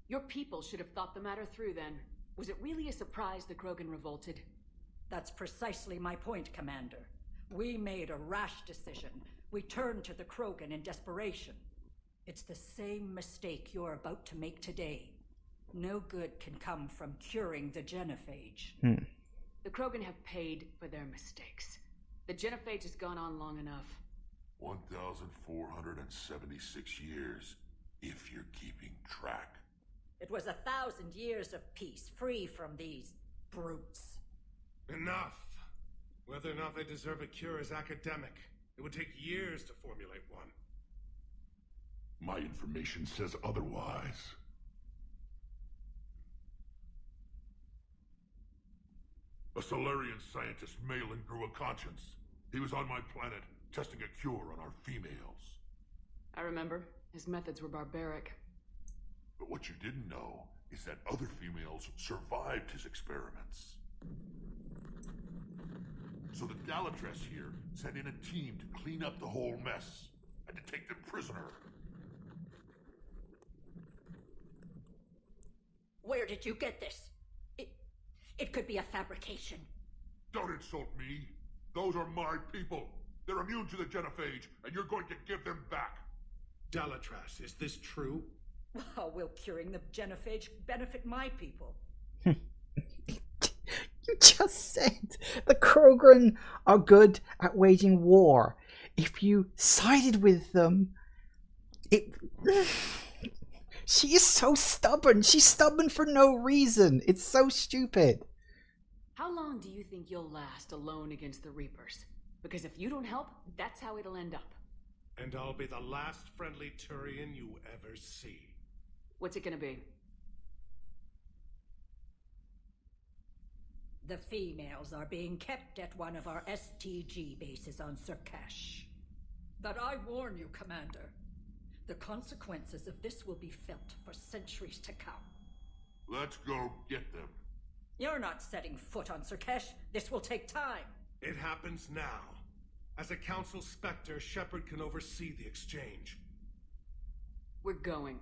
Your people should have thought the matter through then. Was it really a surprise the Krogan revolted? That's precisely my point, Commander. We made a rash decision. We turned to the Krogan in desperation. It's the same mistake you're about to make today. No good can come from curing the Genophage. The Krogan have paid for their mistakes. The Genophage has gone on long enough. 1,476 years, if you're keeping track. It was 1,000 years of peace, free from these brutes. Enough! Whether or not they deserve a cure is academic. It would take years to formulate one. My information says otherwise. A Solarian scientist, Malin, grew a conscience. He was on my planet, testing a cure on our females. I remember. His methods were barbaric. But what you didn't know is that other females survived his experiments. So the Dalatress here sent in a team to clean up the whole mess and to take them prisoner. Where did you get this? It could be a fabrication. Don't insult me. Those are my people. They're immune to the Genophage, and you're going to give them back. Dalatrass, is this true? How will curing the Genophage benefit my people? You just said the Krogan are good at waging war. If you sided with them, she is so stubborn. She's stubborn for no reason. It's so stupid. How long do you think you'll last alone against the Reapers? Because if you don't help, that's how it'll end up. And I'll be the last friendly Turian you ever see. What's it gonna be? The females are being kept at one of our STG bases on Surkash. But I warn you, Commander, the consequences of this will be felt for centuries to come. Let's go get them. You're not setting foot on Surkash. This will take time. It happens now. As a Council Spectre, Shepard can oversee the exchange. We're going.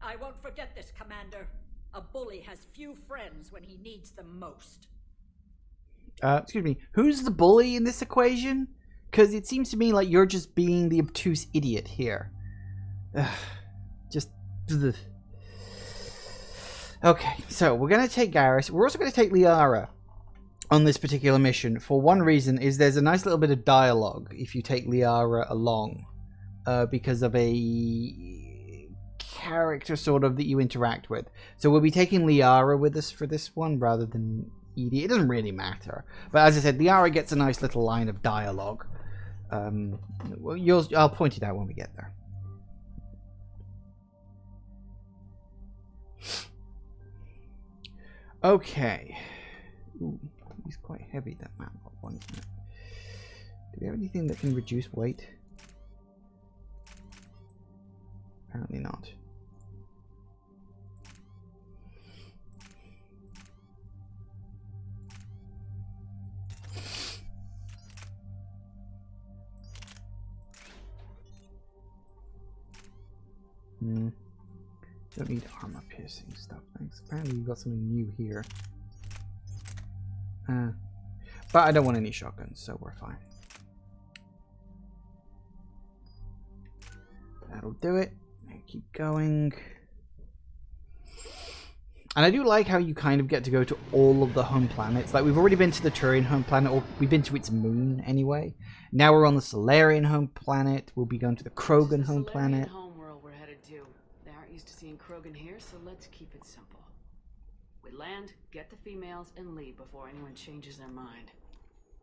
I won't forget this, Commander. A bully has few friends when he needs them most. Excuse me. Who's the bully in this equation? Because it seems to me like you're just being the obtuse idiot here. Just... Okay, so we're going to take Garrus. We're also going to take Liara on this particular mission. For one reason is there's a nice little bit of dialogue if you take Liara along. Because of a character sort of that you interact with. So we'll be taking Liara with us for this one rather than Edie. It doesn't really matter. But as I said, Liara gets a nice little line of dialogue. I'll point it out when we get there. Okay. Ooh, he's quite heavy, that map one. Do we have anything that can reduce weight? Apparently not. Don't need armor piercing stuff, thanks. Apparently you've got something new here. But I don't want any shotguns, so we're fine. That'll do it. Keep going. And I do like how you kind of get to go to all of the home planets. Like, we've already been to the Turian home planet, or we've been to its moon anyway. Now we're on the Solarian home planet. We'll be going to the Krogan home planet. Homeworld we're headed to. They aren't used to seeing Krogan here, so let's keep it simple. We land, get the females, and leave before anyone changes their mind.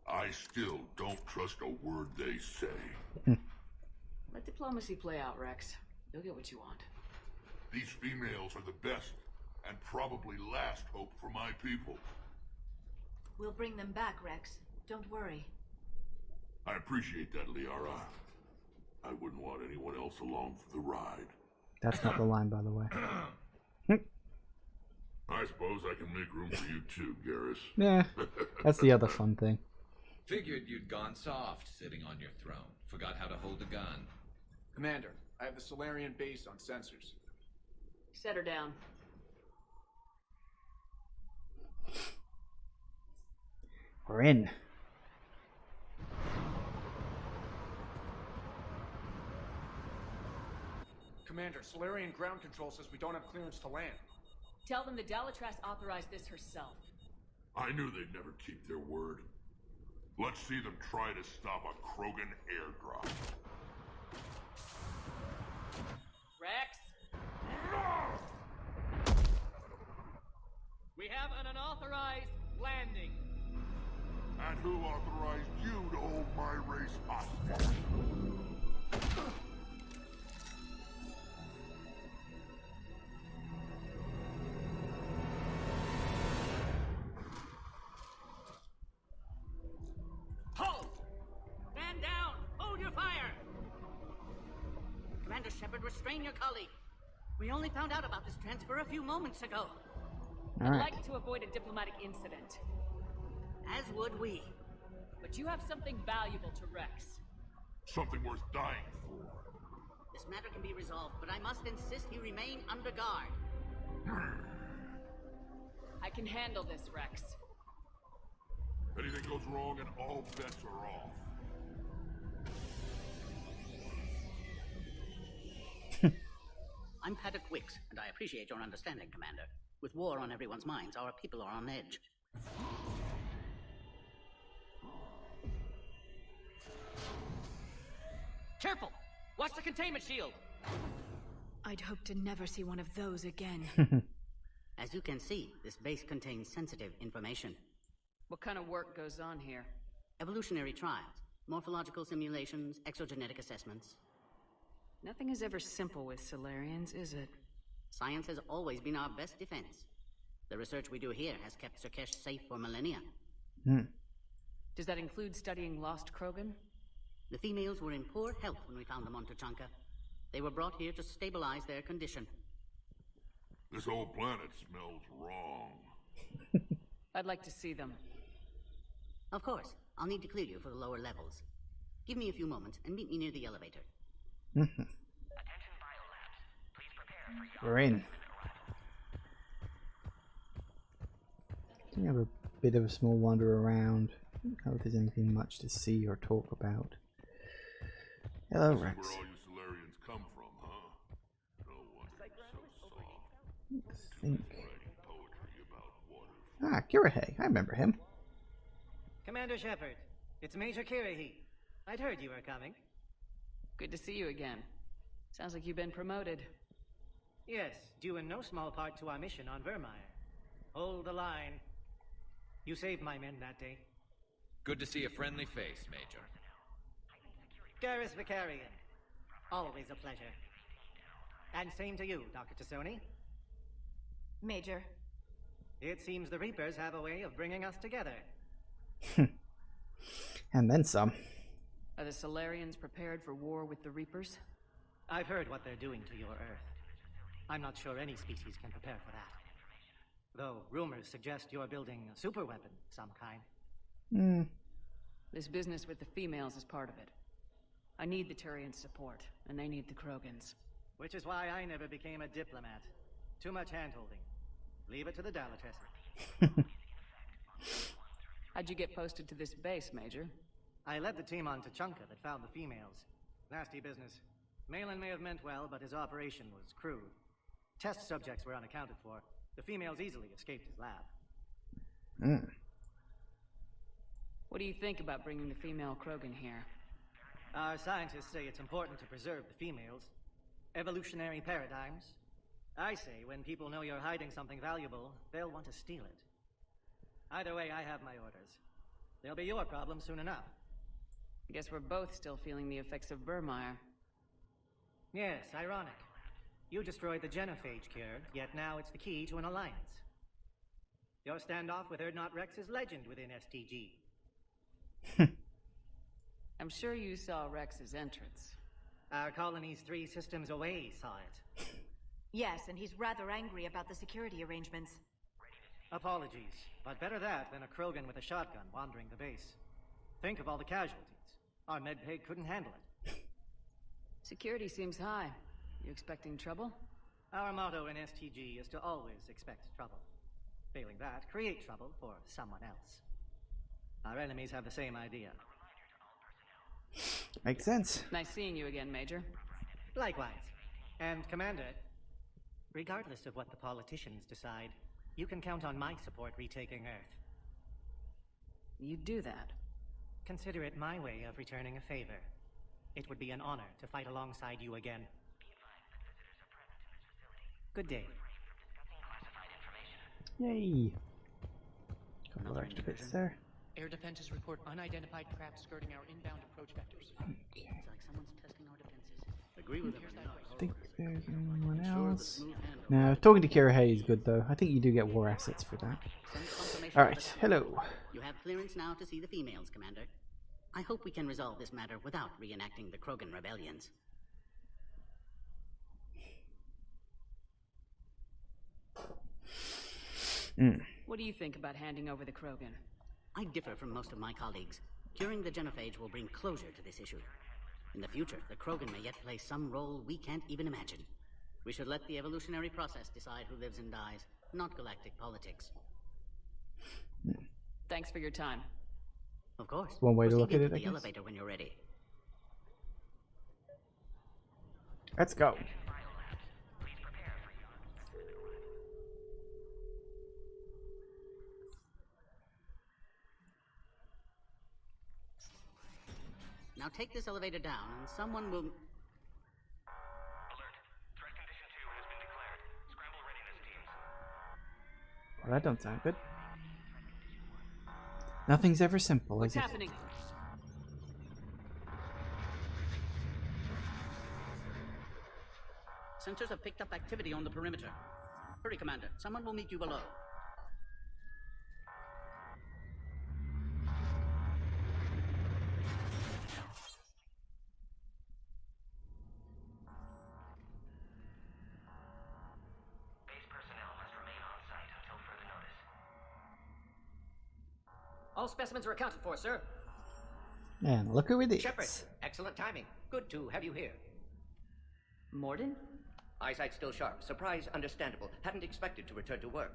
I still don't trust a word they say. Let diplomacy play out, Rex. You'll get what you want. These females are the best and probably last hope for my people. We'll bring them back, Rex. Don't worry. I appreciate that, Liara. I wouldn't want anyone else along for the ride. That's not the line, by the way. I suppose I can make room for you too, Garrus. Yeah, that's the other fun thing. Figured you'd gone soft sitting on your throne. Forgot how to hold a gun. Commander, I have the Solarian base on sensors. Set her down. We're in. Commander, Solarian ground control says we don't have clearance to land. Tell them the Dalatrass authorized this herself. I knew they'd never keep their word. Let's see them try to stop a Krogan airdrop. Rex? We have an unauthorized landing. And who authorized you to hold my race hostage? Halt! Stand down! Hold your fire! Commander Shepard, restrain your colleague. We only found out about this transfer a few moments ago. I'd like to avoid a diplomatic incident. As would we. But you have something valuable to Rex. Something worth dying for. This matter can be resolved, but I must insist he remain under guard. I can handle this, Rex. Anything goes wrong and all bets are off. I'm Paddock Wicks, and I appreciate your understanding, Commander. With war on everyone's minds, our people are on edge. Careful! Watch the containment shield! I'd hope to never see one of those again. As you can see, this base contains sensitive information. What kind of work goes on here? Evolutionary trials, morphological simulations, exogenetic assessments. Nothing is ever simple with Solarians, is it? Science has always been our best defense. The research we do here has kept Surkesh safe for millennia. Does that include studying lost Krogan? The females were in poor health when we found them on Tuchanka. They were brought here to stabilize their condition. This whole planet smells wrong. I'd like to see them. Of course. I'll need to clear you for the lower levels. Give me a few moments and meet me near the elevator. We're in. I have a bit of a small wander around. I don't know if there's anything much to see or talk about. Hello, Rex. Where all you Solarians come from, huh? No wonder you're so soft. I think. Writing poetry about water. Ah, Kirahe. I remember him. Commander Shepard, it's Major Kirahe. I'd heard you were coming. Good to see you again. Sounds like you've been promoted. Yes, due in no small part to our mission on Vermeer. Hold the line. You saved my men that day. Good to see a friendly face, Major. Garrus Vicarian. Always a pleasure. And same to you, Dr. Tassoni. Major. It seems the Reapers have a way of bringing us together. And then some. Are the Solarians prepared for war with the Reapers? I've heard what they're doing to your Earth. I'm not sure any species can prepare for that. Though rumors suggest you're building a superweapon of some kind. This business with the females is part of it. I need the Turians' support, and they need the Krogans. Which is why I never became a diplomat. Too much hand-holding. Leave it to the Dalatresses. How'd you get posted to this base, Major? I led the team on Tuchanka that found the females. Nasty business. Malin may have meant well, but his operation was crude. Test subjects were unaccounted for. The females easily escaped his lab. What do you think about bringing the female Krogan here? Our scientists say it's important to preserve the females. Evolutionary paradigms. I say when people know you're hiding something valuable, they'll want to steal it. Either way, I have my orders. They'll be your problem soon enough. I guess we're both still feeling the effects of Vermeer. Yes, ironic. You destroyed the Genophage cure, yet now it's the key to an alliance. Your standoff with Erdnot Rex is legend within STG. I'm sure you saw Rex's entrance. Our colony's 3 systems away saw it. Yes, and he's rather angry about the security arrangements. Apologies, but better that than a Krogan with a shotgun wandering the base. Think of all the casualties. Our medpay couldn't handle it. Security seems high. You expecting trouble? Our motto in STG is to always expect trouble. Failing that, create trouble for someone else. Our enemies have the same idea. Makes sense. Nice seeing you again, Major. Likewise. And Commander, regardless of what the politicians decide, you can count on my support retaking Earth. you'd do that. Consider it my way of returning a favor. It would be an honor to fight alongside you again. Good day. Yay! Got a lot of extra bits there. Air defenses report unidentified craft skirting our inbound approach vectors. Okay. It's like someone's testing our defenses. Agree with him or not? I think there's anyone else. No, talking to Kira Hay is good though. I think you do get war assets for that. Alright, hello. You have clearance now to see the females, Commander. I hope we can resolve this matter without reenacting the Krogan rebellions. What do you think about handing over the Krogan? I differ from most of my colleagues. Curing the Genophage will bring closure to this issue. In the future, the Krogan may yet play some role we can't even imagine. We should let the evolutionary process decide who lives and dies, not galactic politics. Thanks for your time. Of course. One way to look at it, I The guess. elevator when you're ready. Let's go. Now take this elevator down, and someone will... Well, that don't sound good. Nothing's ever simple, What's is it? happening? Sensors have picked up activity on the perimeter. Hurry, Commander. Someone will meet you below. All specimens are accounted for, sir. Man, look who it is. Shepard, excellent timing. Good to have you here. Morden? Eyesight still sharp. Surprise understandable. Hadn't expected to return to work.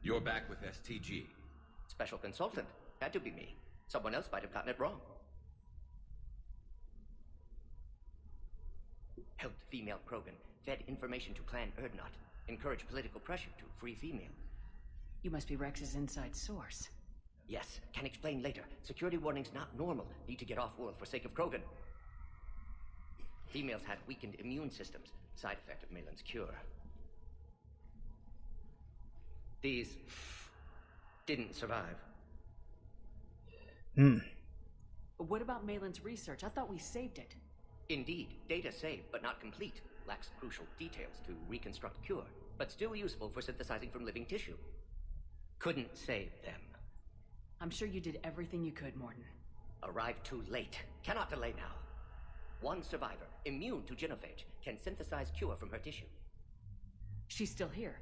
You're back with STG. Special consultant. Had to be me. Someone else might have gotten it wrong. Helped female Krogan. Fed information to Clan Erdnot. Encouraged political pressure to free females. You must be Rex's inside source. Yes, can explain later. Security warnings not normal. Need to get off-world for sake of Krogan. Females had weakened immune systems. Side effect of Malin's cure. These didn't survive. What about Malin's research? I thought we saved it. Indeed, data saved, but not complete. Lacks crucial details to reconstruct cure, but still useful for synthesizing from living tissue. Couldn't save them. I'm sure you did everything you could, Morden. Arrived too late. Cannot delay now. One survivor, immune to Genophage, can synthesize cure from her tissue. She's still here.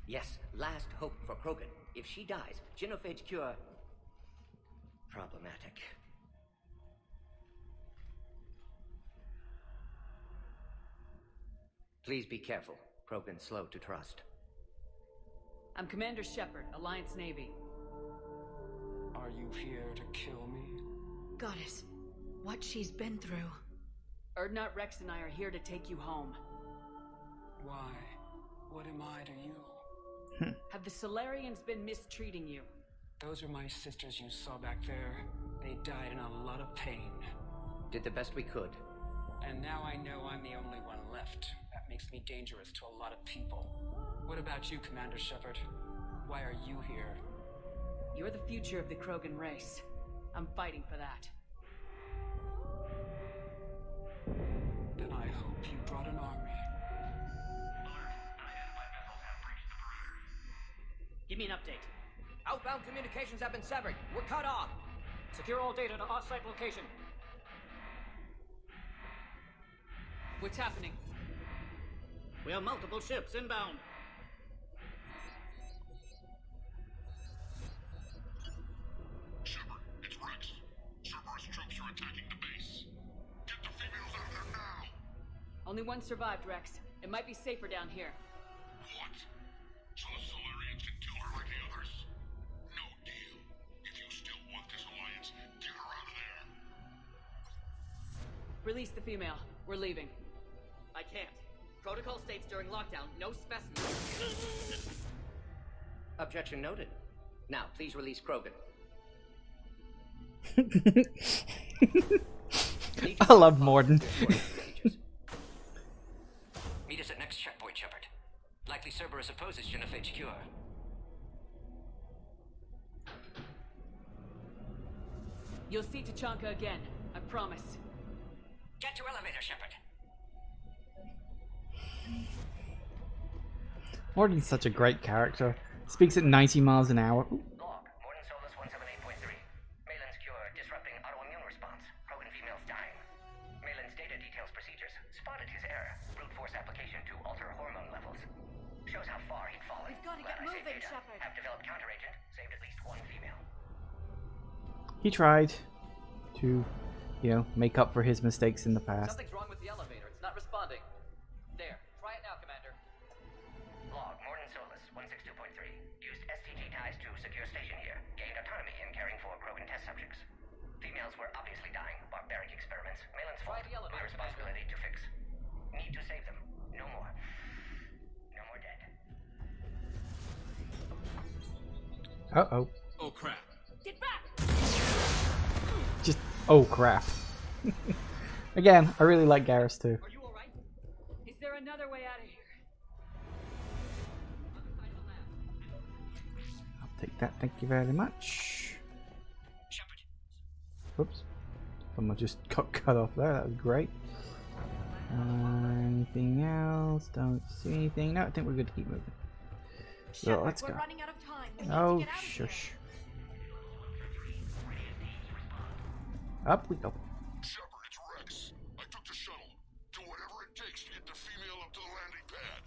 Yes, last hope for Krogan. If she dies, Genophage cure... problematic. Please be careful. Krogan's slow to trust. I'm Commander Shepard, Alliance Navy. Are you here to kill me? Goddess, what she's been through. Erdnot, Rex, and I are here to take you home. Why? What am I to you? Have the Solarians been mistreating you? Those are my sisters you saw back there. They died in a lot of pain. Did the best we could. And now I know I'm the only one left. That makes me dangerous to a lot of people. What about you, Commander Shepard? Why are you here? You're the future of the Krogan race. I'm fighting for that. Then I hope you brought an army. Give me an update. Outbound communications have been severed. We're cut off. Secure all data to off-site location. What's happening? We have multiple ships inbound. Shepard, it's Rex. Cerberus troops are attacking the base. Get the females out of there now! Only one survived, Rex. It might be safer down here. What? So the Solarians can kill her like the others? No deal. If you still want this alliance, get her out of there. Release the female. We're leaving. I can't. Protocol states during lockdown, no specimens. Objection noted. Now, please release Krogan. I love Morden. Meet us at next checkpoint, Shepard. Likely Cerberus opposes Genophage cure. You'll see Tachanka again, I promise. Get to elevator, Shepard. Morden's such a great character. Speaks at 90 miles an hour. Ooh. Log, Morden Solus 178.3. Malin's cure, disrupting autoimmune response. Krogan females dying. Malin's data details procedures. Spotted his error. Brute force application to alter hormone levels. Shows how far he'd fallen. We've got to get moving, Shepard. Have developed counteragent. Saved at least one female. He tried to, you know, make up for his mistakes in the past. Something's wrong with the elevator. It's not responding. There. Try it now, Commander. Log, Morden Solus 162.3. Used STG ties to secure station here. Gained autonomy in caring for Krogan test subjects. Females were obviously dying. Barbaric experiments. Malin's fault. My responsibility to fix. Need to save them. No more. No more dead. Uh-oh. Oh, crap. Get back! Just, oh crap. Again, I really like Garrus too. Are you alright? Is there another way out of here? I'll take that, thank you very much. Shepard. Whoops. Someone just got cut off there, that was great. Anything else? Don't see anything. No, I think we're good to keep moving. So let's go. We're running out of time. We need Oh, to get out of here. shush. Up we go. Shepard, it's Rex. I took the shuttle. Do whatever it takes to get the female up to the landing pad.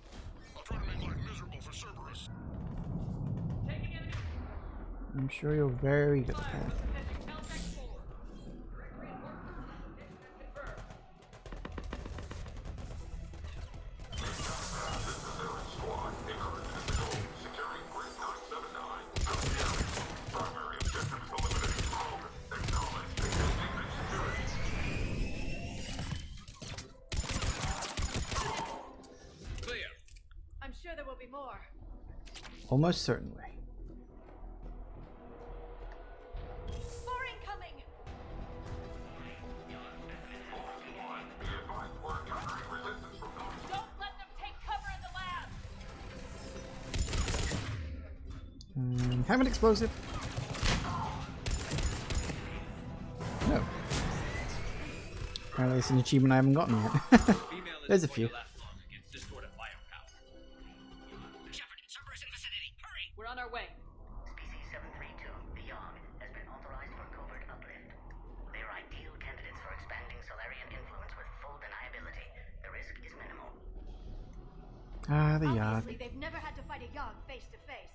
I'll try to make life miserable for Cerberus. I'm sure you're very good at that. I'm sure there will be more. Almost certainly. More incoming! Don't let them take cover in the lab! Have an explosive. No. Apparently it's an achievement I haven't gotten yet. There's a few. We're on our way. Species 732, the Yogg, has been authorized for covert uplift. They are ideal candidates for expanding Solarian influence with full deniability. The risk is minimal. Ah, the Yogg. Obviously, they've never had to fight a Yogg face to face.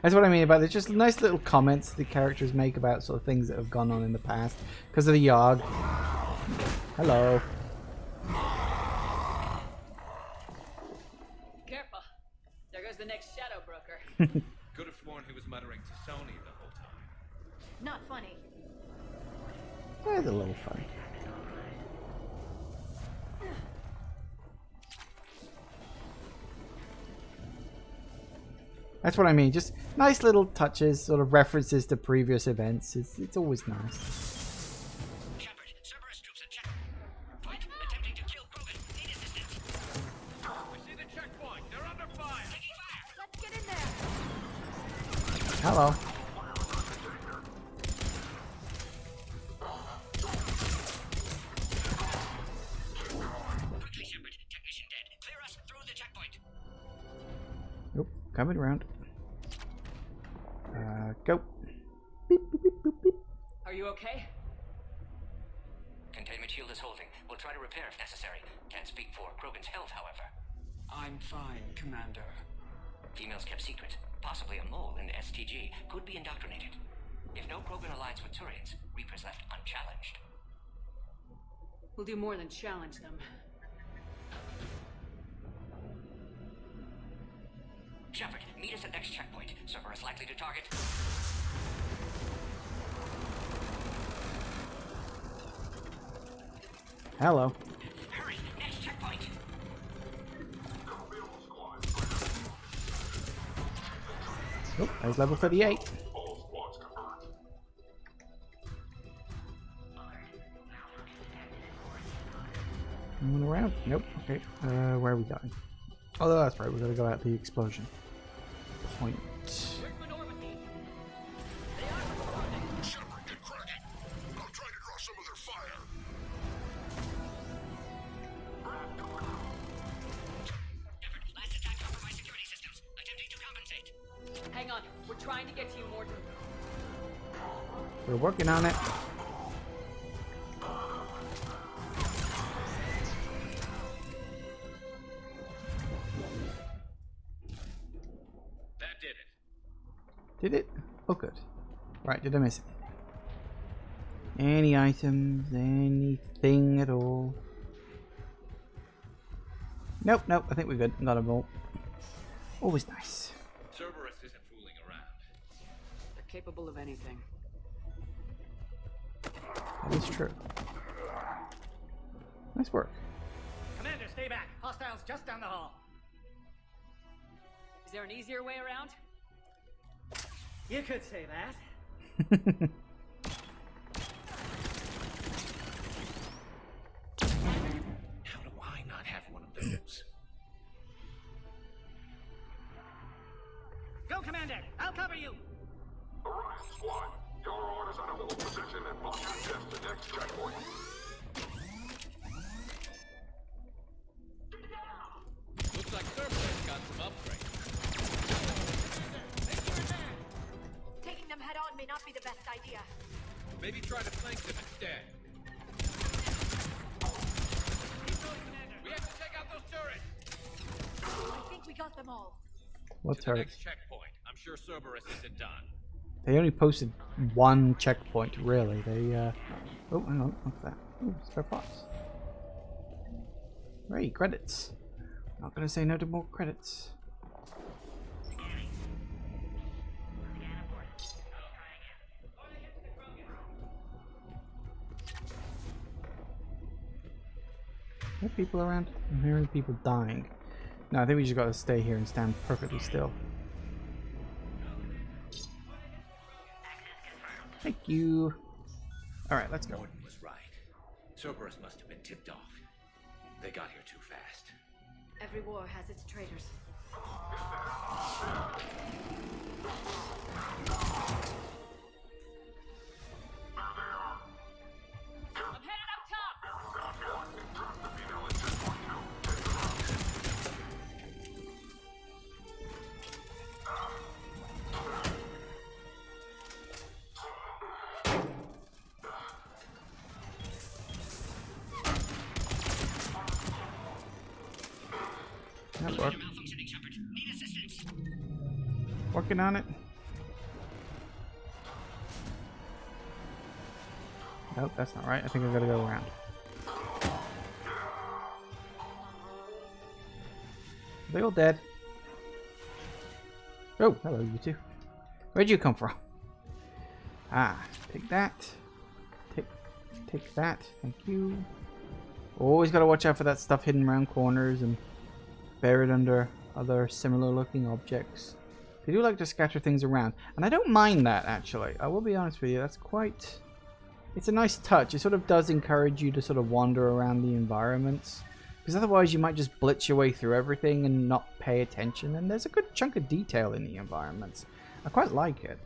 That's what I mean about it. Just nice little comments the characters make about sort of things that have gone on in the past. Because of the Yogg. Hello. Careful. There goes the next shadow broker. Could have sworn he was muttering to Sony the whole time. Not funny. There's a little fun. That's what I mean. Just nice little touches, sort of references to previous events. It's always nice. Shepard, Cerberus troops at checkpoint. Attempting to kill Krogan. Need assistance. We see the checkpoint. They're under fire. Taking fire. Let's get in there! Hello. Quickly, Shepard. Technician dead. Clear us through the checkpoint. Nope. Coming around. Go. Beep, beep, beep, beep, beep. Are you okay? Containment shield is holding. We'll try to repair if necessary. Can't speak for Krogan's health, however. I'm fine, Commander. Females kept secret. Possibly a mole in the STG. Could be indoctrinated. If no Krogan aligns with Turians, Reaper's left unchallenged. We'll do more than challenge them. Shepard, meet us at next checkpoint. Cerberus likely to target. Hello. Hurry, next checkpoint. Oh, there's level 38. Anyone around? Nope. Okay. Where are we going? Oh, that's right. We gotta go out the explosion point. Shepard, get cracking. I'll try to draw some of their fire. Last attack compromised security systems. Attempting to compensate. Hang on. We're trying to get to you, Morton. We're working on it. That did it. Did it? Oh, good. Right, did I miss it? Any items? Anything at all? Nope, nope. I think we're good. Got them all. Always nice. Cerberus isn't fooling around. They're capable of anything. That is true. Nice work. Commander, stay back. Hostiles just down the hall. Is there an easier way around? You could say that. How do I not have one of those? Go, Commander. I'll cover you. Arise, squad. Your orders on a hold position and block your chest to next checkpoint. Looks like Cerberus got some upgrades. Taking them head on may not be the best idea. Maybe try to flank them instead. We have to take out those turrets. I think we got them all. What to the turret? next checkpoint. I'm sure Cerberus isn't done. They only posted one checkpoint, really. They, oh, hang on. What's that? Oh, spare parts. Right, credits. Not gonna say no to more credits. Are there people around? I'm hearing people dying. No, I think we just gotta stay here and stand perfectly still. Thank you. Alright, let's go. Morton was right. Cerberus must have been tipped off. They got here too fast. Every war has its traitors. I'm headed up top! That worked. Working on it. Nope, that's not right. I think I gotta go around. Are they all dead? Oh, hello, you two. Where'd you come from? Ah, take that. Take that. Thank you. Always gotta watch out for that stuff hidden around corners and buried under other similar looking objects. They do like to scatter things around, and I don't mind that, actually. I will be honest with you, that's quite... It's a nice touch. It sort of does encourage you to sort of wander around the environments, because otherwise you might just blitz your way through everything and not pay attention, and there's a good chunk of detail in the environments. I quite like it.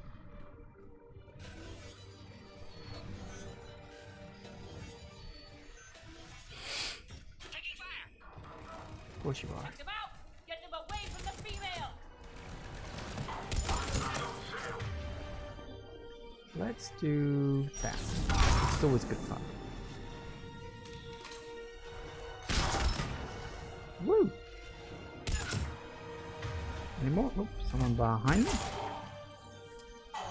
Taking fire! Of course you are. Take them out! Get them away from the female! Let's do that. It's always good fun. Woo! Any more? Oh, someone behind me?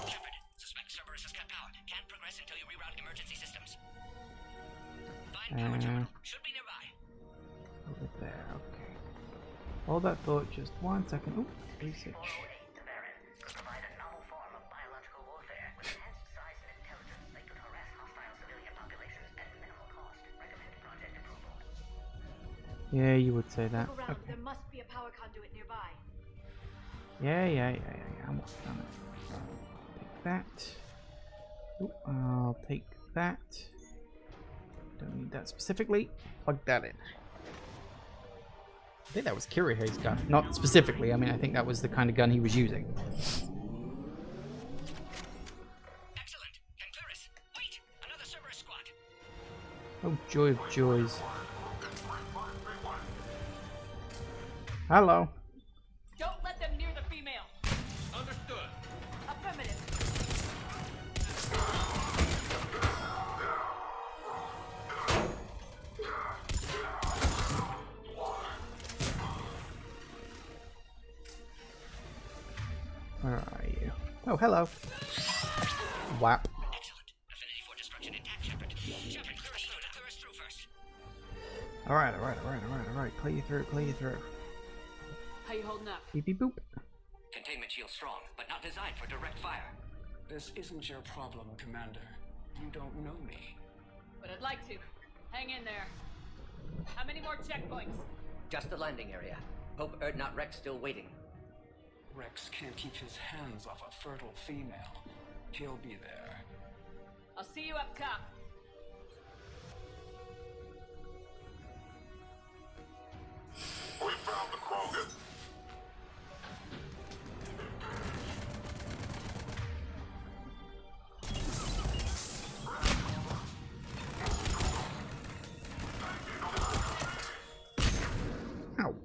Shepard, suspect Cerberus has cut power. Can't progress until you reroute emergency systems. Find power terminal. Should be nearby. Over there, okay. Hold that thought just 1 second. Oh, research. Yeah, you would say that. Look around. Okay. There must be a power conduit nearby. Yeah. I'm working on it. Take that. Ooh, I'll take that. Don't need that specifically. Plug that in. I think that was Kirihe's gun. Not specifically, I mean, I think that was the kind of gun he was using. Excellent. Concurus. Wait! Another Cerberus squad. Oh, joy of joys. Hello. Don't let them near the female. Understood. Affirmative. Where are you? Oh, hello. Whap. Excellent. Affinity for destruction intact, Shepard. Shepard, clear us through. Clear us through first. Alright, alright. Clear you through. How you holding up? Beep beep boop. Containment shield strong, but not designed for direct fire. This isn't your problem, Commander. You don't know me. But I'd like to. Hang in there. How many more checkpoints? Just the landing area. Hope Erdnot Rex still waiting. Rex can't keep his hands off a fertile female. He'll be there. I'll see you up top. We found the Krogan. Ow.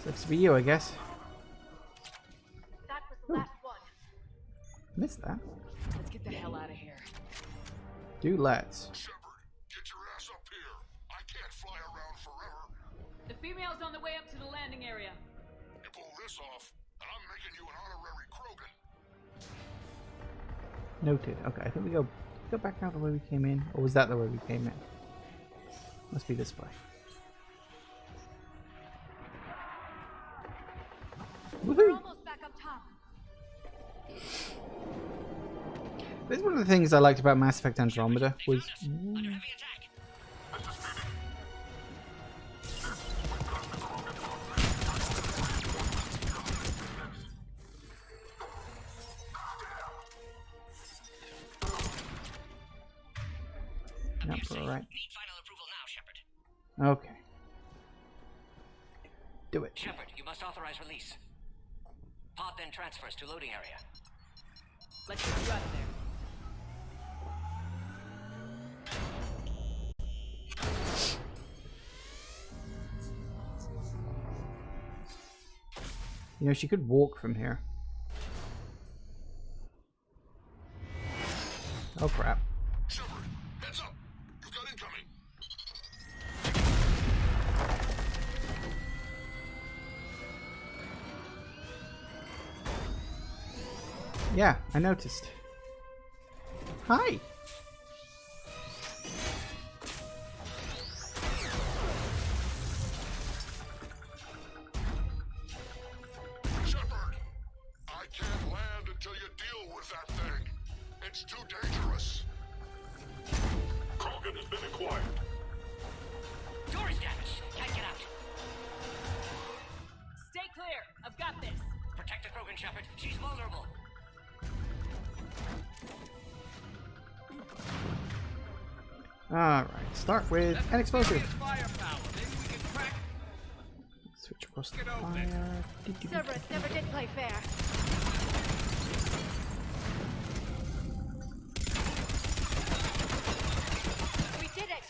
Sucks to be you, I guess. That was the last one. Missed that. Let's get the hell out of here. Do let's. Shepard, get your ass up here. I can't fly around forever. The female's on the way up to the landing area. You pull this off, and I'm making you an honorary Krogan. Noted. Okay, I think we go back out the way we came in. Or was that the way we came in? Must be this way. We're almost back up top. This is one of the things I liked about Mass Effect Andromeda was Yep, we're right. Need final approval now, Shepard. Okay. Do it. Shepard, you must authorize release. Pod then transfers to loading area. Let's get you out of there. You know, she could walk from here. Oh crap. Shepard, heads up. You've got incoming. Yeah, I noticed. Hi. Shepard, I can't land until you deal with that thing. It's too dangerous. Krogan has been acquired. Door is damaged. Can't get out. Stay clear. I've got this. Protect the Krogan, Shepard. She's vulnerable. Alright, start with an explosive. Firepower. Maybe we can crack. Switch across the fire. Cerberus never did play fair. We did it!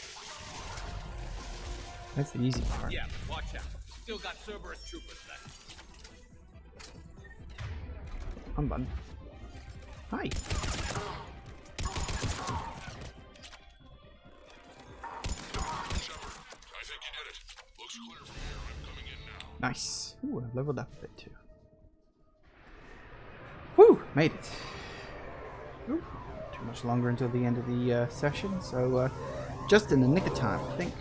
That's the easy part. Yeah, watch out. Still got Cerberus troopers left. I'm done. Hi. Nice. Ooh, I've leveled up a bit too. Woo! Made it. Ooh, too much longer until the end of the session, so just in the nick of time, I think.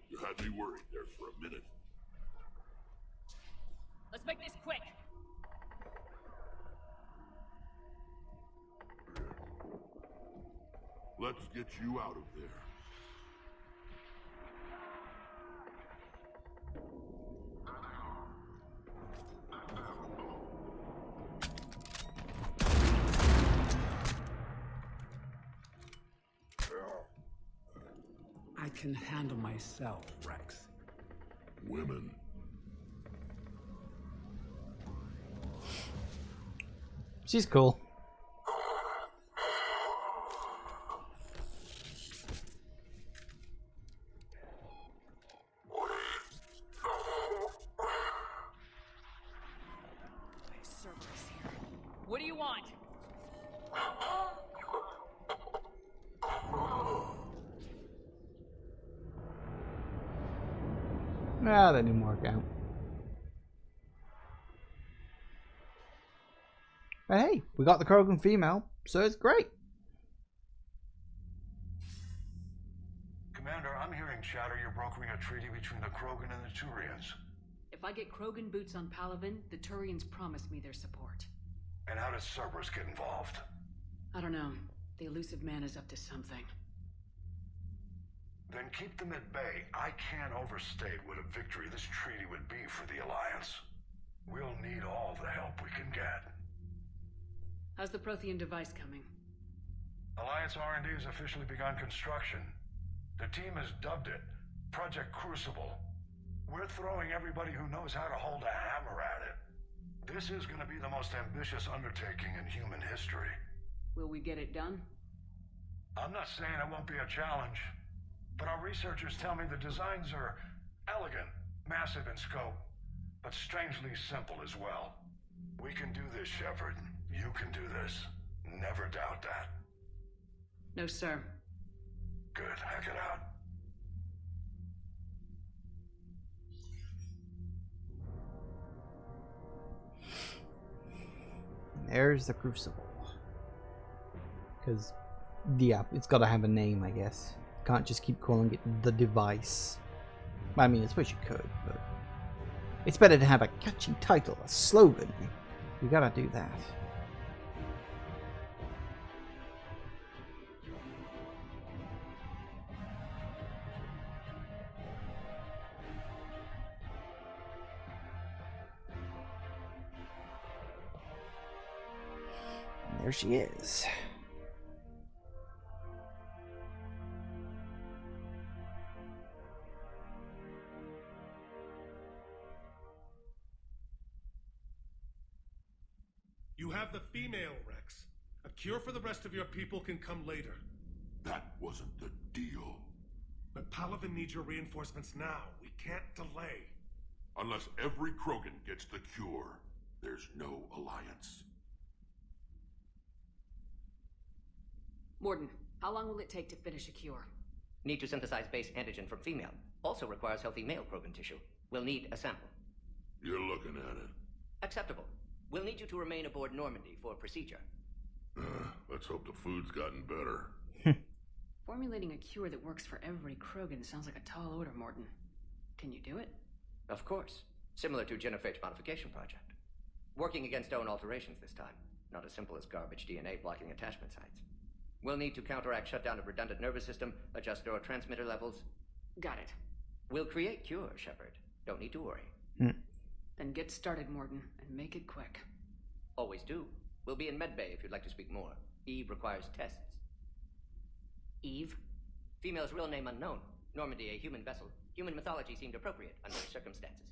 You had me worried there for a minute. Let's make this quick. you out of there. I can handle myself, Rex. Women. She's cool. What do you want? Ah, that didn't work out. But hey, we got the Krogan female, so it's great. Commander, I'm hearing chatter you're brokering a treaty between the Krogan and the Turians. If I get Krogan boots on Palaven, the Turians promise me their support. And how does Cerberus get involved? I don't know. The elusive man is up to something. Then keep them at bay. I can't overstate what a victory this treaty would be for the Alliance. We'll need all the help we can get. How's the Prothean device coming? Alliance R&D has officially begun construction. The team has dubbed it Project Crucible. We're throwing everybody who knows how to hold a hammer at it. This is going to be the most ambitious undertaking in human history. Will we get it done? I'm not saying it won't be a challenge, but our researchers tell me the designs are elegant, massive in scope, but strangely simple as well. We can do this, Shepard. You can do this. Never doubt that. No, sir. Good. Hack it out. There's the Crucible. Because, yeah, it's got to have a name, I guess. Can't just keep calling it the device. I mean, I suppose you could, but it's better to have a catchy title, a slogan. You gotta do that. And there she is. You have the female, Rex. A cure for the rest of your people can come later. That wasn't the deal. But Palaven needs your reinforcements now. We can't delay. Unless every Krogan gets the cure, there's no alliance. Morden, how long will it take to finish a cure? Need to synthesize base antigen from female. Also requires healthy male Krogan tissue. We'll need a sample. You're looking at it. Acceptable. We'll need you to remain aboard Normandy for procedure. Let's hope the food's gotten better. Formulating a cure that works for every Krogan sounds like a tall order, Morden. Can you do it? Of course. Similar to Genophage modification project. Working against own alterations this time. Not as simple as garbage DNA blocking attachment sites. We'll need to counteract shutdown of redundant nervous system, adjust neurotransmitter levels. Got it. We'll create cure, Shepard. Don't need to worry. Then get started, Morden, and make it quick. Always do. We'll be in medbay if you'd like to speak more. Eve requires tests. Eve? Female's real name unknown. Normandy, a human vessel. Human mythology seemed appropriate under circumstances.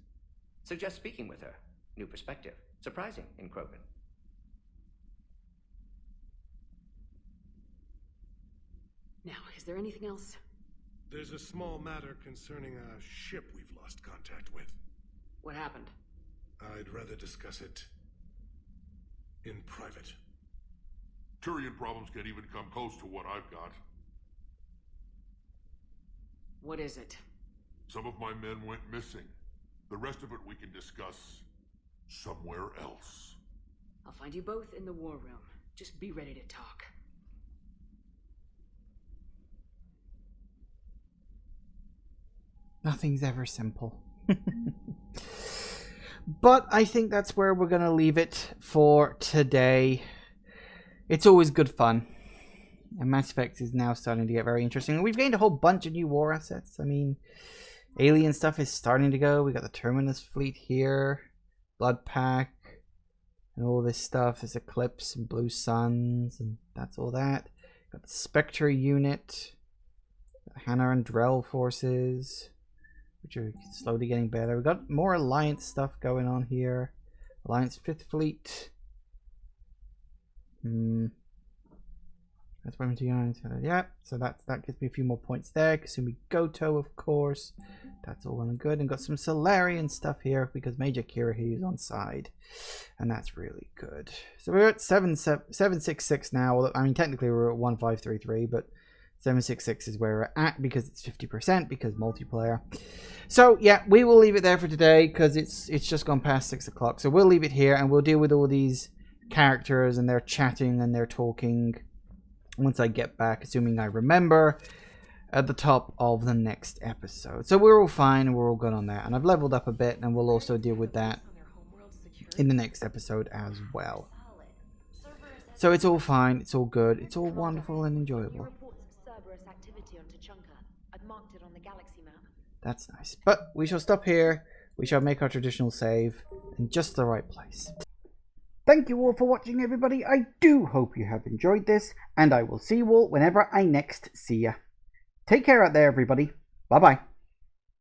Suggest speaking with her. New perspective. Surprising in Krogan. Now, is there anything else? There's a small matter concerning a ship we've lost contact with. What happened? I'd rather discuss it in private. Turian problems can't even come close to what I've got. What is it? Some of my men went missing. The rest of it we can discuss somewhere else. I'll find you both in the war room. Just be ready to talk. Nothing's ever simple. But I think that's where we're going to leave it for today. It's always good fun. And Mass Effect is now starting to get very interesting. And we've gained a whole bunch of new war assets. I mean, alien stuff is starting to go. We got the Terminus fleet here, Blood Pack, and all this stuff. There's Eclipse and Blue Suns, and that's all that. Got the Spectre unit, Hannah and Drell forces, which are slowly getting better. We got more Alliance stuff going on here. Alliance 5th Fleet. That's one to yeah, so that gives me a few more points there. Kasumi Goto, of course. That's all well and good. And got some Solarian stuff here because Major Kirihiri is on side. And that's really good. So we're at 766 now. I mean, technically we're at 1533, but 766 is where we're at because it's 50% because multiplayer. So yeah, we will leave it there for today because it's just gone past 6 o'clock. So we'll leave it here and we'll deal with all these characters and their chatting and their talking once I get back, assuming I remember, at the top of the next episode. So we're all fine and we're all good on that. And I've leveled up a bit and we'll also deal with that in the next episode as well. So it's all fine, it's all good, it's all wonderful and enjoyable. That's nice. But we shall stop here. We shall make our traditional save in just the right place. Thank you all for watching, everybody. I do hope you have enjoyed this, and I will see you all whenever I next see ya. Take care out there, everybody. Bye-bye.